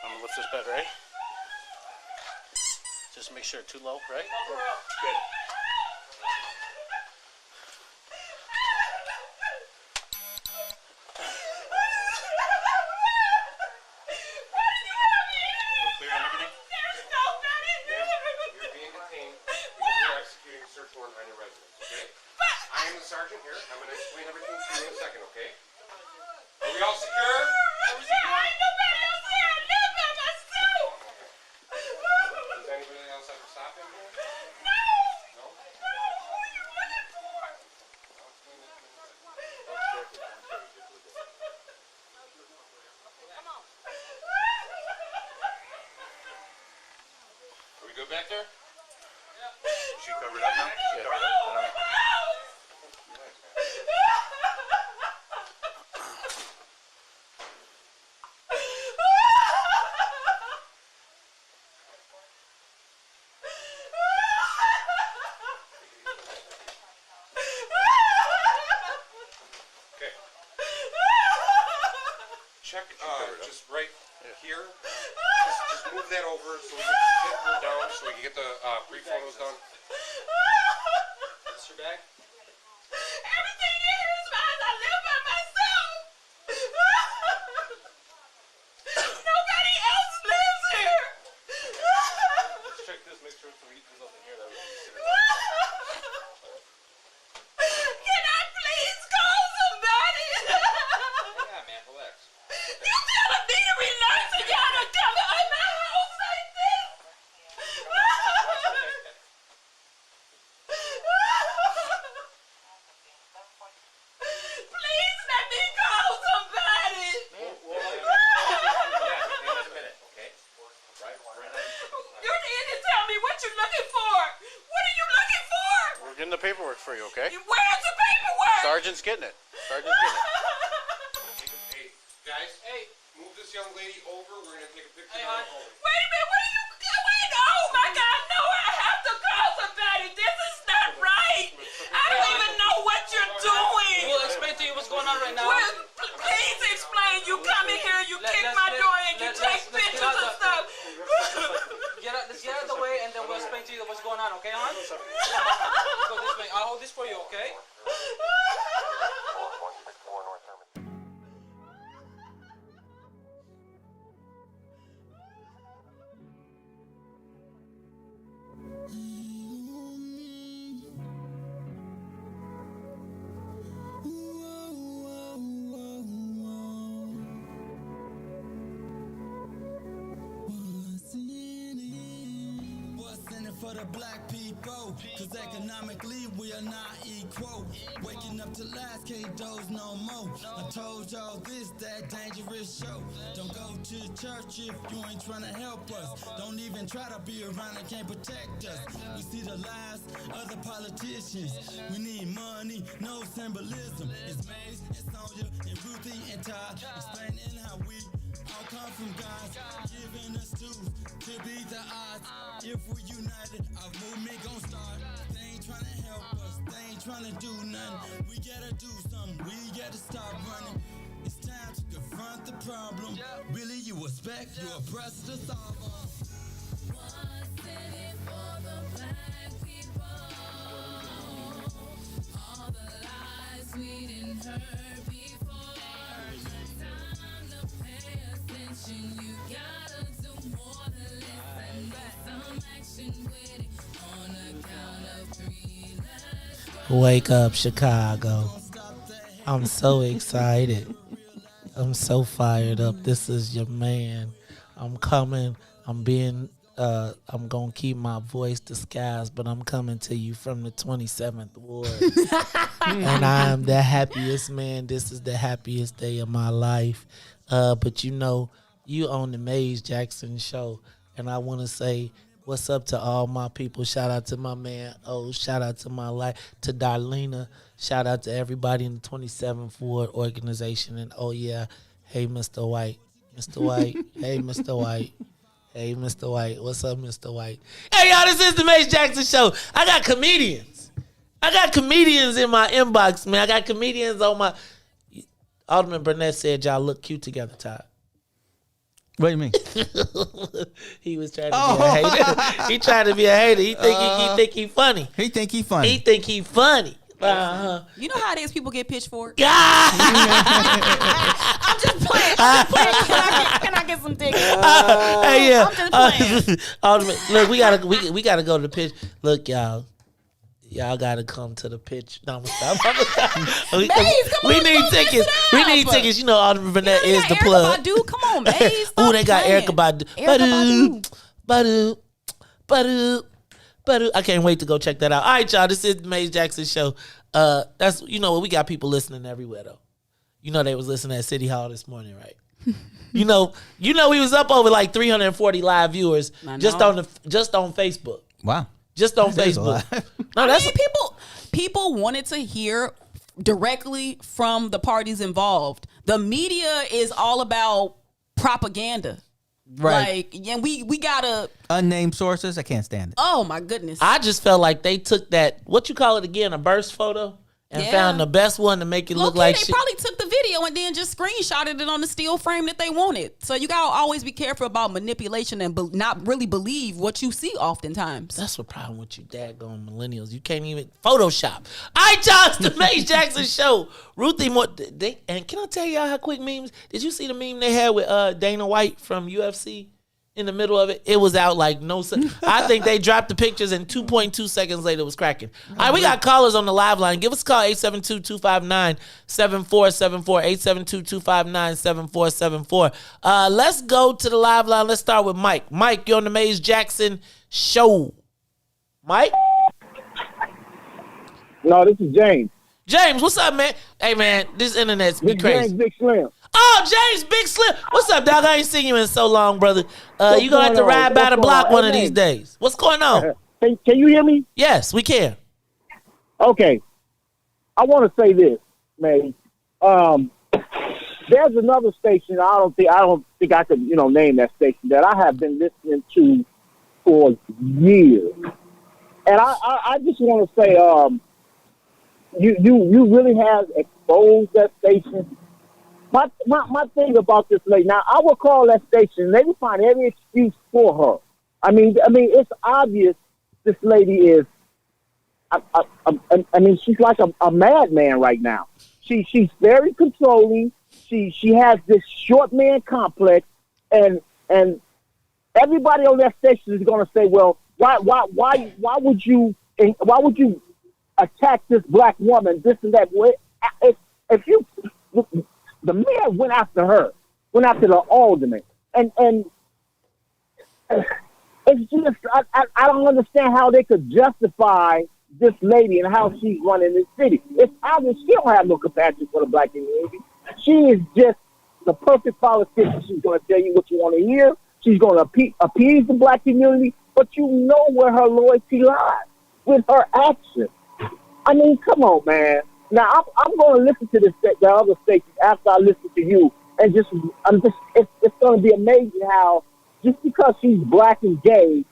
I'm going to lift this bed, right? Just make sure it's too low, right? Good. Sergeant here. I'm going to explain everything to you in a second, okay? Are we all secure? Ain't nobody else here. I live by myself. Does anybody else have to stop him here? No. No? Who are you looking for? Are we good back there? Is she covered up now? She covered up? Okay. Check, just right here. Just move that over so we can get her down, so we can get the pre-photos done. Is your bag? Everything here is mine. I live by myself. Nobody else lives here. Let's check this, make sure there's nothing here that we can consider. Can I please call somebody? Hang on, man. Relax. You telling me to relax and y'all to come in my house like this? Please let me call somebody. You need to tell me what you're looking for. What are you looking for? We're getting the paperwork for you, okay? Where's the paperwork? Sergeant's getting it. Sergeant's getting it. Hey, guys. Hey. Move this young lady over. We're going to take a picture. Wait a minute, what are you? Wait, oh my God, no, I have to call somebody. This is not right. I don't even know what you're doing. We'll explain to you what's going on right now. Well, please explain. You come in here, you kick my door in, you take pictures and stuff. Let's get out of the way, and then we'll explain to you what's going on, okay, hon? Let's go this way. I'll hold this for you, okay? For the black people, cause economically we are not equal. Waking up to last, can't doze no more. I told y'all this, that dangerous show. Don't go to church if you ain't trying to help us. Don't even try to be around and can't protect us. We see the lies of the politicians. We need money, no symbolism. It's Maze, and Sonia, and Ruthie, and Todd, explaining how we all come from God, giving us tools to beat the odds. If we're united, our movement gon' start. They ain't tryna help us, they ain't tryna do nothing. We gotta do something, we gotta stop running. It's time to confront the problem. Really, you expect your oppressor to solve us. What's in it for the black people? All the lies Wake up, Chicago. I'm so excited. I'm so fired up. This is your man. I'm coming. I'm gonna keep my voice disguised, but I'm coming to you from the 27th Ward. And I am the happiest man. This is the happiest day of my life. But you know, you on the Maze Jackson show. And I want to say what's up to all my people. Shout out to my man. Oh, shout out to my life, to Darlena. Shout out to everybody in the 27th Ward organization. And oh yeah, hey Mr. White. Mr. White. Hey Mr. White. Hey Mr. White. What's up, Mr. White? Hey y'all, this is the Mace Jackson show. I got comedians. In my inbox, man. I got comedians on my Alderman Burnett said y'all look cute together, Todd. What do you mean? He was trying to be a hater. He trying to be a hater. He think he funny. He think he funny. He think he funny. Uh-huh. You know how it is, people get pitchfork? Yeah. I'm just playing. Can I get some dick? Hey, yeah. I'm just playing. Look, we gotta go to the pitch. Look, y'all gotta come to the pitch. No, I'm gonna stop. We need tickets. We need tickets. You know, Alderman Burnett is the plug. Badu. Come on, Maze. Ooh, they got Erykah Badu. Badu. I can't wait to go check that out. All right, y'all. This is the Maze Jackson show. That's we got people listening everywhere though. You know they was listening at City Hall this morning, right? you know we was up over like 340 live viewers just on Facebook. Wow. Just on Facebook. No, that's people wanted to hear directly from the parties involved. The media is all about propaganda. Right. Like, and we gotta unnamed sources. I can't stand it. Oh my goodness. I just felt like they took that, what you call it again, a burst photo, and found the best one to make it look like shit. They probably took the video and then just screenshotted it on the steel frame that they wanted. So you gotta always be careful about manipulation and not really believe what you see oftentimes. That's the problem with you daggone millennials. You can't even Photoshop. All right, y'all, it's the Mace Jackson show. Ruthie, and can I tell y'all how quick memes? Did you see the meme they had with Dana White from UFC? In the middle of it, it was out like no. I think they dropped the pictures and 2.2 seconds later it was cracking. All right, we got callers on the live line. Give us a call, 872-259-7474, 872-259-7474. Let's go to the live line. Let's start with Mike. Mike, you're on the Maze Jackson show. Mike? No, this is James. James, what's up, man? Hey, man, this internet's be crazy. James Big Slim. Oh, James Big Slim. What's up, dog? I ain't seen you in so long, brother. You gonna have to ride by the block one of these days. What's going on? Can you hear me? Yes, we can. Okay. I want to say this, man. There's another station. I don't think I could, name that station that I have been listening to for years. And I just want to say, you really have exposed that station. My thing about this lady, now I will call that station, they will find every excuse for her. I mean, it's obvious this lady is, she's like a madman right now. She's very controlling. She has this short man complex, and everybody on that station is going to say, well, why would you attack this black woman, this and that? If you, the mayor went after her, went after the alderman, and it's just I don't understand how they could justify this lady and how she's running this city. It's obvious she don't have no compassion for the black community. She is just the perfect politician. She's going to tell you what you want to hear. She's going to appease the black community, but you know where her loyalty lies, with her actions. I mean, come on, man. Now I'm going to listen to the other stations after I listen to you, and it's going to be amazing how just because she's black and gay,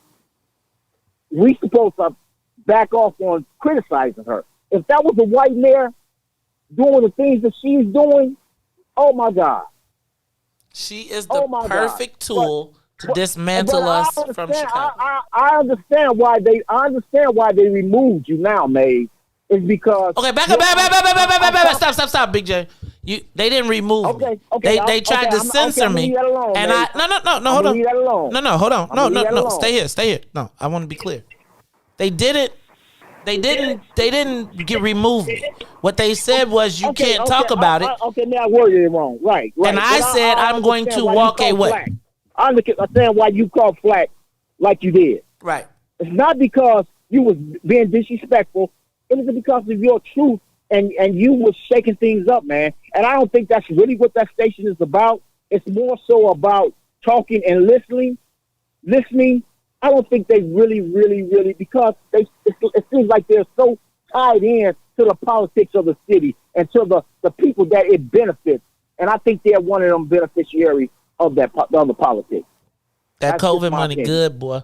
we supposed to back off on criticizing her. If that was a white mayor doing the things that she's doing, oh my God. She is the perfect tool to dismantle us from Chicago. I understand why they removed you now, Maze. Is because okay, back up. Stop, Big J. They didn't remove me. They tried to censor me, and I hold on. No, hold on. No. Stay here. No, I want to be clear. They didn't get removed me. What they said was you can't talk about it. Okay, now I worded it wrong. Right. And I said I'm going to walk away. I understand why you called flack like you did. Right. It's not because you was being disrespectful. It was because of your truth, and you was shaking things up, man. And I don't think that's really what that station is about. It's more so about talking and listening. I don't think they really, because it seems like they're so tied in to the politics of the city and to the people that it benefits. And I think they're one of them beneficiaries of the other politics. That COVID money good, boy.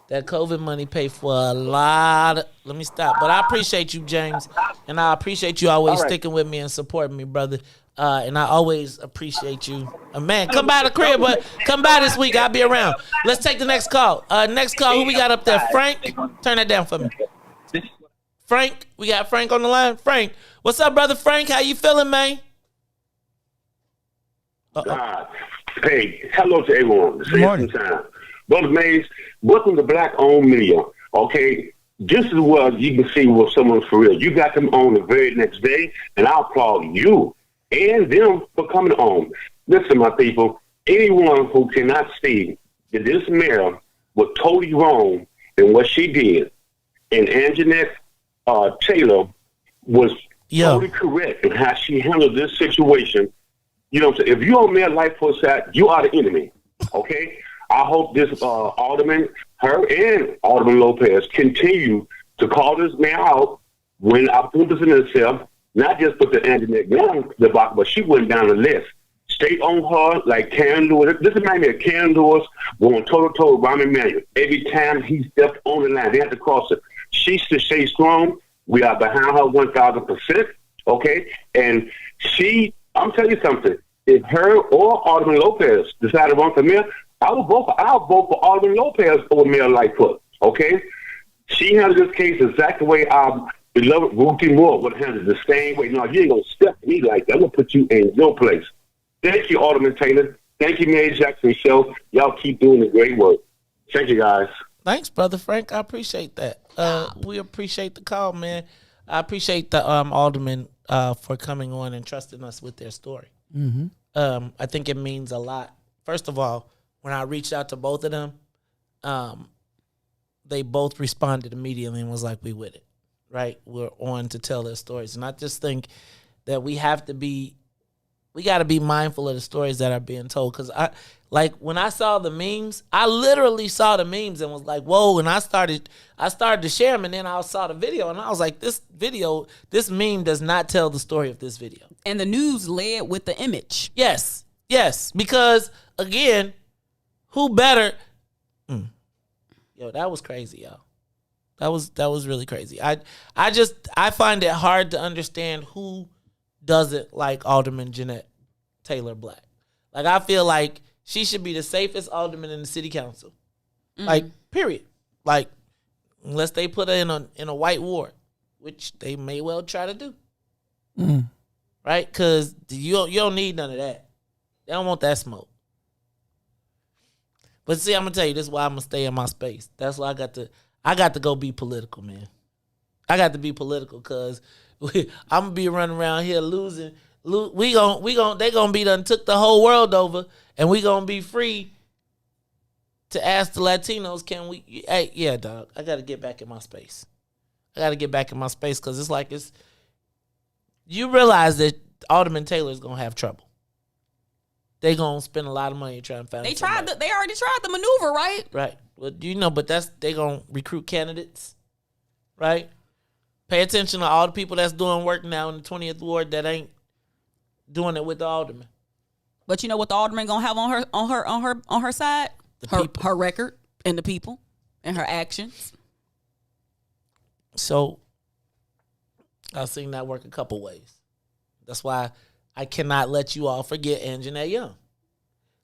That COVID money paid for a lot of... Let me stop. But I appreciate you, James. And I appreciate you always sticking with me and supporting me, brother. And I always appreciate you. Man, come by the crib, but come by this week. I'll be around. Let's take the next call. Next call, who we got up there? Frank? Turn that down for me. Frank? We got Frank on the line? Frank. What's up, brother Frank? How you feeling, man? Hey, hello to everyone. Good morning. Brother Mays, welcome to Black Owned Media. Okay, this is what you can see with someone's for real. You got them on the very next day, and I applaud you and them for coming on. Listen, my people, anyone who cannot see that this mayor was totally wrong in what she did, and Jeanette Taylor was totally correct in how she handled this situation. You know what I'm saying? If you're on Mayor Lightfoot's side, you are the enemy. Okay? I hope this alderman, her and Alderman Lopez, continue to call this man out when opportunity presents itself, not just put the Jeanette Young debacle, but she went down the list. Stay on her like Karen Lewis. This reminds me of Karen Lewis going toe-to-toe with Rahm Emanuel. Every time he stepped on the line, they had to cross it. She should stay strong. We are behind her 1,000%. Okay? And I'm telling you something. If her or Alderman Lopez decide to run for mayor, I'll vote for Alderman Lopez over Mayor Lightfoot. Okay? She handled this case exactly the way our beloved Ruthie Moore would handle it, the same way. No, you ain't gonna step me like that. I'm gonna put you in your place. Thank you, Alderman Taylor. Thank you, Mayor Jackson Show. Y'all keep doing the great work. Thank you, guys. Thanks, brother Frank. I appreciate that. We appreciate the call, man. I appreciate the alderman for coming on and trusting us with their story. Mm-hmm. I think it means a lot. First of all, when I reached out to both of them, they both responded immediately and was like, we with it, right? We're on to tell their stories. And I just think that we got to be mindful of the stories that are being told. Because when I saw the memes, I literally saw the memes and was like, whoa. And I started to share them, and then I saw the video, and I was like, this meme does not tell the story of this video. And the news led with the image. Yes. Because, again, who better? Yo, that was crazy, y'all. That was really crazy. I find it hard to understand who doesn't like Alderman Jeanette Taylor Black. Like, I feel like she should be the safest alderman in the city council. Mm-hmm. Like, period. Like, unless they put her in a white ward, which they may well try to do. Mm. Right? Because you don't need none of that. They don't want that smoke. But see, I'm gonna tell you, this is why I'm gonna stay in my space. That's why I got to go be political, man. I got to be political because I'm gonna be running around here losing. They gonna be done took the whole world over, and we gonna be free to ask the Latinos, can we? Hey, yeah, dog. I gotta get back in my space. Because it's you realize that Alderman Taylor is gonna have trouble. They gonna spend a lot of money trying to find. They already tried the maneuver, right? Right. Well, but they gonna recruit candidates, right? Pay attention to all the people that's doing work now in the 20th ward that ain't doing it with the alderman. But you know what the alderman gonna have on her side? Her record and the people and her actions. So I've seen that work a couple ways. That's why I cannot let you all forget Jeanette Young.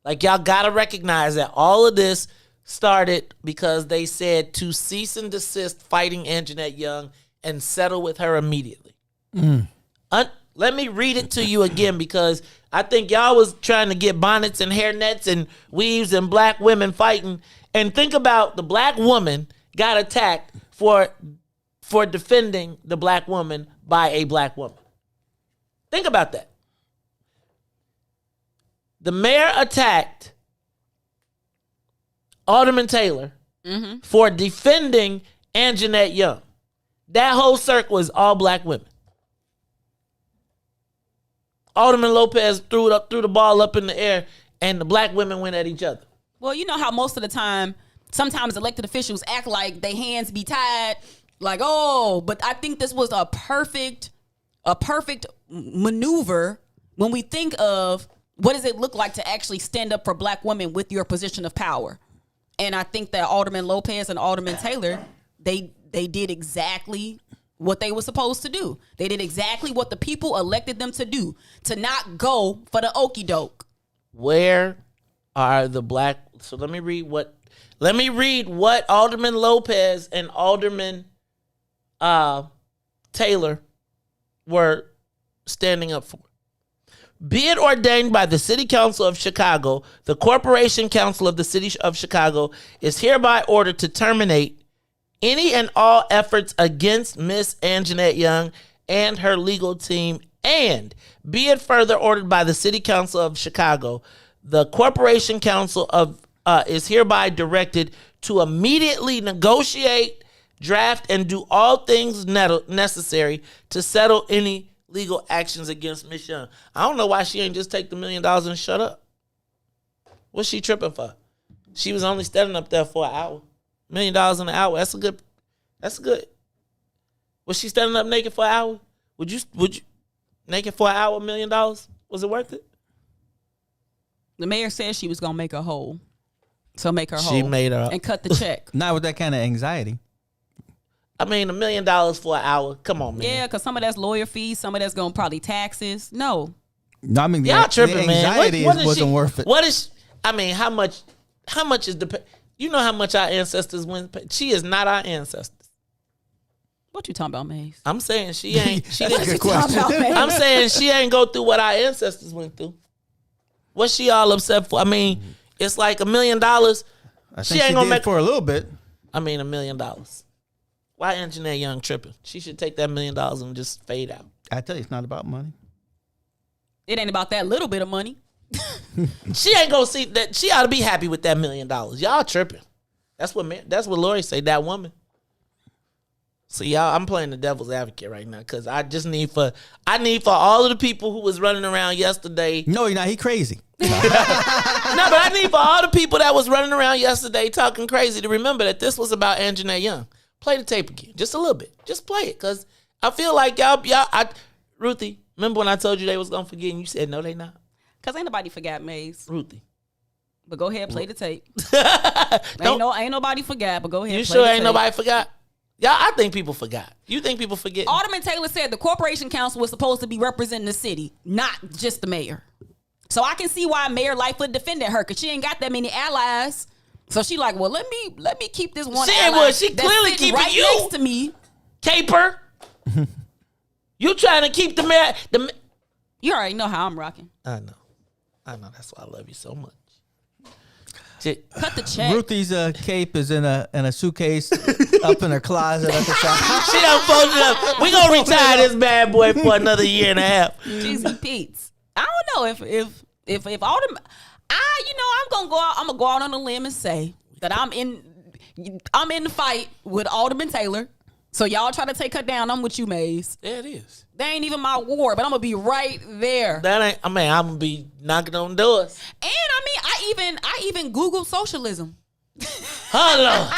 Like, y'all gotta recognize that all of this started because they said to cease and desist fighting Jeanette Young and settle with her immediately. Mm. Let me read it to you again because I think y'all was trying to get bonnets and hairnets and weaves and black women fighting. And think about the black woman got attacked for defending the black woman by a black woman. Think about that. The mayor attacked Alderman Taylor for defending Jeanette Young. That whole circle is all black women. Alderman Lopez threw the ball up in the air, and the black women went at each other. Well, you know how most of the time, sometimes elected officials act like their hands be tied, like, oh, but I think this was a perfect maneuver when we think of what does it look like to actually stand up for black women with your position of power. And I think that Alderman Lopez and Alderman Taylor, they did exactly what they were supposed to do. They did exactly what the people elected them to do, to not go for the okie doke. Where are the black? So let me read what Alderman Lopez and Alderman Taylor were standing up for. Be it ordained by the City Council of Chicago, the Corporation Council of the City of Chicago is hereby ordered to terminate any and all efforts against Miss Jeanette Young and her legal team, and be it further ordered by the City Council of Chicago, the Corporation Council of is hereby directed to immediately negotiate, draft, and do all things necessary to settle any legal actions against Miss Young. I don't know why she ain't just take the $1 million and shut up. What's she tripping for? She was only standing up there for an hour. $1 million in an hour. That's good. Was she standing up naked for an hour? Would you naked for an hour, $1 million? Was it worth it? The mayor said she was gonna make her whole. So make her whole. She made her and cut the check. Not with that kind of anxiety. I mean, $1 million for an hour. Come on, man. Yeah, because some of that's lawyer fees, some of that's going to probably taxes. No. No, I mean, y'all tripping, the anxiety man. wasn't worth it. What is? I mean, how much is the? You know how much our ancestors went. She is not our ancestors. What you talking about, Maze? I'm saying she ain't. She That's a good question. I'm saying she ain't go through what our ancestors went through. What's she all upset for? I mean, it's like $1 million. I think she ain't gonna did make for a little bit. I mean, $1 million. Why Jeanette Young tripping? She should take that $1 million and just fade out. I tell you, it's not about money. It ain't about that little bit of money. She ain't gonna see that. She ought to be happy with that $1 million. Y'all tripping. That's what Lori say. That woman. So y'all, I'm playing the devil's advocate right now because I need for all of the people who was running around yesterday. No, you're not. He crazy. No, but I need for all the people that was running around yesterday talking crazy to remember that this was about Jeanette Young. Play the tape again, just a little bit. Just play it, cause I feel like Ruthie, remember when I told you they was gonna forget and you said no, they not. Cause ain't nobody forgot, Maze. Ruthie, but go ahead, play the tape. ain't nobody forgot, but go ahead. You play sure the ain't tape. nobody forgot? Y'all, I think people forgot. You think people forget? Alderman Taylor said the Corporation Council was supposed to be representing the city, not just the mayor. So I can see why Mayor Lightfoot defended her, cause she ain't got that many allies. So she like, well, let me keep this one. She clearly keeping right you next to me. Caper. You trying to keep the mayor? You already know how I'm rocking. I know. That's why I love you so much. Cut the check. Ruthie's cape is in a suitcase up in her closet at the top. She done folded up. We gonna retire this bad boy for another year and a half. Jeezy Pete's. I don't know if Alderman. I'm gonna go out on a limb and say that I'm in the fight with Alderman Taylor. So y'all try to take her down. I'm with you, Maze. There it is. That ain't even my ward, but I'm gonna be right there. I'm gonna be knocking on doors. And I even Googled socialism. Hello.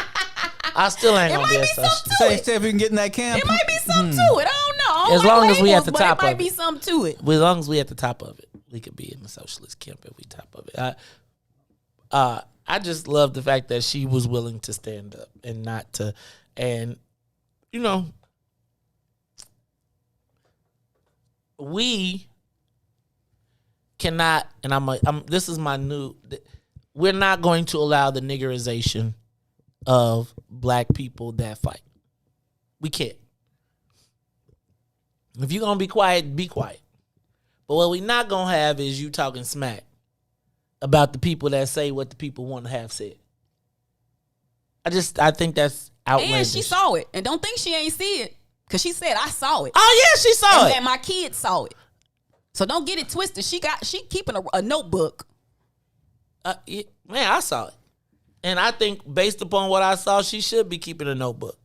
I still ain't gonna be a socialist. Say if we can get in that camp. It might be something to it. I don't know. As long as we at the top of it. It might be something to it. As long as we at the top of it, we could be in the socialist camp if we top of it. I just love the fact that she was willing to stand up and not to, and you know, we cannot, and this is my new, we're not going to allow the niggerization of black people that fight. We can't. If you're going to be quiet, be quiet. But what we not gonna have is you talking smack about the people that say what the people want to have said. I think that's outlandish. And she saw it. And don't think she ain't see it. Because she said, I saw it. Oh, yeah, she saw it. And my kids saw it. So don't get it twisted. She keeping a notebook. Man, I saw it. And I think based upon what I saw, she should be keeping a notebook.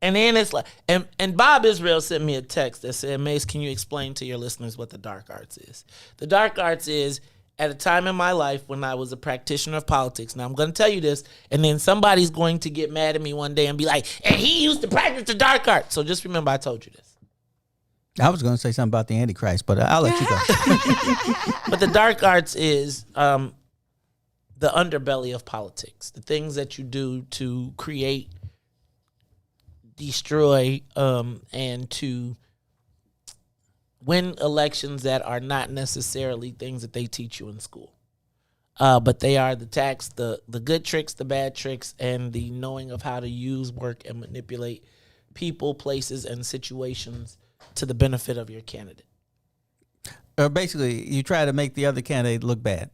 And then it's like, and Bob Israel sent me a text that said, Mace, can you explain to your listeners what the dark arts is? The dark arts is, at a time in my life when I was a practitioner of politics. Now, I'm going to tell you this, and then somebody's going to get mad at me one day and be like, and he used to practice the dark arts. So just remember I told you this. I was going to say something about the Antichrist, but I'll let you go. But the dark arts is the underbelly of politics, the things that you do to create, destroy, and to win elections that are not necessarily things that they teach you in school. But they are the good tricks, the bad tricks, and the knowing of how to use, work, and manipulate people, places, and situations to the benefit of your candidate. Basically, you try to make the other candidate look bad.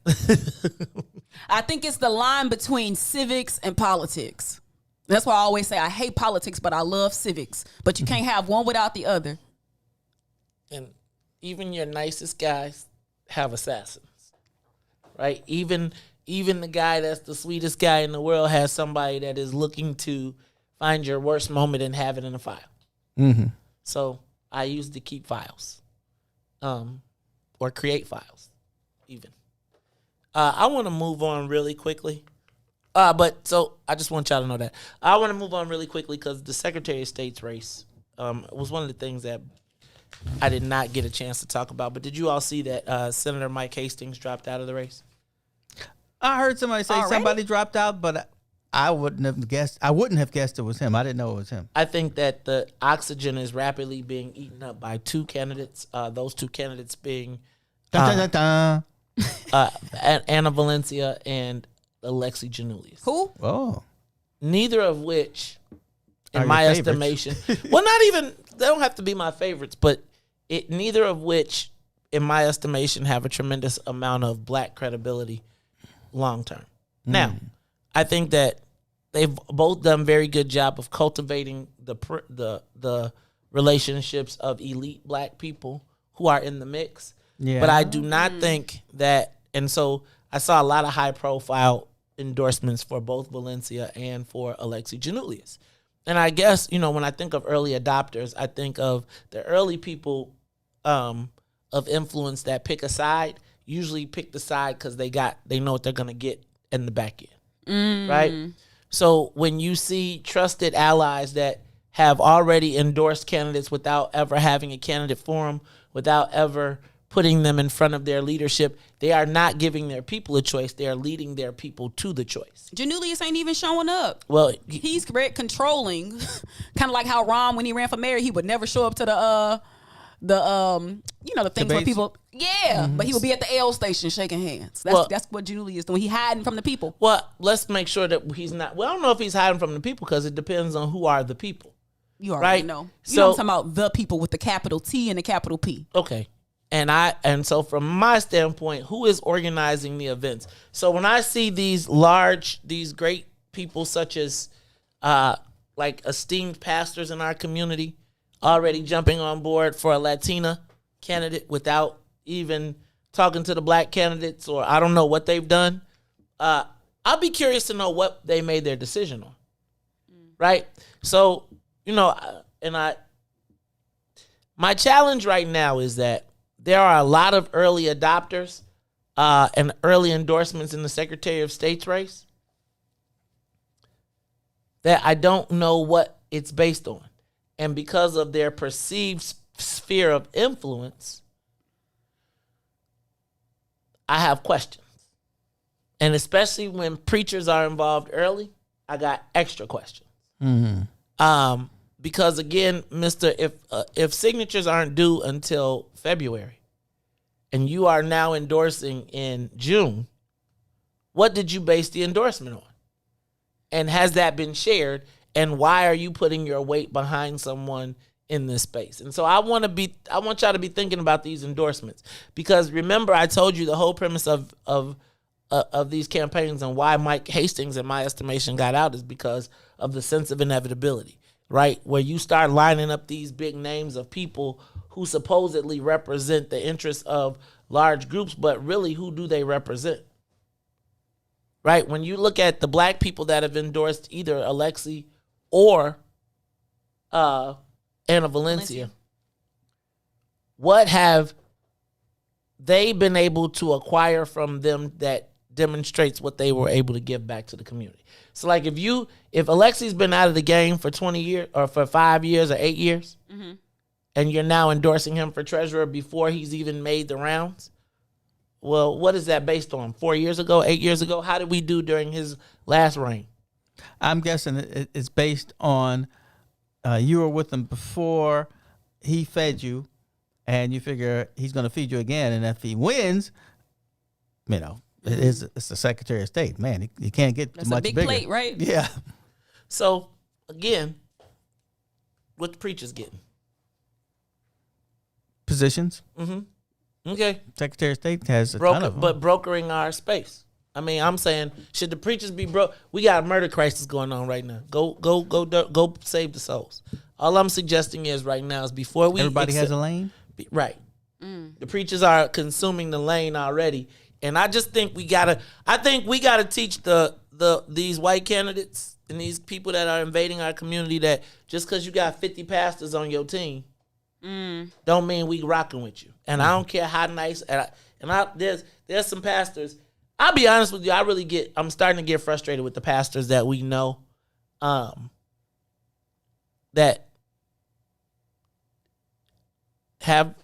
I think it's the line between civics and politics. That's why I always say I hate politics, but I love civics. But you can't have one without the other. And even your nicest guys have assassins, right? Even the guy that's the sweetest guy in the world has somebody that is looking to find your worst moment and have it in a file. Mm-hmm. So I used to keep files, or create files, even. I want to move on really quickly. But I just want y'all to know that. I want to move on really quickly because the Secretary of State's race was one of the things that I did not get a chance to talk about. But did you all see that Senator Mike Hastings dropped out of the race? I heard somebody say Already? somebody dropped out, but I wouldn't have guessed it was him. I didn't know it was him. I think that the oxygen is rapidly being eaten up by two candidates. Those two candidates being Dun. Anna Valencia and Alexi Giannoulias. Who? Oh. Neither of which, in Are my your estimation, well, not even, they don't have to be my favorites, but neither of which, in my estimation, have a tremendous amount of black credibility long term. Now, I think that they've both done a very good job of cultivating the relationships of elite black people who are in the mix. Yeah. But I do not think that, and so I saw a lot of high profile endorsements for both Valencia and for Alexi Giannoulias. And I guess, when I think of early adopters, I think of the early people of influence that pick a side, usually pick the side because they know what they're going to get in the back end, right? So when you see trusted allies that have already endorsed candidates without ever having a candidate forum, without ever putting them in front of their leadership, they are not giving their people a choice. They are leading their people to the choice. Giannoulias ain't even showing up. Well, he's controlling, kind of like how Ron, when he ran for mayor, he would never show up to the things where people, but he would be at the L station shaking hands. That's what Giannoulias is doing. He hiding from the people. Well, let's make sure that he's not. Well, I don't know if he's hiding from the people because it depends on who are the people. You already know. You know what I'm talking about, the people with the capital T and the capital P. Okay. And so from my standpoint, who is organizing the events? So when I see these great people such as like esteemed pastors in our community already jumping on board for a Latina candidate without even talking to the black candidates, or I don't know what they've done, I'll be curious to know what they made their decision on. Right? So, my challenge right now is that there are a lot of early adopters and early endorsements in the Secretary of State's race that I don't know what it's based on. And because of their perceived sphere of influence, I have questions. And especially when preachers are involved early, I got extra questions. Mm-hmm. Because again, if signatures aren't due until February and you are now endorsing in June, what did you base the endorsement on? And has that been shared? And why are you putting your weight behind someone in this space. And so I want y'all to be thinking about these endorsements, because remember, I told you the whole premise of these campaigns and why Mike Hastings, in my estimation, got out is because of the sense of inevitability, right? Where you start lining up these big names of people who supposedly represent the interests of large groups, but really, who do they represent? Right? When you look at the black people that have endorsed either Alexi or Anna Valencia, what have they been able to acquire from them that demonstrates what they were able to give back to the community? So like if Alexi's been out of the game for 20 years or for 5 years or 8 years, and you're now endorsing him for treasurer before he's even made the rounds, well, what is that based on? 4 years ago, 8 years ago? How did we do during his last reign? I'm guessing it's based on you were with him before he fed you, and you figure he's going to feed you again. And if he wins, it's the Secretary of State. Man, he can't get That's much a big bigger. plate, right? Yeah. So, again, what the preacher's getting? Positions. Okay. Secretary of State has a ton of them. But brokering our space. I mean, I'm saying, should the preachers be broke? We got a murder crisis going on right now. Go save the souls. All I'm suggesting is right now is before we everybody has a lane. Right. The preachers are consuming the lane already, and I just think we gotta teach these white candidates and these people that are invading our community that just because you got 50 pastors on your team, don't mean we rocking with you. And I don't care how nice. There's some pastors. I'll be honest with you. I'm starting to get frustrated with the pastors that we know, that have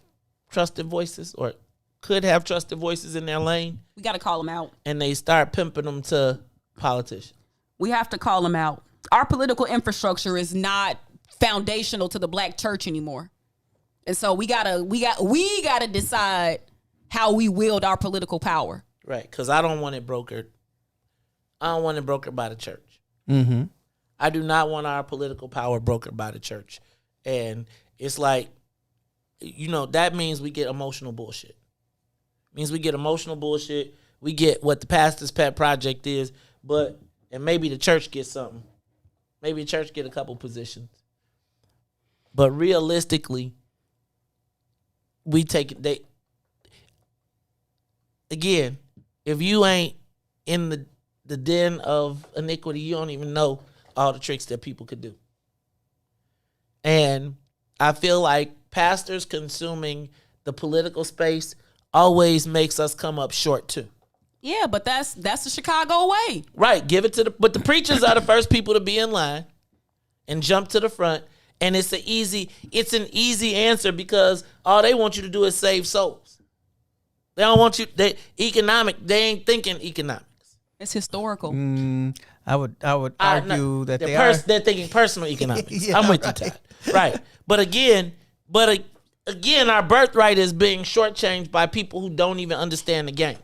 trusted voices or could have trusted voices in their lane. We got to call them out. And they start pimping them to politicians. We have to call them out. Our political infrastructure is not foundational to the black church anymore. And so we gotta decide how we wield our political power. Right, because I don't want it brokered. I don't want it brokered by the church. I do not want our political power brokered by the church. And it's like, that means we get emotional bullshit. It means we get emotional bullshit. We get what the pastor's pet project is, and maybe the church gets something. Maybe the church get a couple positions. But realistically, we take it. Again, if you ain't in the den of iniquity, you don't even know all the tricks that people could do. And I feel like pastors consuming the political space always makes us come up short too. Yeah, but that's the Chicago way. Right. Give it to but the preachers are the first people to be in line and jump to the front. And it's an easy answer because all they want you to do is save souls. They don't want you. They ain't thinking economics. It's historical. I would argue that they're thinking personal economics. Yeah, I'm with you, Todd. Right. But again, our birthright is being shortchanged by people who don't even understand the game.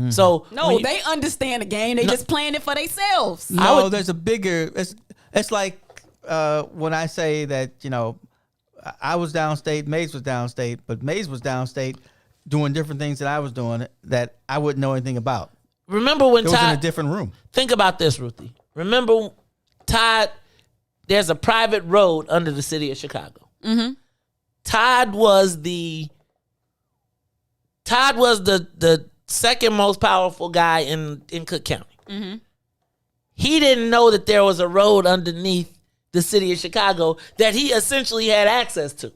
So they understand the game. They just playing it for themselves. No, there's a bigger. It's like when I say that I was downstate, Mays was downstate, but Mays was downstate doing different things that I was doing that I wouldn't know anything about. Remember when Todd was in a different room? Think about this, Ruthie. Remember, Todd, there's a private road under the city of Chicago. Todd was the second most powerful guy in Cook County. He didn't know that there was a road underneath the city of Chicago that he essentially had access to.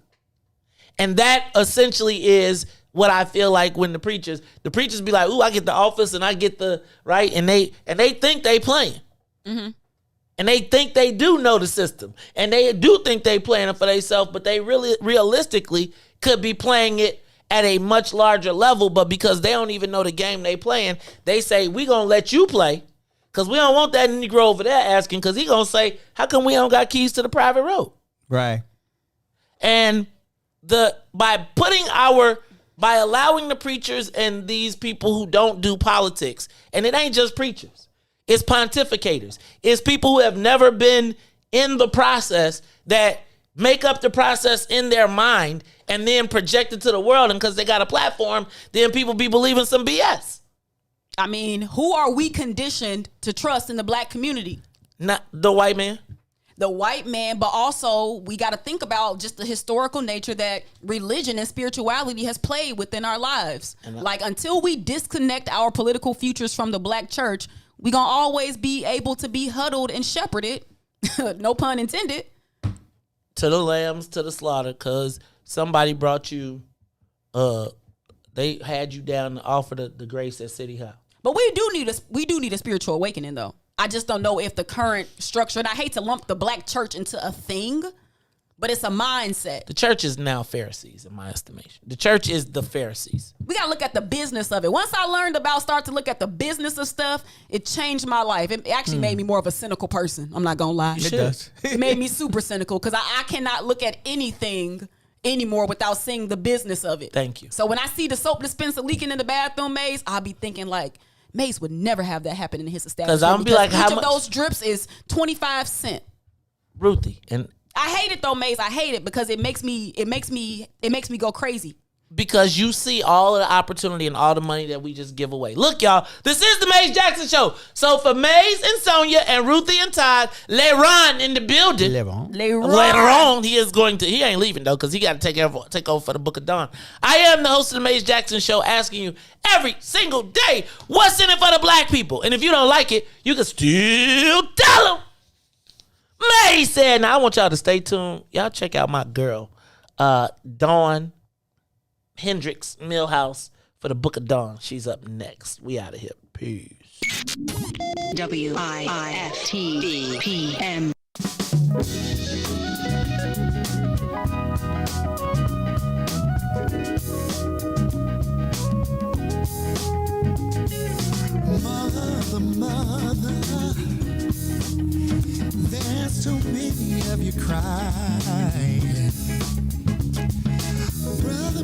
And that essentially is what I feel like when the preachers be like, ooh, I get the office and I get the right, and they think they playing. And they think they do know the system. And they do think they playing it for themselves, but they really realistically could be playing it at a much larger level, but because they don't even know the game they playing, they say, we gonna let you play, because we don't want that Negro over there asking, because he gonna say, how come we don't got keys to the private road? Right. And by allowing the preachers and these people who don't do politics, and it ain't just preachers, it's pontificators, it's people who have never been in the process that make up the process in their mind and then project it to the world. And because they got a platform, then people be believing some BS. I mean, who are we conditioned to trust in the black community? Not the white man. The white man, but also we got to think about just the historical nature that religion and spirituality has played within our lives. Like, until we disconnect our political futures from the black church, we gonna always be able to be huddled and shepherded, no pun intended, to the lambs, to the slaughter, because somebody brought you, they had you down to offer the grace at City Hall. But we do need a spiritual awakening, though. I just don't know if the current structure, and I hate to lump the black church into a thing, but it's a mindset. The church is now Pharisees, in my estimation. The church is the Pharisees. We got to look at the business of it. Once I learned start to look at the business of stuff, it changed my life. It actually made me more of a cynical person. I'm not going to lie. It does. It made me super cynical because I cannot look at anything anymore without seeing the business of it. Thank you. So when I see the soap dispenser leaking in the bathroom, Maze, I'll be thinking like, Maze would never have that happen in his establishment. Because I'm be like, each of those drips is 25 cents. Ruthie, and I hate it though, Maze. I hate it because it makes me go crazy. Because you see all of the opportunity and all the money that we just give away. Look, y'all, this is the Maze Jackson Show. So for Maze and Sonia and Ruthie and Todd, LeRon in the building. Later on, he ain't leaving though, because he got to take over for the Book of Dawn. I am the host of the Maze Jackson Show, asking you every single day, what's in it for the black people? And if you don't like it, you can still tell them. Maze said, now I want y'all to stay tuned. Y'all check out my girl, Dawn Hendricks Millhouse, for the Book of Dawn. She's up next. We out of here. Peace. WIIFTBP. Mother, there's too many of you crying. Brother,